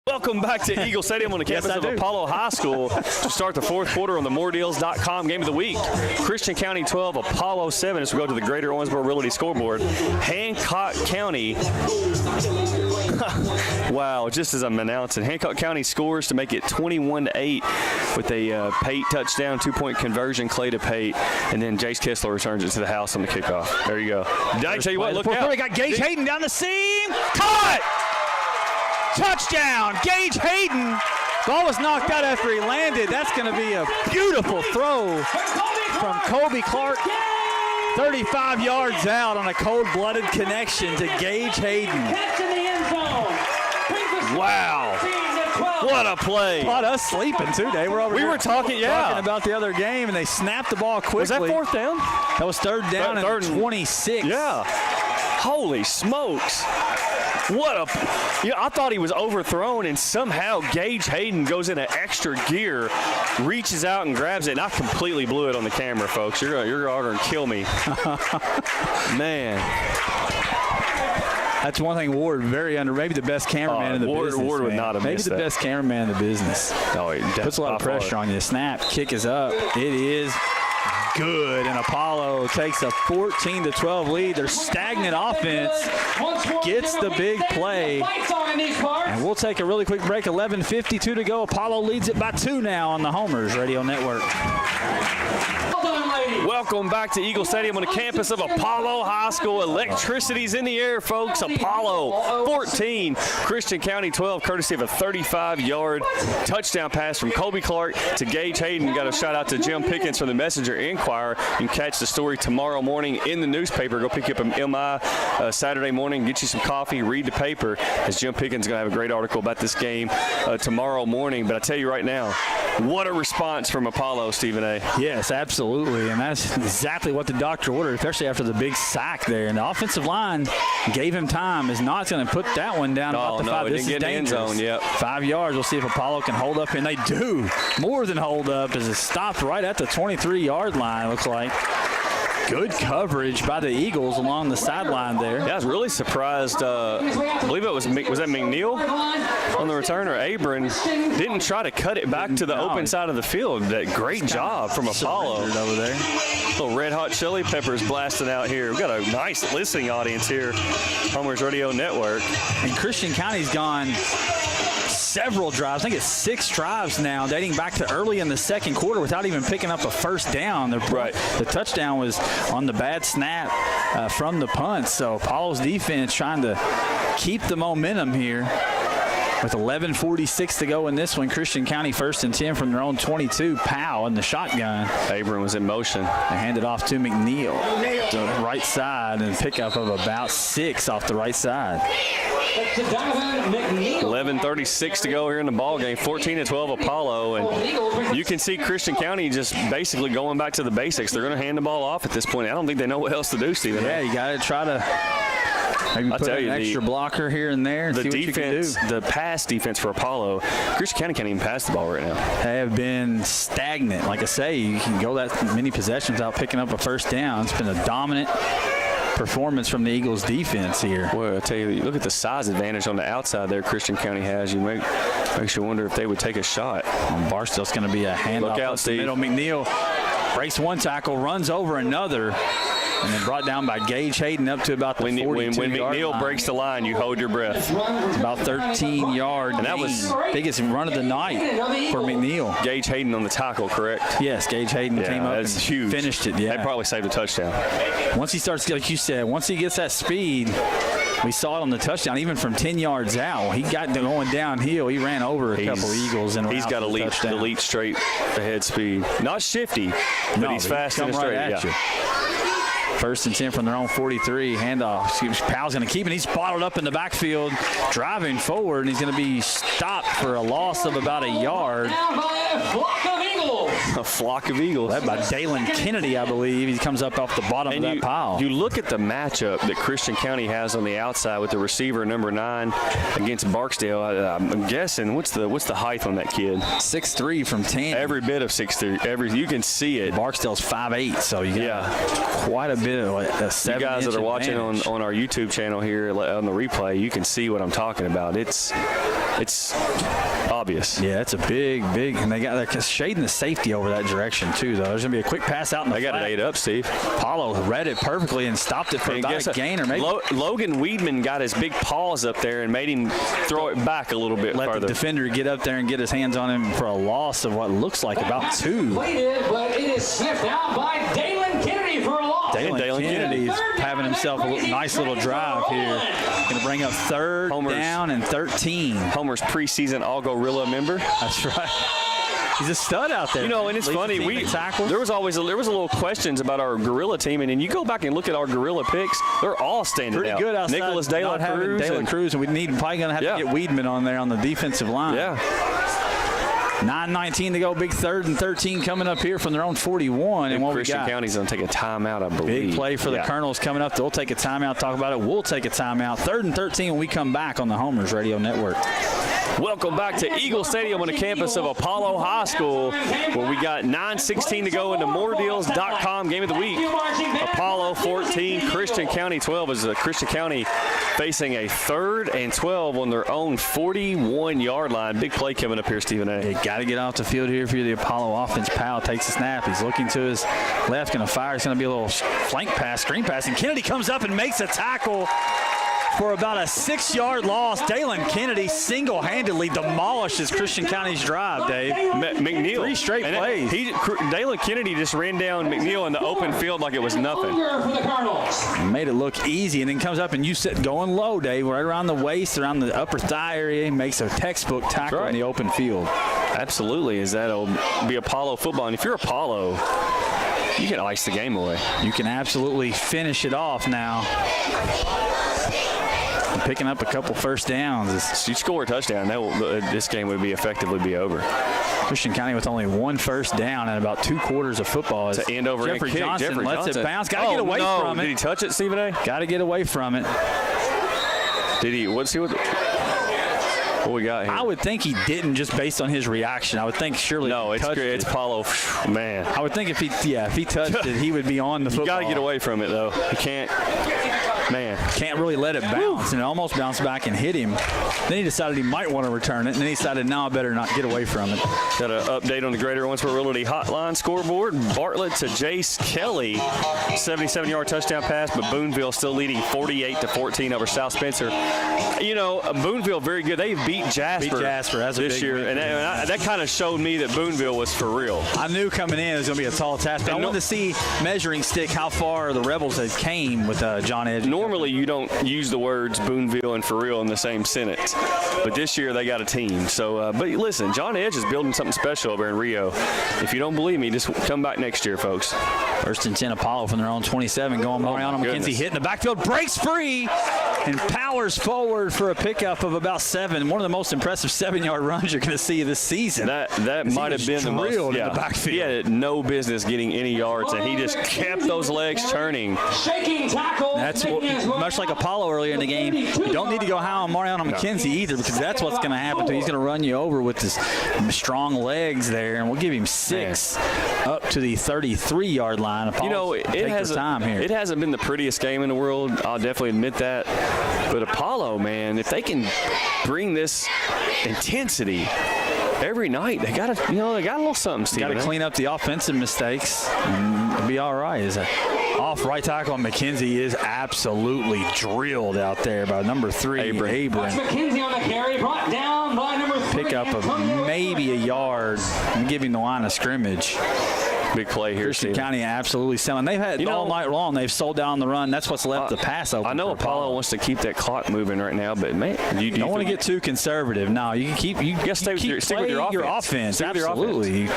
Welcome back to Eagle Stadium on the campus of Apollo High School to start the fourth quarter on the moredeals.com game of the week. Christian County 12, Apollo 7 as we go to the Greater Owensboro Realty scoreboard. Hancock County, wow, just as I'm announcing, Hancock County scores to make it 21-8 with a Pate touchdown, 2-point conversion, Clay to Pate, and then Jace Kessler returns it to the house on the kickoff. There you go. Did I tell you what? Look out. We got Gage Hayden down the seam. Caught! Touchdown, Gage Hayden. Ball was knocked out after he landed. That's going to be a beautiful throw from Kobe Clark. 35 yards out on a cold-blooded connection to Gage Hayden. Wow. What a play. Caught us sleeping too, Dave. We were talking about the other game, and they snapped the ball quickly. Was that fourth down? That was third down and 26. Yeah. Holy smokes. I thought he was overthrown, and somehow Gage Hayden goes into extra gear, reaches out and grabs it, and I completely blew it on the camera, folks. You're all going to kill me. Man. That's one thing Ward maybe the best cameraman in the business. Ward would not have maybe missed the that. best cameraman in the business. Oh, he puts a lot of pressure on you. Snap, kick is up. It is good, and Apollo takes a 14-12 lead. Their stagnant offense gets the big play, and we'll take a really quick break. 11:52 to go. Apollo leads it by 2 now on the Homers Radio Network. Welcome back to Eagle Stadium on the campus of Apollo High School. Electricity's in the air, folks. Apollo 14, Christian County 12, courtesy of a 35-yard touchdown pass from Kobe Clark to Gage Hayden. Got a shout out to Jim Pickens from the Messenger Inquirer. You can catch the story tomorrow morning in the newspaper. Go pick you up an MI Saturday morning, get you some coffee, read the paper, as Jim Pickens is going to have a great article about this game tomorrow morning. But I tell you right now, what a response from Apollo, Stephen A. Yes, absolutely, and that's exactly what the doctor ordered, especially after the big sack there. And the offensive line gave him time. Is not going to put that one down about the 5. This is dangerous. Yep. 5 yards. We'll see if Apollo can hold up, and they do. More than hold up, as it stopped right at the 23-yard line, looks like. Good coverage by the Eagles along the sideline there. Yeah, I was really surprised. I believe it was that McNeil on the return, or Abram didn't try to cut it back to the open side of the field. That great job from Apollo over there. Little Red Hot Chili Peppers blasting out here. We've got a nice listening audience here, Homer's Radio Network. And Christian County's gone several drives. I think it's 6 drives now, dating back to early in the second quarter without even picking up a first down. The touchdown was on the bad snap from the punt. So Apollo's defense trying to keep the momentum here. With 11:46 to go in this one, Christian County 1st and 10 from their own 22. Powell in the shotgun. Abram was in motion. They hand it off to McNeil to the right side, and pickup of about 6 off the right side. 11:36 to go here in the ball game. 14-12 Apollo, and you can see Christian County just basically going back to the basics. They're going to hand the ball off at this point. I don't think they know what else to do, Stephen. Yeah, you got to try to maybe put an extra blocker here and there. The defense, the pass defense for Apollo, Christian County can't even pass the ball right now. They have been stagnant. Like I say, you can go that many possessions without picking up a first down. It's been a dominant performance from the Eagles defense here. Well, I tell you, look at the size advantage on the outside there Christian County has. You makes you wonder if they would take a shot. Barstow's going to be a handoff. Look out, Steve. Middle. McNeil breaks one tackle, runs over another, and then brought down by Gage Hayden up to about the 42-yard When McNeil line. breaks the line, you hold your breath. It's about 13-yard. And that was biggest run of the night for McNeil. Gage Hayden on the tackle, correct? Yes, Gage Hayden came up and huge. Finished it. Yeah, they probably saved a touchdown. Once he starts, like you said, once he gets that speed, we saw it on the touchdown, even from 10 yards out. He got going downhill. He ran over a couple Eagles. And he's got elite straight ahead speed. Not shifty, but he's fast and straight. First and 10 from their own 43. Handoff. Powell's going to keep it. He's bottled up in the backfield, driving forward, and he's going to be stopped for a loss of about a yard. Down by a flock of eagles. A flock of eagles. Led by Dalen Kennedy, I believe. He comes up off the bottom of that pile. You look at the matchup that Christian County has on the outside with the receiver number 9 against Barksdale. I'm guessing what's the height on that kid? 6'3" from 10. Every bit of 6'3". You can see it. Barksdale's 5'8", so you got quite a bit of a 7 You guys that are watching on our YouTube channel here on the replay, you can see what I'm talking about. It's obvious. Yeah, it's a big, and they're shading the safety over that direction too. Though there's gonna be a quick pass out in the They got it 8 up, Steve. Apollo read it perfectly and stopped it for about a gain or maybe. Logan Weedman got his big paws up there and made him throw it back a little bit Let farther. the defender get up there and get his hands on him for a loss of what looks like about 2. Completed, but it is sniffed out by Dalen Kennedy for a loss. Dalen Kennedy is having himself a nice little drive here. Going to bring up 3rd down and 13. Homer's preseason All-Gorilla member. That's right. He's a stud out there. You know, and it's funny. There was a little questions about our Gorilla team, and then you go back and look at our Gorilla picks. They're all standing pretty out. good outside. Nicholas De La Cruz, and we probably going to have to get Weedman on there on the defensive line. Yeah. 9:19 to go. Big 3rd and 13 coming up here from their own 41. And what Christian County's going to take a timeout, I believe. Big play for the Colonels coming up. They'll take a timeout. Talk about it. We'll take a timeout. 3rd and 13 when we come back on the Homers Radio Network. Welcome back to Eagle Stadium on the campus of Apollo High School, where we got 9:16 to go in the moredeals.com game of the week. Apollo 14, Christian County 12 as Christian County facing a 3rd and 12 on their own 41-yard line. Big play coming up here, Stephen A. They got to get off the field here for the Apollo offense. Powell takes a snap. He's looking to his left, going to fire. It's going to be a little flank pass, screen pass, and Kennedy comes up and makes a tackle for about a 6-yard loss. Dalen Kennedy single-handedly demolishes Christian County's drive, Dave. McNeil. 3 straight plays. Dalen Kennedy just ran down McNeil in the open field like it was nothing. For the Colonels. Made it look easy, and then comes up and you sit going low, Dave, right around the waist, around the upper thigh area. He makes a textbook tackle in the open field. Absolutely, as that'll be Apollo football. And if you're Apollo, you can ice the game away. You can absolutely finish it off now. Picking up a couple first downs. You score a touchdown, this game would effectively be over. Christian County with only 1 first down and about 2 quarters of football. To end over Jeffrey Johnson lets it bounce. Got to get away from it. Did he touch it, Stephen A? Got to get away from it. Did he? What we got here? I would think he didn't, just based on his reaction. I would think surely. No, it's Apollo. Man, I would think if he touched it, he would be on the football. You got to get away from it though. You can't. Man, can't really let it bounce, and it almost bounced back and hit him. Then he decided he might want to return it, and then he decided, no, I better not get away from it. Got an update on the Greater Owensboro Realty Hotline scoreboard. Bartlett to Jace Kelly, 77-yard touchdown pass, but Boonville still leading 48-14 over South Spencer. You know, Boonville very good. They beat Jasper this year, and that kind of showed me that Boonville was for real. I knew coming in it was going to be a tall task, but I wanted to see measuring stick how far the Rebels had came with John Edge. Normally, you don't use the words Boonville and for real in the same sentence, but this year they got a team. So, but listen, John Edge is building something special over in Rio. If you don't believe me, just come back next year, folks. 1st and 10 Apollo from their own 27, going Mariano McKenzie hitting the backfield, breaks free, and powers forward for a pickup of about 7. One of the most impressive 7-yard runs you're going to see this season. That might have been the most in the backfield. He had no business getting any yards, and he just kept those legs turning. Shaking tackle. That's much like Apollo earlier in the game. You don't need to go high on Mariano McKenzie either, because that's what's going to happen to him. He's going to run you over with his strong legs there, and we'll give him 6 up to the 33-yard line. Apollo, it hasn't been the prettiest game in the world. I'll definitely admit that. But Apollo, man, if they can bring this intensity every night, they got a little something, Steve. Got to clean up the offensive mistakes and it'll be all right. Off right tackle on McKenzie is absolutely drilled out there by number 3, Abram. McKenzie on the carry, brought down by number 3. Pick up of maybe a yard and give him the line of scrimmage. Big play here, Christian Steven. County absolutely selling. They've had all night long. They've sold down the run. That's what's left the pass open. I know Apollo wants to keep that clock moving right now, but man, you don't want to get too conservative. No, you can keep. You gotta stay with your offense. Stick with your Absolutely. You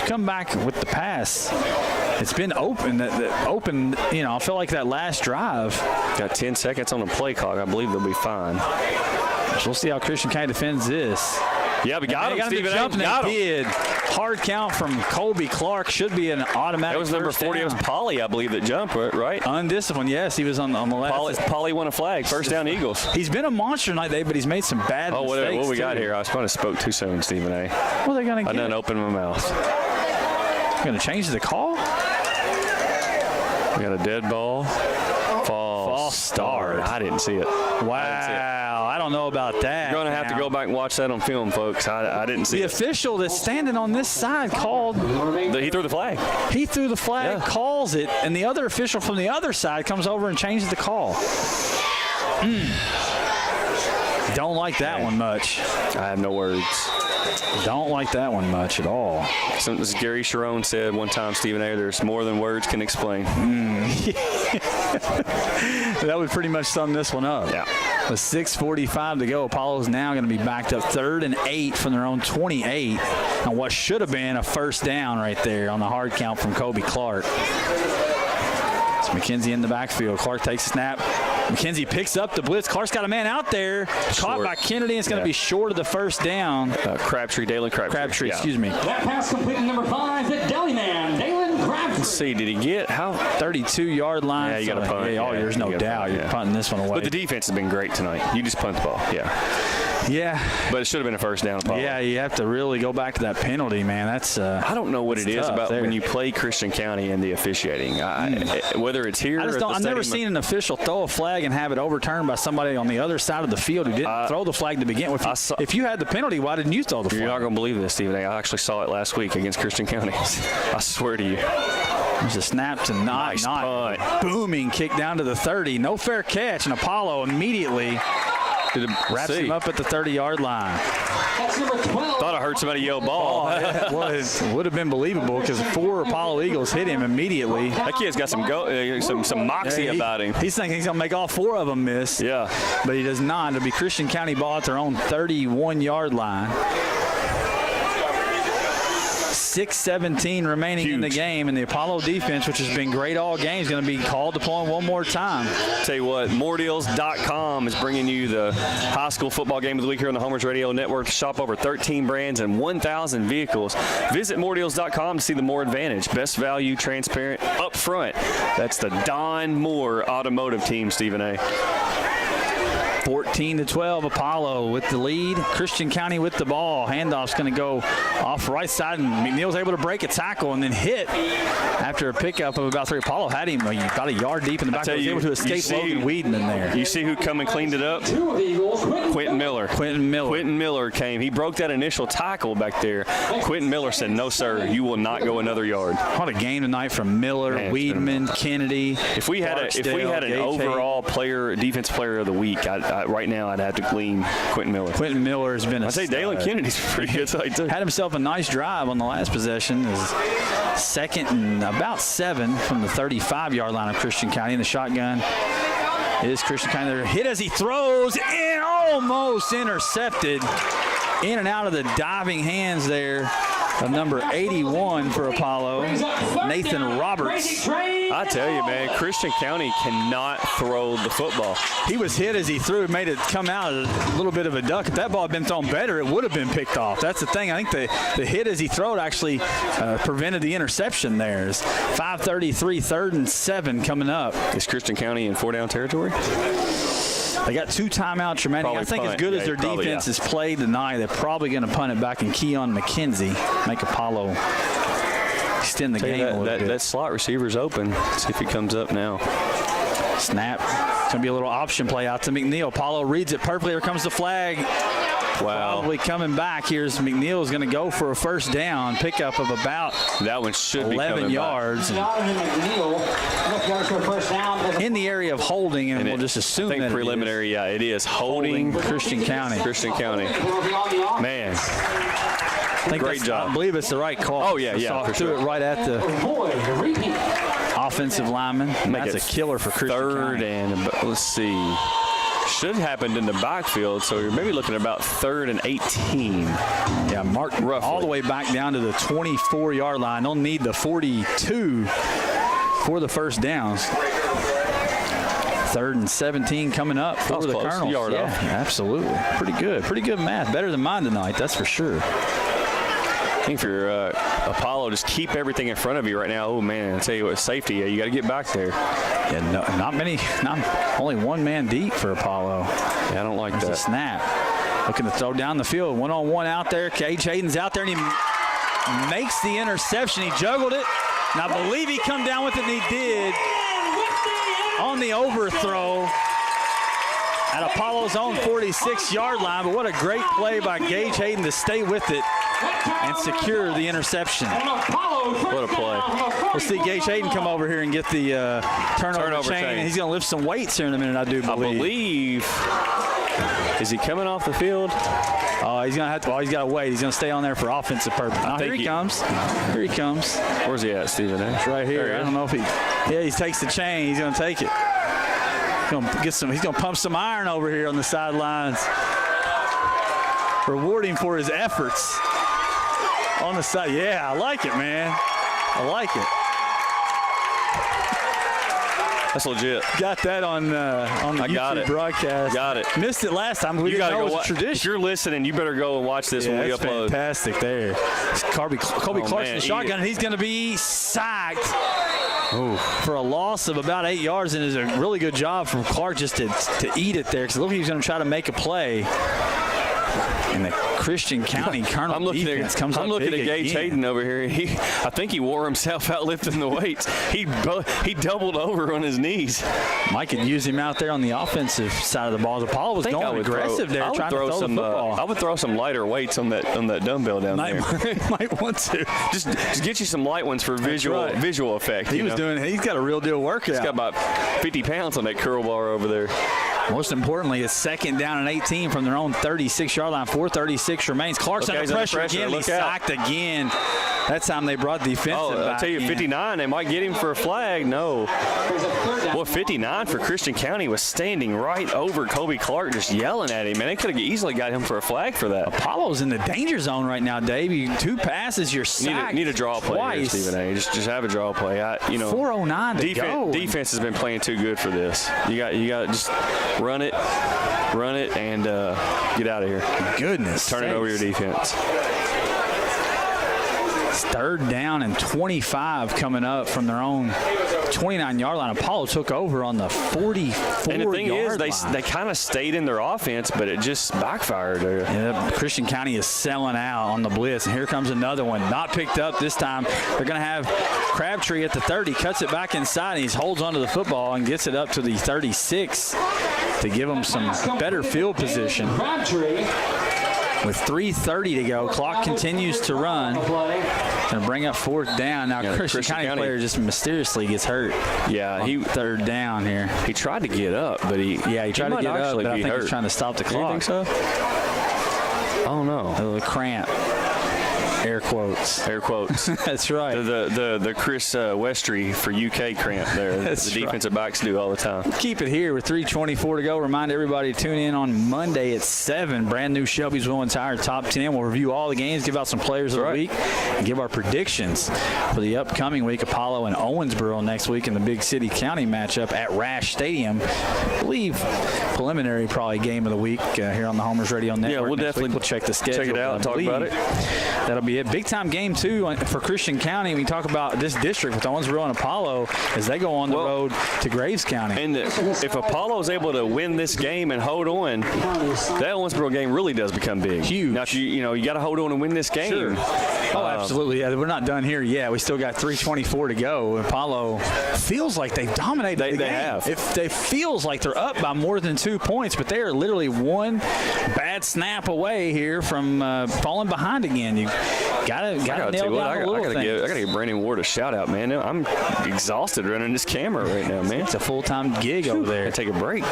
come back with the pass. It's been open. Open. You know, I feel like that last drive. Got 10 seconds on the play clock. I believe they'll be fine. So we'll see how Christian County defends this. Yeah, we got him, Stephen. Got him. Did. Hard count from Colby Clark. Should be an automatic. That was number 40. It was Polly, I believe, that jumped, right? Undisciplined, yes. He was on the last. Polly won a flag. First down, Eagles. He's been a monster tonight, Dave, but he's made some bad mistakes. What we got here? I probably spoke too soon, Stephen A. What are they going to get? I done opened my mouth. Going to change the call? We got a dead ball. False start. I didn't see it. Wow. I don't know about that. You're going to have to go back and watch that on film, folks. I didn't see it. The official that's standing on this side called. He threw the flag. He threw the flag, calls it, and the other official from the other side comes over and changes the call. Don't like that one much. I have no words. Don't like that one much at all. Something as Gary Sharon said one time, Stephen A., there's more than words can explain. That would pretty much sum this one up. Yeah. With 6:45 to go, Apollo's now going to be backed up 3rd and 8 from their own 28 on what should have been a first down right there on the hard count from Colby Clark. It's McKenzie in the backfield. Clark takes a snap. McKenzie picks up the blitz. Clark's got a man out there. Caught by Kennedy. It's going to be short of the first down. Dalen Crabtree. Excuse me. That pass complete number 5, the deli man, Dalen Crabtree. Let's see, did he get how? 32-yard line. Yeah, you got to punt. There's no doubt. You're punting this one away. But the defense has been great tonight. You just punt the ball. Yeah. But it should have been a first down. Apollo. Yeah, you have to really go back to that penalty, man. That's I don't know what it is about when you play Christian County and the officiating. Whether it's here or at the I've never seen an official throw a flag and have it overturned by somebody on the other side of the field who didn't throw the flag to begin with. If you had the penalty, why didn't you throw the flag? You're not going to believe this, Stephen A. I actually saw it last week against Christian County. I swear to you. There's a snap to nice punt. Booming kick down to the 30. No fair catch, and Apollo immediately wraps him up at the 30-yard line. That's number 12. Thought I heard somebody yell ball. It would have been believable because 4 Apollo Eagles hit him immediately. That kid's got some moxie about him. He's thinking he's going to make all 4 of them miss. Yeah. But he does not. It'll be Christian County ball at their own 31-yard line. 6:17 remaining in the game, and the Apollo defense, which has been great all game, is going to be called upon one more time. Tell you what, moredeals.com is bringing you the high school football game of the week here on the Homers Radio Network. Shop over 13 brands and 1,000 vehicles. Visit moredeals.com to see the More Advantage. Best value, transparent, up front. That's the Don Moore Automotive team, Stephen A. 14-12, Apollo with the lead. Christian County with the ball. Handoff's going to go off right side, and McNeil's able to break a tackle and then hit after a pickup of about 3. Apollo had him about a yard deep in the back. He was able to escape Logan Weedman there. You see who come and cleaned it up? Quentin Miller. Quentin Miller came. He broke that initial tackle back there. Quentin Miller said, "No, sir, you will not go another yard." What a game tonight from Miller, Weedman, Kennedy. If we had an overall defense player of the week, right now I'd have to glean Quentin Miller. Quentin Miller has been I'd say Dalen Kennedy's pretty good tonight too. Had himself a nice drive on the last possession. His 2nd and about 7 from the 35-yard line of Christian County. In the shotgun is Christian County. They're hit as he throws and almost intercepted. In and out of the diving hands there of number 81 for Apollo, Nathan Roberts. I tell you, man, Christian County cannot throw the football. He was hit as he threw, made it come out a little bit of a duck. If that ball had been thrown better, it would have been picked off. That's the thing. I think the hit as he threw it actually prevented the interception there. It's 5:33, 3rd and 7 coming up. Is Christian County in 4-down territory? They got 2 timeouts remaining. I think as good as their defense has played tonight, they're probably going to punt it back and key on McKenzie, make Apollo extend the game a little bit. That slot receiver's open. Let's see if he comes up now. Snap. It's going to be a little option play out to McNeil. Apollo reads it perfectly. Here comes the flag. Wow. Probably coming back. Here's McNeil is going to go for a first down. Pickup of about that one should be 11 yards. In the area of holding, and we'll just assume that preliminary, it is holding Christian County. Man. Great job. I believe it's the right call. Oh, yeah, for sure. Threw it right at the offensive lineman. That's a killer for Christian Third County. and, let's see. Should have happened in the backfield, so you're maybe looking at about 3rd and 18. Yeah, marked all the way back down to the 24-yard line. They'll need the 42 for the first downs. 3rd and 17 coming up for the Colonels. Yard yeah, off. Absolutely. Pretty good. Pretty good math. Better than mine tonight, that's for sure. I think for Apollo, just keep everything in front of you right now. Oh, man, I'll tell you what, safety, you got to get back there. Yeah, not many, only one man deep for Apollo. Yeah, I don't like There's that. a snap. Looking to throw down the field. One-on-one out there. Cage Hayden's out there, and he makes the interception. He juggled it, and I believe he come down with it, and he did on the overthrow at Apollo's own 46-yard line. But what a great play by Gage Hayden to stay with it and secure the interception. What a play. We'll see Gage Hayden come over here and get the turnover chain. He's going to lift some weights here in a minute, I believe. Is he coming off the field? He's going to have to. Well, he's got to wait. He's going to stay on there for offensive purpose. Here he comes. Here he comes. Where's he at, Stephen? It's right here. I don't know if he. Yeah, he takes the chain. He's going to take it. He's going to pump some iron over here on the sidelines. Reward him for his efforts on the side. Yeah, I like it, man. I like it. That's legit. Got that on the YouTube broadcast. Got it. Missed it last time. We didn't know it was a tradition. If you're listening, you better go and watch this when we upload. Fantastic there. Kobe Clarkson, the shotgun, and he's going to be sacked for a loss of about 8 yards, and it's a really good job from Clark just to eat it there, because it looked like he was going to try to make a play. And the Christian County Colonel defense comes up big again. I'm looking at Gage Hayden over here. I think he wore himself out lifting the weights. He doubled over on his knees. Mike could use him out there on the offensive side of the ball. Apollo was going aggressive there, trying to throw the football. I would throw some lighter weights on that dumbbell down there. Might want to. Just get you some light ones for visual effect. He's got a real deal workout. He's got about 50 pounds on that curl bar over there. Most importantly, it's 2nd down and 18 from their own 36-yard line. 4:36 remains. Clark's under pressure again. He's sacked again. That time they brought defensive back. I'll tell you, 59, they might get him for a flag. No. Well, 59 for Christian County was standing right over Kobe Clark, just yelling at him. Man, they could have easily got him for a flag for that. Apollo's in the danger zone right now, Dave. 2 passes, you're sacked. Need a draw play here, Stephen A. Just have a draw play. 4:09 to go. Defense has been playing too good for this. You got to just run it, and get out of here. Goodness. Turn it over your defense. It's 3rd down and 25 coming up from their own 29-yard line. Apollo took over on the 44-yard line. And the thing is, they kind of stayed in their offense, but it just backfired. Yeah, Christian County is selling out on the blitz, and here comes another one. Not picked up this time. They're going to have Crabtree at the 30, cuts it back inside, and he holds onto the football and gets it up to the 36 to give them some better field position. With 3:30 to go, clock continues to run. Going to bring up 4th down. Now, Christian County player just mysteriously gets hurt. Yeah, he 3rd down here. He tried to get up, but he tried to get up, but I think he's trying to stop the clock. You think so? I don't know. A little cramp. Air quotes. Air quotes. That's right. The Chris Westry for UK cramp there. That's the defensive backs do all the time. Keep it here with 3:24 to go. Remind everybody to tune in on Monday at 7. Brand new Shelby's Wheel and Tire Top 10. We'll review all the games, give out some players of the week, and give our predictions for the upcoming week. Apollo and Owensboro next week in the Big City County matchup at Rash Stadium. I believe preliminary probably game of the week here on the Homers Radio Network. Yeah, we'll definitely check the schedule. Check it out and talk about it. That'll be it. Big time game too for Christian County. We talk about this district with Owensboro and Apollo as they go on the road to Graves County. And if Apollo is able to win this game and hold on, that Owensboro game really does become big. Huge. Now, you got to hold on and win this game. Sure. Oh, absolutely. Yeah, we're not done here yet. We still got 3:24 to go. Apollo feels like they've dominated the game. They have. It feels like they're up by more than 2 points, but they are literally one bad snap away here from falling behind again. You gotta nail down the little things. I gotta give Brandon Ward a shout out, man. I'm exhausted running this camera right now, man. It's a full-time gig over there. Take a break.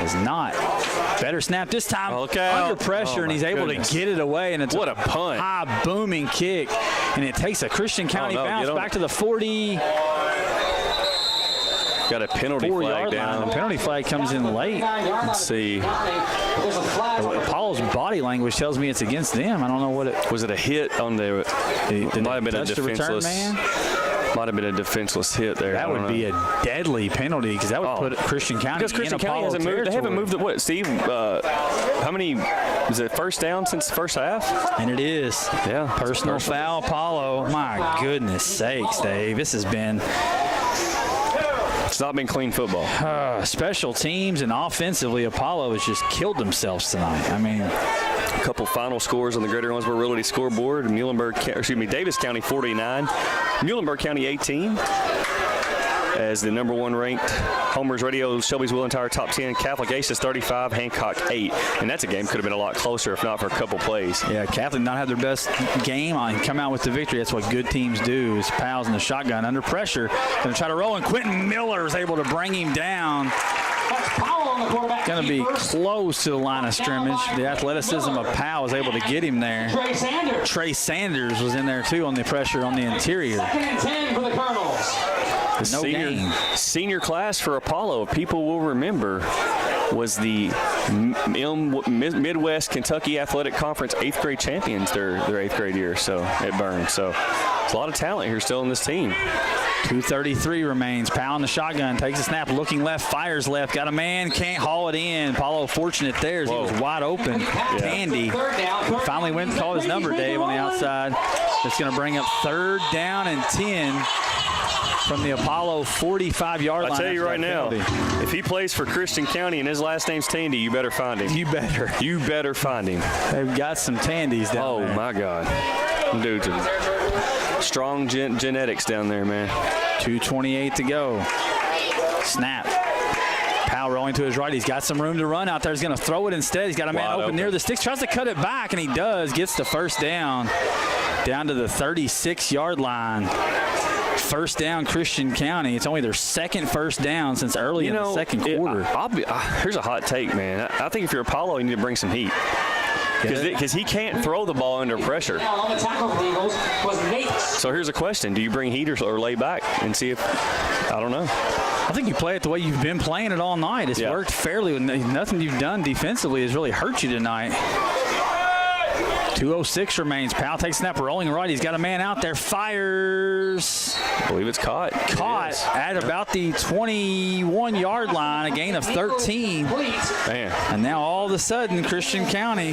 Is not. Better snap this time. Under pressure, and he's able to get it away. And it's what a punt. High booming kick. And it takes a Christian County bounce back to the 40. Got a penalty flag down. The penalty flag comes in late. Let's see. Apollo's body language tells me it's against them. I don't know what it was. It a hit on the might have been a defenseless. Might have been a defenseless hit there. That would be a deadly penalty because that would put Christian County because Christian County hasn't moved. They haven't moved. What, Steve? How many? Is it first down since the first half? And it is. Yeah. Personal foul, Apollo. My goodness sakes, Dave. This has been. It's not been clean football. Special teams and offensively, Apollo has just killed themselves tonight. I mean, a couple final scores on the Greater Owensboro Realty scoreboard. Davis County 49, Muhlenberg County 18. As the number 1 ranked Homer's Radio Shelby's Wheel Entire top 10. Catholic Aces 35, Hancock 8. And that's a game could have been a lot closer if not for a couple plays. Yeah, Catholic not have their best game and come out with the victory. That's what good teams do. Is Powell's in the shotgun under pressure. Going to try to roll, and Quentin Miller is able to bring him down. Going to be close to the line of scrimmage. The athleticism of Powell was able to get him there. Trey Sanders was in there too on the pressure on the interior. 2nd and 10 for the Colonels. Senior class for Apollo, people will remember, was the Midwest Kentucky Athletic Conference 8th grade champions their 8th grade year. So it burned. So there's a lot of talent here still in this team. 2:33 remains. Powell in the shotgun, takes a snap, looking left, fires left, got a man, can't haul it in. Apollo fortunate there as he was wide open. Tandy finally went and called his number, Dave, on the outside. It's going to bring up 3rd down and 10 from the Apollo 45-yard line. I'll tell you right now, if he plays for Christian County and his last name's Tandy, you better find him. You better. You better find him. They've got some Tandys down there. Oh, my God. Dude, strong genetics down there, man. 2:28 to go. Snap. Powell rolling to his right. He's got some room to run out there. He's going to throw it instead. He's got a man open near the sticks. Tries to cut it back, and he does. Gets the first down to the 36-yard line. First down, Christian County. It's only their second first down since early in the second quarter. Here's a hot take, man. I think if you're Apollo, you need to bring some heat. Because he can't throw the ball under pressure. So here's a question. Do you bring heat or lay back and see if – I don't know. I think you play it the way you've been playing it all night. It's worked fairly. Nothing you've done defensively has really hurt you tonight. 2:06 remains. Powell takes snap, rolling right. He's got a man out there. Fires. I believe it's caught. Caught at about the 21-yard line, a gain of 13. Man. And now all of a sudden, Christian County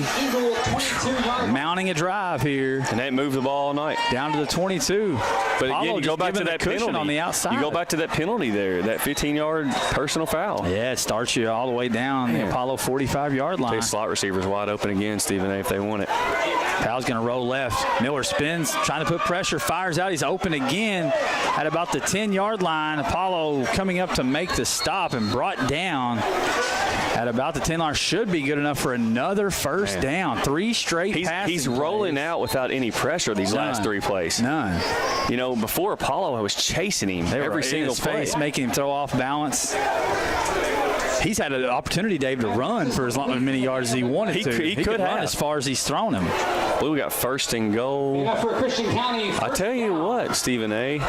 mounting a drive here. And they moved the ball all night. Down to the 22. But again, you go back to that penalty on the outside. You go back to that penalty there, that 15-yard personal foul. Yeah, it starts you all the way down the Apollo 45-yard line. Slot receivers wide open again, Stephen A, if they want it. Powell's going to roll left. Miller spins, trying to put pressure, fires out. He's open again at about the 10-yard line. Apollo coming up to make the stop and brought down at about the 10 line. Should be good enough for another first down. 3 straight passes. He's rolling out without any pressure these last 3 plays. None. You know, before Apollo, I was chasing him every single play. Making him throw off balance. He's had an opportunity, Dave, to run for as many yards as he wanted to. He could run as far as he's thrown him. Well, we got 1st and goal. I tell you what, Stephen A.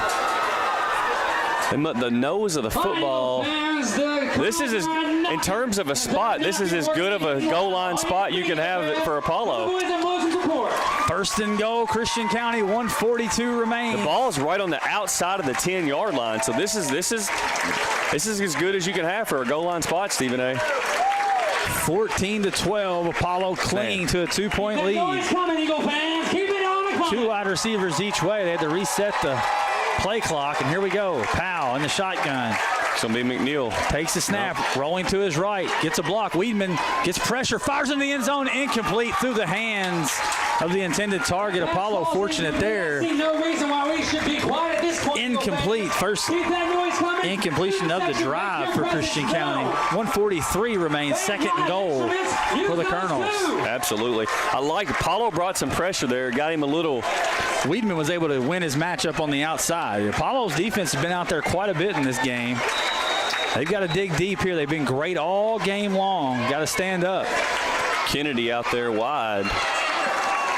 The nose of the football. This is in terms of a spot, this is as good of a goal line spot you can have for Apollo. 1st and goal, Christian County, 1:42 remains. The ball's right on the outside of the 10-yard line, so this is as good as you can have for a goal line spot, Stephen A. 14-12, Apollo clinging to a 2-point lead. 2 wide receivers each way. They had to reset the play clock, and here we go. Powell in the shotgun. It's going to be McNeil. Takes the snap, rolling to his right, gets a block. Weedman gets pressure, fires in the end zone, incomplete through the hands of the intended target. Apollo fortunate there. Incomplete. First incompletion of the drive for Christian County. 1:43 remains, 2nd and goal for the Colonels. Absolutely. I like Apollo brought some pressure there, got him a little. Weedman was able to win his matchup on the outside. Apollo's defense has been out there quite a bit in this game. They've got to dig deep here. They've been great all game long. Got to stand up. Kennedy out there wide.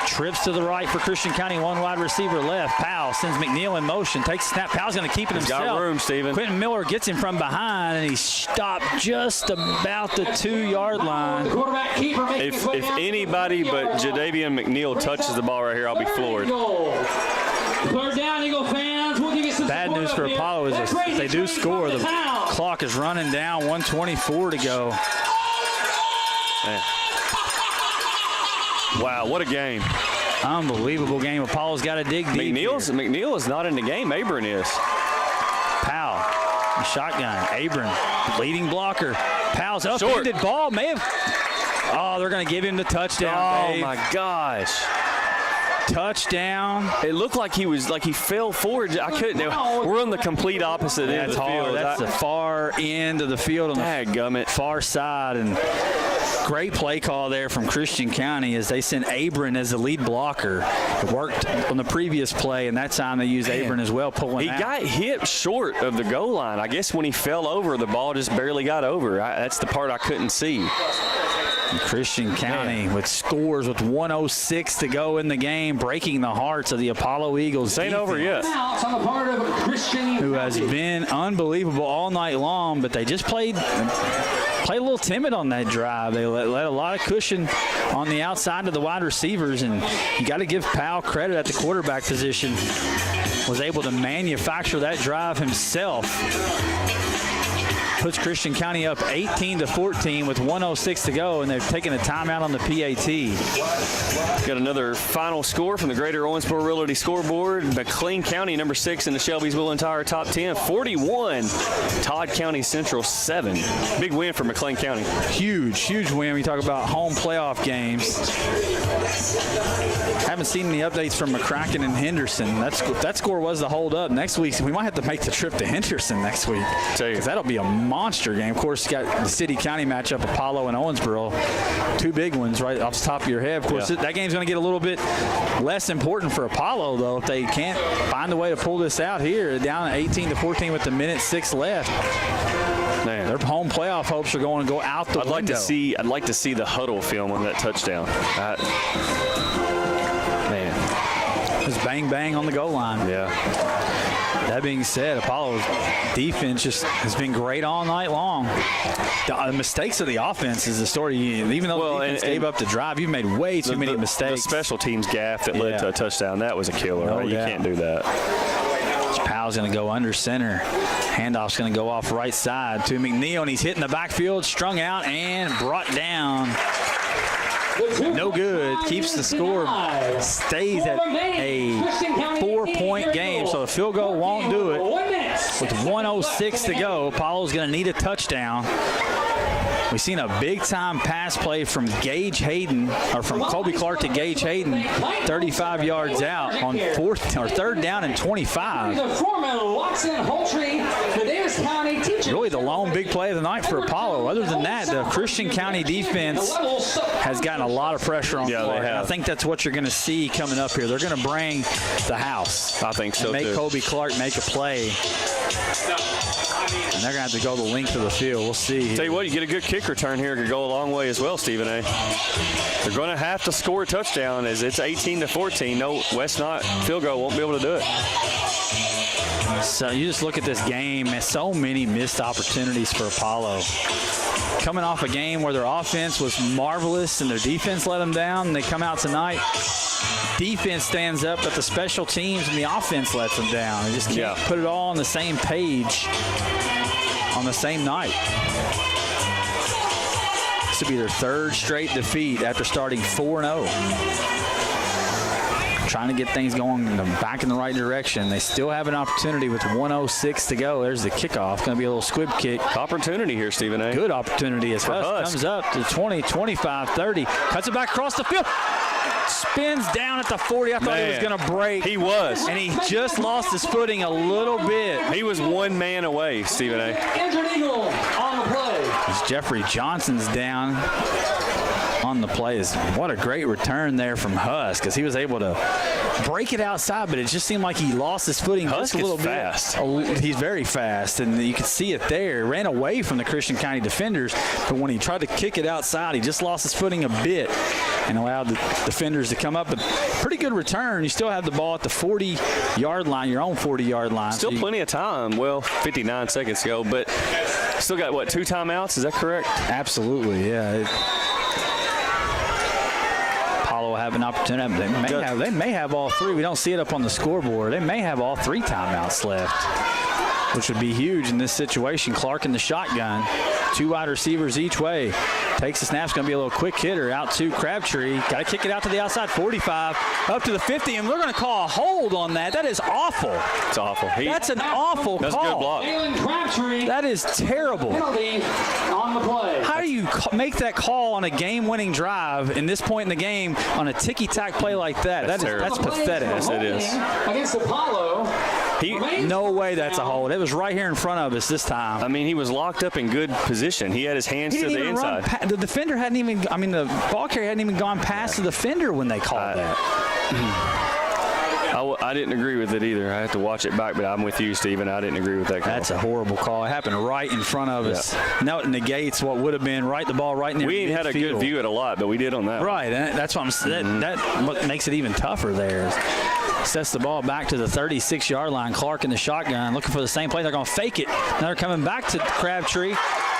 Trips to the right for Christian County. One wide receiver left. Powell sends McNeil in motion. Takes a snap. Powell's going to keep it himself. Got room, Steven. Quentin Miller gets him from behind, and he's stopped just about the 2-yard line. If anybody but Jadavian McNeil touches the ball right here, I'll be floored. Third down, Eagle fans. We'll give you some Bad news for Apollo is if they do score, the clock is running down. 1:24 to go. Man. Wow, what a game. Unbelievable game. Apollo's got to dig deep. McNeil is not in the game. Abram is. Powell, shotgun. Abram, leading blocker. Powell's upended ball. May have. Oh, they're going to give him the touchdown. Oh, my gosh. Touchdown. It looked like he fell forward. I couldn't. We're on the complete opposite end of the field. That's the far end of the field on the far side. And great play call there from Christian County as they sent Abram as the lead blocker. It worked on the previous play, and that time they used Abram as well, pulling out. He got hit short of the goal line. I guess when he fell over, the ball just barely got over. That's the part I couldn't see. And Christian County with scores with 1:06 to go in the game, breaking the hearts of the Apollo Eagles. It ain't over yet. Who has been unbelievable all night long, but they just played a little timid on that drive. They let a lot of cushion on the outside of the wide receivers, and you got to give Powell credit at the quarterback position. Was able to manufacture that drive himself. Puts Christian County up 18-14 with 1:06 to go, and they've taken a timeout on the PAT. Got another final score from the Greater Owensboro Realty scoreboard. McLean County, number 6 in the Shelbyville Entire Top 10, 41. Todd County Central, 7. Big win for McLean County. Huge win. We talk about home playoff games. Haven't seen any updates from McCracken and Henderson. That score was the hold up. Next week, we might have to make the trip to Henderson next week, because that'll be a monster game. Of course, you got the city-county matchup, Apollo and Owensboro. 2 big ones right off the top of your head. Of course, that game's going to get a little bit less important for Apollo, though, if they can't find a way to pull this out here. Down 18-14 with the 1:06 left. Man, their home playoff hopes are going to go out the window. I'd like to see the huddle film on that touchdown. Man. It was bang on the goal line. Yeah. That being said, Apollo's defense just has been great all night long. The mistakes of the offense is the story. Even though the defense gave up the drive, you've made way too many mistakes. The special teams gaff that led to a touchdown, that was a killer. You can't do that. Powell's going to go under center. Handoff's going to go off right side to McNeil, and he's hitting the backfield, strung out, and brought down. No good. Keeps the score. Stays at a 4-point game, so the field goal won't do it. With 1:06 to go, Apollo's going to need a touchdown. We've seen a big-time pass play from Gage Hayden, or from Colby Clark to Gage Hayden, 35 yards out on 3rd down and 25. Really the lone big play of the night for Apollo. Other than that, the Christian County defense has gotten a lot of pressure on Clark. I think that's what you're going to see coming up here. They're going to bring the house. I think so, make Colby Clark make a play. And they're going to have to go the length of the field. We'll see. Tell you what, you get a good kick return here, could go a long way as well, Stephen A. They're going to have to score a touchdown as it's 18-14. No, West Knott field goal won't be able to do it. So you just look at this game, and so many missed opportunities for Apollo. Coming off a game where their offense was marvelous and their defense let them down, and they come out tonight. Defense stands up, but the special teams and the offense lets them down. They just can't put it all on the same page on the same night. This will be their 3rd straight defeat after starting 4-0. Trying to get things going back in the right direction. They still have an opportunity with 1:06 to go. There's the kickoff. Going to be a little squib kick. Opportunity here, Stephen A. Good opportunity as Husk comes up to 20, 25, 30. Cuts it back across the field. Spins down at the 40. I thought he was going to break. He was. And he just lost his footing a little bit. He was 1 man away, Stephen A. Injured Eagle on the play. As Jeffrey Johnson's down. on the play is what a great return there from Husk, because he was able to break it outside, but it just seemed like he lost his footing just a little bit. Fast. He's very fast, and you could see it there. Ran away from the Christian County defenders, but when he tried to kick it outside, he just lost his footing a bit and allowed the defenders to come up. But pretty good return. You still have the ball at the 40-yard line, your own 40-yard line. Still plenty of time. Well, 59 seconds ago, but still got, what, 2 timeouts? Is that correct? Absolutely, yeah. Apollo will have an opportunity. They may have all 3. We don't see it up on the scoreboard. They may have all 3 timeouts left, which would be huge in this situation. Clark in the shotgun. 2 wide receivers each way. Takes the snap. It's going to be a little quick hitter out to Crabtree. Got to kick it out to the outside. 45 up to the 50, and we're going to call a hold on that. That is awful. It's awful. That's an awful That's call. a good block. Jalen Crabtree. That is terrible. Penalty on the play. How do you make that call on a game-winning drive in this point in the game on a ticky-tack play like that? That's pathetic. Yes, it is. Against Apollo. No way that's a hold. It was right here in front of us this time. I mean, he was locked up in good position. He had his hands to the inside. The defender hadn't even, the ball carrier hadn't even gone past the defender when they called that. I didn't agree with it either. I have to watch it back, but I'm with you, Steven. I didn't agree with that call. That's a horrible call. It happened right in front of us. Now it negates what would have been the ball right near We ain't had a good view at a lot, but we did on that. Right, and that's what I'm saying. That what makes it even tougher there. Sets the ball back to the 36-yard line. Clark in the shotgun looking for the same play. They're going to fake it. Now they're coming back to Crabtree.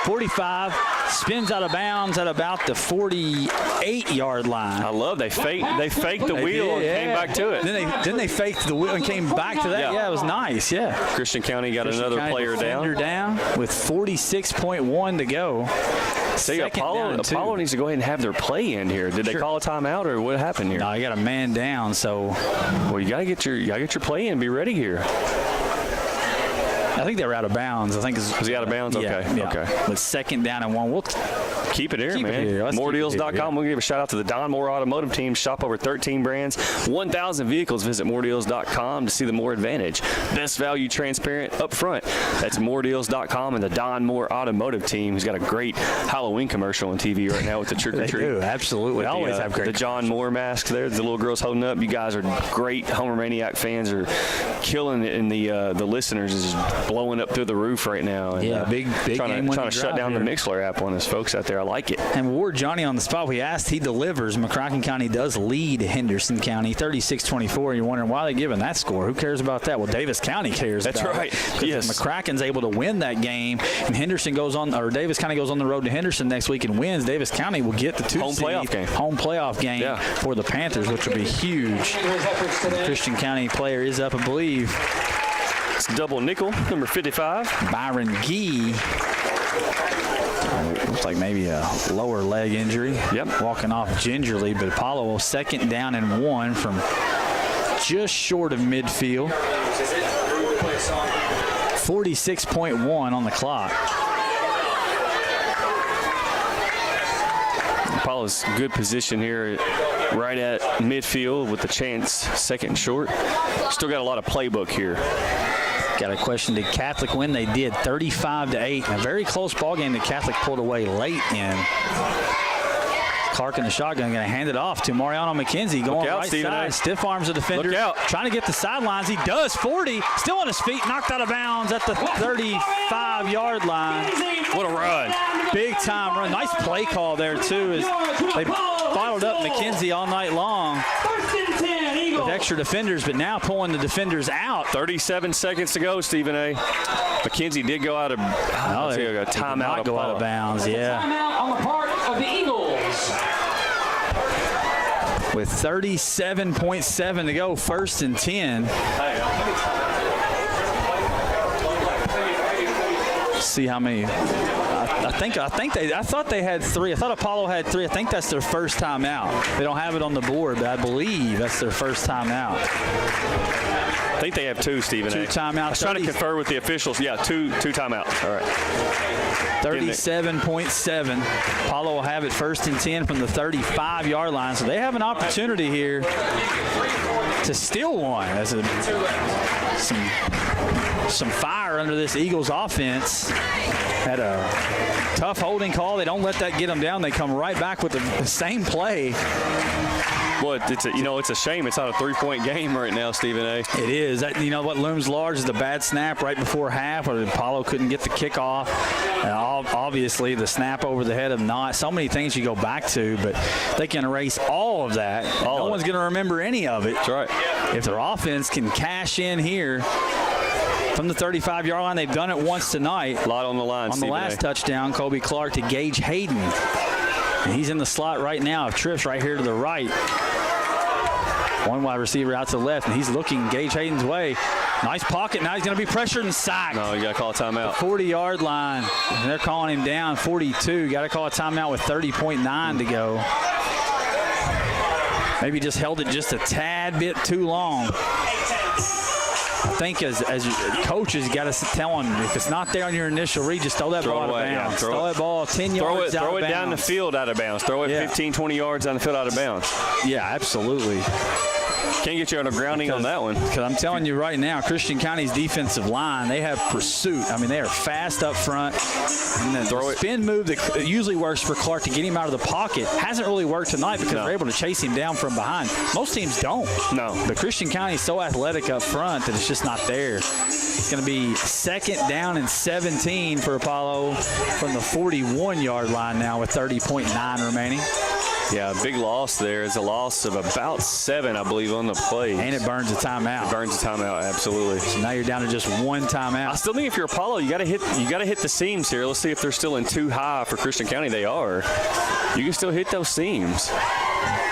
45, spins out of bounds at about the 48-yard line. I love they faked the wheel and came back to it. Then they faked the wheel and came back to that. Yeah, it was nice. Yeah. Christian County got another player down with 46.1 to go. See, Apollo needs to go ahead and have their play in here. Did they call a timeout or what happened here? No, you got a man down. So, well, you gotta get your play in. Be ready here. I think they were out of bounds. Was he out of bounds? Okay. Yeah. Okay. But 2nd down and 1. We'll keep it here, man. Moredeals.com. We'll give a shout out to the Don Moore Automotive team. Shop over 13 brands, 1,000 vehicles. Visit moredeals.com to see the Moore advantage. Best value, transparent, up front. That's moredeals.com and the Don Moore Automotive team, who's got a great Halloween commercial on TV right now with the trick or treat. They do, absolutely. They always have great. The John Moore mask there. The little girl's holding up. You guys are great. Homer Maniac fans are killing it, and the listeners is blowing up through the roof right now. And, big trying to shut down the Mixler app on us folks out there. I like it. And Ward Johnny on the spot. We asked, he delivers. McCracken County does lead Henderson County 36-24. You're wondering why they're giving that score. Who cares about that? Well, Davis County cares about right. it. Yes. McCracken's able to win that game, and Davis County goes on the road to Henderson next week and wins. Davis County will get the home playoff game for the Panthers, which will be huge. The Christian County player is up, I believe. It's double nickel, number 55. Byron Gee. Looks like maybe a lower leg injury. Yep. Walking off gingerly, but Apollo will 2nd down and 1 from just short of midfield. 46.1 on the clock. Apollo's good position here right at midfield with the chance 2nd short. Still got a lot of playbook here. Got a question, did Catholic win? They did, 35-8. A very close ball game that Catholic pulled away late in. Clark in the shotgun going to hand it off to Mariano McKenzie. Going right side, stiff arms the defender. Trying to get the sidelines. He does, 40. Still on his feet, knocked out of bounds at the 35-yard line. What a run. Big time run. Nice play call there, too. As they bottled up McKenzie all night long with extra defenders, but now pulling the defenders out. 37 seconds to go, Stephen A. McKenzie did go out of timeout. Go out of bounds, Timeout on the part of the Eagles. With 37.7 to go, 1st and 10. See how many. I thought they had 3. I thought Apollo had 3. I think that's their first time out. They don't have it on the board, but I believe that's their first time out. I think they have 2, Stephen. 2 timeouts. I was trying to confer with the officials. Yeah, two timeouts. All right. 37.7. Apollo will have it 1st and 10 from the 35-yard line. So they have an opportunity here to steal one. That's some fire under this Eagles offense. Had a tough holding call. They don't let that get them down. They come right back with the same play. Well, it's a shame it's not a 3-point game right now, Stephen A. It is. What looms large is the bad snap right before half where Apollo couldn't get the kickoff. Obviously, the snap over the head of Knott. So many things you go back to, but they can erase all of that. No one's going to remember any of it. That's right. If their offense can cash in here from the 35-yard line, they've done it once tonight. A lot on the line, On the last touchdown, Kobe Clark to Gage Hayden. And he's in the slot right now. Trips right here to the right. One wide receiver out to the left, and he's looking Gage Hayden's way. Nice pocket. Now he's going to be pressured and sacked. No, you got to call a timeout. 40-yard line. And they're calling him down 42. Got to call a timeout with 30.9 to go. Maybe just held it just a tad bit too long. I think as coaches, you got to tell them, if it's not there on your initial read, just throw that ball out of bounds. Throw that ball 10 yards out of bounds. Throw it down the field out of bounds. Throw it 15, 20 yards down the field out of bounds. Yeah, absolutely. Can't get you on a grounding on that one. Because I'm telling you right now, Christian County's defensive line, they have pursuit. I mean, they are fast up front. And the spin move that usually works for Clark to get him out of the pocket hasn't really worked tonight because they're able to chase him down from behind. Most teams don't. No. But Christian County is so athletic up front that it's just not there. It's going to be 2nd down and 17 for Apollo from the 41-yard line now with 30.9 remaining. Yeah, big loss there. It's a loss of about 7, I believe, on the play. And it burns a timeout. It burns a timeout, absolutely. So now you're down to just 1 timeout. I still think if you're Apollo, you got to hit the seams here. Let's see if they're still in too high for Christian County. They are. You can still hit those seams.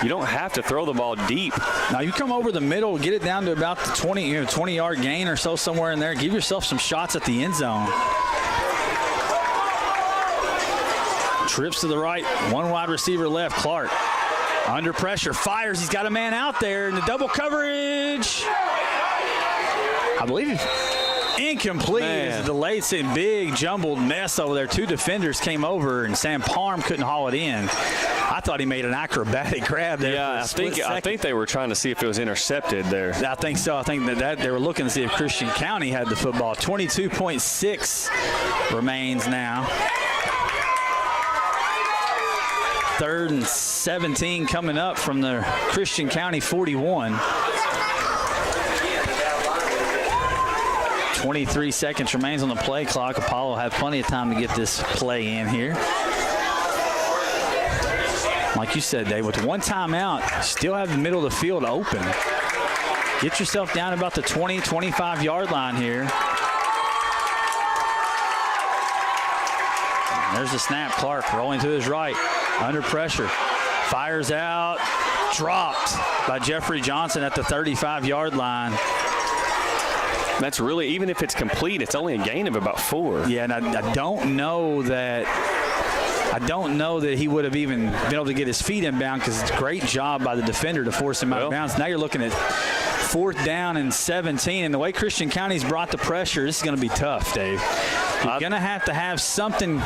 You don't have to throw the ball deep. Now you come over the middle, get it down to about the 20-yard gain or so, somewhere in there. Give yourself some shots at the end zone. Trips to the right, one wide receiver left. Clark under pressure, fires. He's got a man out there in the double coverage. I believe incomplete. It's a delayed, big jumbled mess over there. 2 defenders came over, and Sam Parham couldn't haul it in. I thought he made an acrobatic grab there. Yeah, I think they were trying to see if it was intercepted there. I think so. I think that they were looking to see if Christian County had the football. 22.6 remains now. 3rd and 17 coming up from the Christian County 41. 23 seconds remains on the play clock. Apollo have plenty of time to get this play in here. Like you said, Dave, with 1 timeout, still have the middle of the field open. Get yourself down about the 20, 25-yard line here. There's the snap. Clark rolling to his right. Under pressure. Fires out. Dropped by Jeffrey Johnson at the 35-yard line. That's really, even if it's complete, it's only a gain of about 4. Yeah, and I don't know that he would have even been able to get his feet inbound because it's a great job by the defender to force him out of bounds. Now you're looking at 4th down and 17, and the way Christian County's brought the pressure, this is going to be tough, Dave. You're going to have something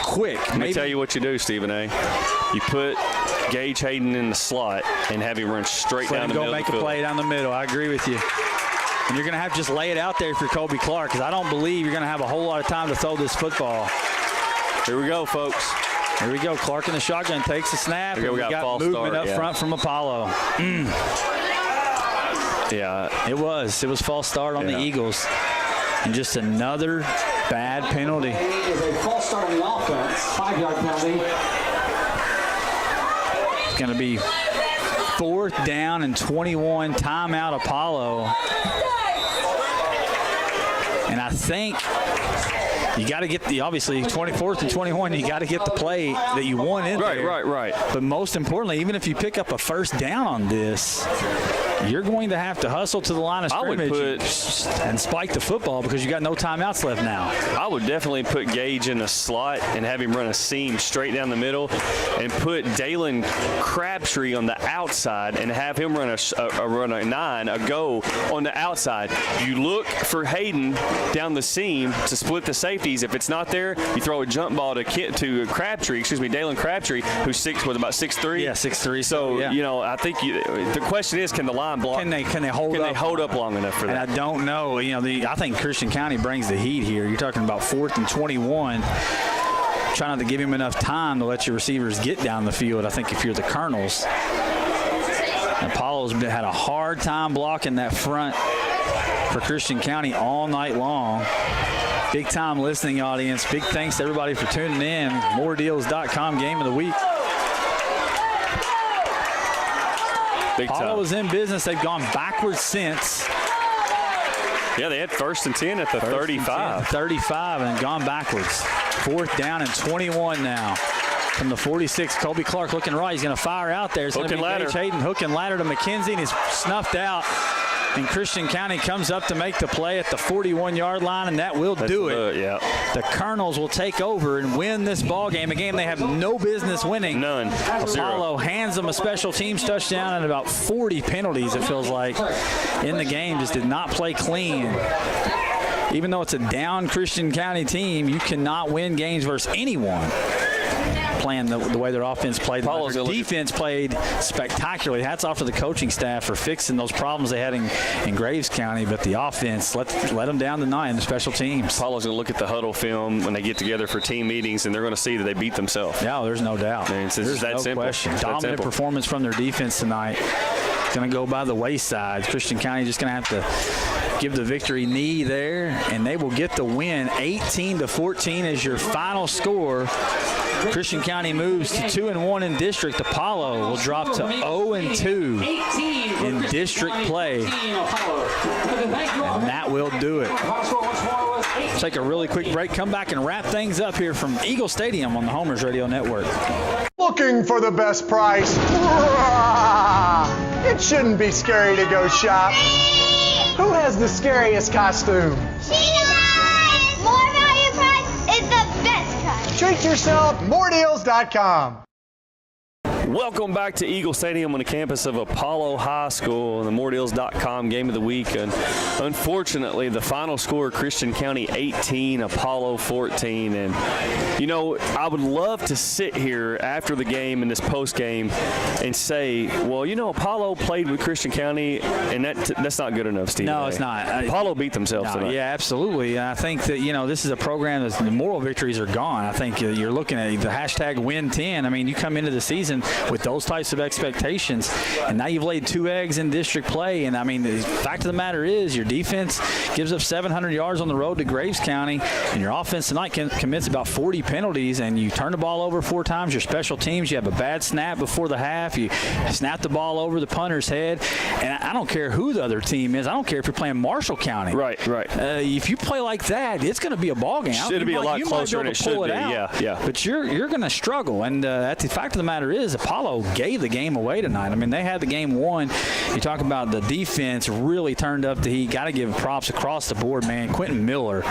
quick. Let me tell you what you do, Stephen A. You put Gage Hayden in the slot and have him run straight down the middle. Go make a play down the middle. I agree with you. And you're going to have to just lay it out there for Kobe Clark because I don't believe you're going to have a whole lot of time to throw this football. Here we go, folks. Here we go. Clark in the shotgun takes the snap. We got movement start, up front from Apollo. Yeah. It was false start on the Eagles. And just another bad penalty. It is a false start on the offense. 5-yard penalty. It's going to be 4th down and 21. Timeout Apollo. And I think you got to get obviously 24th and 21, you got to get the play that you want in there. Right. But most importantly, even if you pick up a 1st down on this, you're going to have to hustle to the line of scrimmage and spike the football because you got no timeouts left now. I would definitely put Gage in a slot and have him run a seam straight down the middle and put Dalen Crabtree on the outside and have him run a 9, a go on the outside. You look for Hayden down the seam to split the safeties. If it's not there, you throw a jump ball to Dalen Crabtree, who's about 6'3". Yeah, 6'3". So, I think the question is, can the line line block. Can they hold up? Can they hold up long enough for that? And I don't know. I think Christian County brings the heat here. You're talking about 4th and 21. Try not to give him enough time to let your receivers get down the field, I think, if you're the Colonels. Apollo's had a hard time blocking that front for Christian County all night long. Big time listening audience. Big thanks to everybody for tuning in. Moredeals.com game of the week. Apollo is in business. They've gone backwards since. Yeah, they had 1st and 10 at the 35. 35 and gone backwards. 4th down and 21 now. From the 46, Colby Clark looking right. He's going to fire out there. It's going to be Gage Hayden. Hook and ladder to McKenzie, and he's snuffed out. And Christian County comes up to make the play at the 41-yard line, and that will do it. Yeah. The Colonels will take over and win this ball game, a game they have no business winning. None. Apollo hands them a special teams touchdown and about 40 penalties, it feels like, in the game. Just did not play clean. Even though it's a down Christian County team, you cannot win games versus anyone playing the way their offense played. Their defense played spectacularly. Hats off to the coaching staff for fixing those problems they had in Graves County, but the offense let them down tonight in the special teams. Apollo's going to look at the huddle film when they get together for team meetings, and they're going to see that they beat themselves. Yeah, there's no doubt. There's no question. Dominant performance from their defense tonight. It's going to go by the wayside. Christian County just going to have to give the victory knee there, and they will get the win. 18-14 is your final score. Christian County moves to 2-1 in district. Apollo will drop to 0-2 in district play. And that will do it. Take a really quick break, come back and wrap things up here from Eagle Stadium on the Homers Radio Network. Looking for the best price? It shouldn't be scary to go shop. Who has the scariest costume? More value price is the best price. Treat yourself, moredeals.com. Welcome back to Eagle Stadium on the campus of Apollo High School, the moredeals.com game of the week. And unfortunately, the final score, Christian County 18, Apollo 14. And, I would love to sit here after the game in this post game and say, well, Apollo played with Christian County, and that's not good enough, Steve. No, it's not. Apollo beat themselves tonight. Yeah, absolutely. And I think that, this is a program that the moral victories are gone. I think you're looking at the hashtag win 10. I mean, you come into the season with those types of expectations, and now you've laid 2 eggs in district play. And I mean, the fact of the matter is, your defense gives up 700 yards on the road to Graves County, and your offense tonight commits about 40 penalties, and you turn the ball over 4 times. Your special teams, you have a bad snap before the half, you snap the ball over the punter's head, and I don't care who the other team is. I don't care if you're playing Marshall County. Right. If you play like that, it's going to be a ball game. Should be a lot closer than it should be. Yeah. But you're going to struggle, and that's the fact of the matter is, Apollo gave the game away tonight. I mean, they had the game won. You talk about the defense really turned up the heat. Got to give props across the board, man. Quentin Miller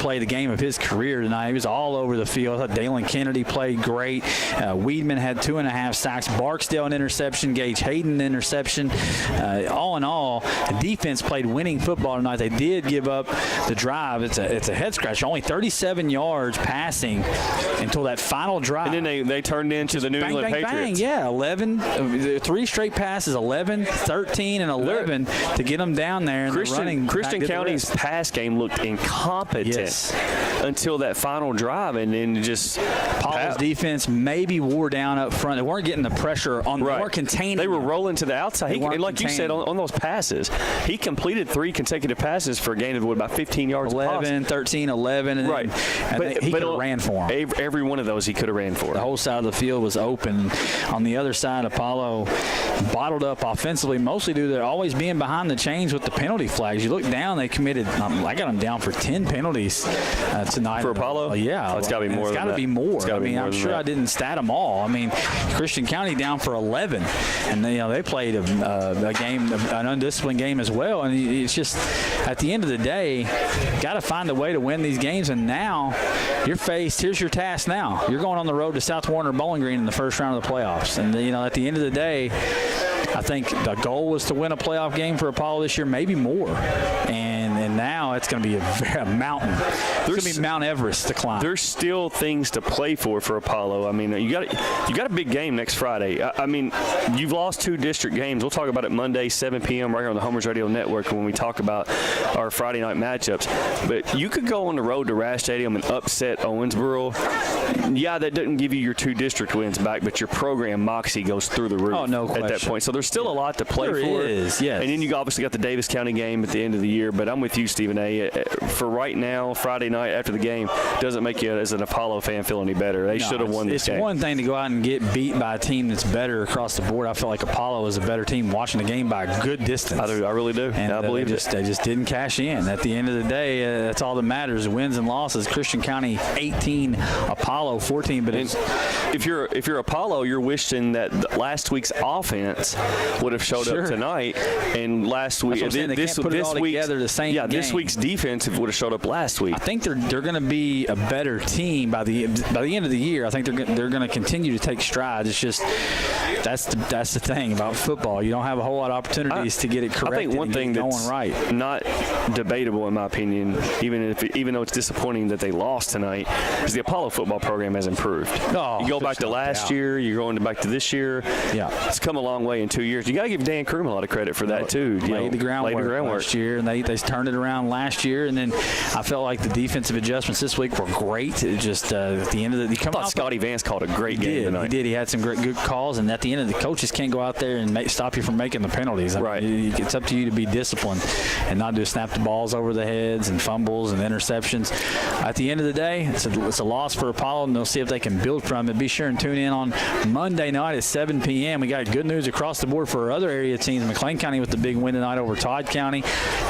played the game of his career tonight. He was all over the field. I thought Dalen Kennedy played great. Weedman had 2.5 sacks. Barksdale an interception. Gage Hayden an interception. All in all, the defense played winning football tonight. They did give up the drive. It's a head scratch. Only 37 yards passing until that final drive. And then they turned into the New England Patriots. Yeah, 3 straight passes, 11, 13, and 11 to get them down there. And Christian County's pass game looked incompetent until that final drive, and then just Apollo's defense maybe wore down up front. They weren't getting the pressure on. They weren't containing. They were rolling to the outside. And like you said, on those passes, he completed 3 consecutive passes for a gain of about 15 yards. 11, 13, 11. And right. He could have ran for him. Every one of those he could have ran for. The whole side of the field was open. On the other side, Apollo bottled up offensively, mostly due to their always being behind the chains with the penalty flags. You look down, they committed, I got them down for 10 penalties tonight. For Apollo? Yeah. It's got to be more than that. It's got to be more. I mean, I'm sure that. I didn't stat them all. I mean, Christian County down for 11, and they played a game, an undisciplined game as well. And it's just, at the end of the day, got to find a way to win these games. And now you're faced, here's your task now. You're going on the road to South Warner Bowling Green in the first round of the playoffs. And, at the end of the day, I think the goal was to win a playoff game for Apollo this year, maybe more. And now it's going to be a mountain. It's going to be Mount Everest to climb. There's still things to play for Apollo. I mean, you got a big game next Friday. I mean, you've lost 2 district games. We'll talk about it Monday, 7 p.m. right here on the Homers Radio Network when we talk about our Friday night matchups. But you could go on the road to Rash Stadium and upset Owensboro. Yeah, that doesn't give you your 2 district wins back, but your program moxie goes through the roof at that point. So there's still a lot to play for. There is, yes. And then you obviously got the Davis County game at the end of the year. But I'm with you, Stephen A. For right now, Friday night after the game doesn't make you, as an Apollo fan, feel any better. They should have won this game. It's one thing to go out and get beat by a team that's better across the board. I feel like Apollo is a better team watching the game by a good distance. I really do. And I believe they just didn't cash in. At the end of the day, that's all that matters. Wins and losses. Christian County 18, Apollo 14. But if you're Apollo, you're wishing that last week's offense would have showed up tonight, and last week this week's defense would have showed up last week. I think they're going to be a better team by the end of the year. I think they're going to continue to take strides. It's just that's the thing about football. You don't have a whole lot of opportunities to get it corrected. I think one thing that's right. not debatable in my opinion, even though it's disappointing that they lost tonight, is the Apollo football program has improved. You go back to last year, you're going back to this year. Yeah, it's come a long way in 2 years. You got to give Dan Kroom a lot of credit for that too. Laid the groundwork last year, and they turned it around last year. And then I felt like the defensive adjustments this week were great. It just at the end of the, I thought Scotty Vance called a great game tonight. He did. He had some good calls, and at the end of the coaches can't go out there and stop you from making the penalties. Right. It's up to you to be disciplined and not just snap the balls over the heads and fumbles and interceptions. At the end of the day, it's a loss for Apollo, and they'll see if they can build from it. Be sure and tune in on Monday night at 7 p.m. We got good news across the board for our other area teams. McLean County with the big win tonight over Todd County.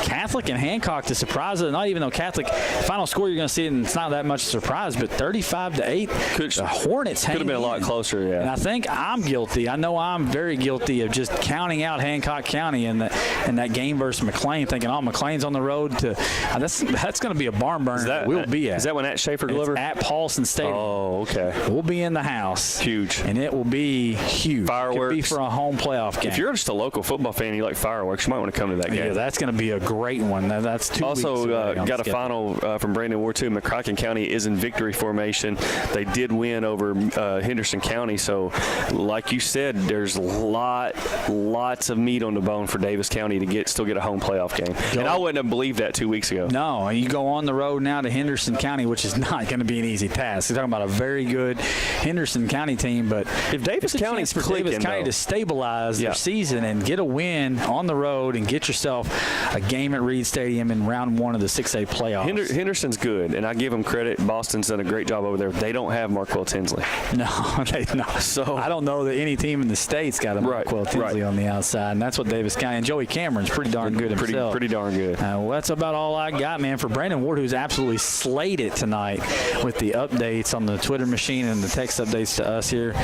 Catholic and Hancock, the surprise of the night, even though Catholic final score you're going to see it, and it's not that much surprise, but 35-8. The Hornets could have been a lot closer, yeah. And I think I'm guilty. I know I'm very guilty of just counting out Hancock County in that game versus McLean, thinking, McLean's on the road to that's going to be a barn burner. We'll be at. Is that one at Schaefer Glover? It's at Paulson Stadium. Oh, okay. We'll be in the house. Huge. And it will be huge. Fireworks. It could be for a home playoff game. If you're just a local football fan and you like fireworks, you might want to come to that game. Yeah, that's going to be a great one. That's 2 weeks away. Also, got a final from Brandon Ward, too. McCracken County is in victory formation. They did win over Henderson County. So, like you said, there's lots of meat on the bone for Davis County to still get a home playoff game. And I wouldn't have believed that 2 weeks ago. No, you go on the road now to Henderson County, which is not going to be an easy task. You're talking about a very good Henderson County team, but if Davis County's clicking, Davis County to stabilize their season and get a win on the road and get yourself a game at Reed Stadium in round 1 of the 6A playoffs. Henderson's good, and I give them credit. Boston's done a great job over there. They don't have Marquell Tinsley. No, they don't. So I don't know that any team in the state's got a Marquell Tinsley on the outside, and that's what Davis County and Joey Cameron's pretty darn good himself. Pretty darn good. Well, that's about all I got, man. For Brandon Ward, who's absolutely slayed it tonight with the updates on the Twitter machine and the text updates to us here.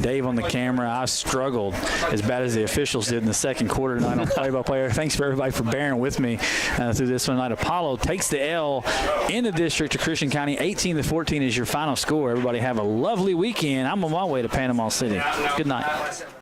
Dave on the camera. I struggled as bad as the officials did in the second quarter tonight on play-by-play. Thanks for everybody for bearing with me through this one tonight. Apollo takes the L in the district to Christian County. 18-14 is your final score. Everybody have a lovely weekend. I'm on my way to Panama City. Good night.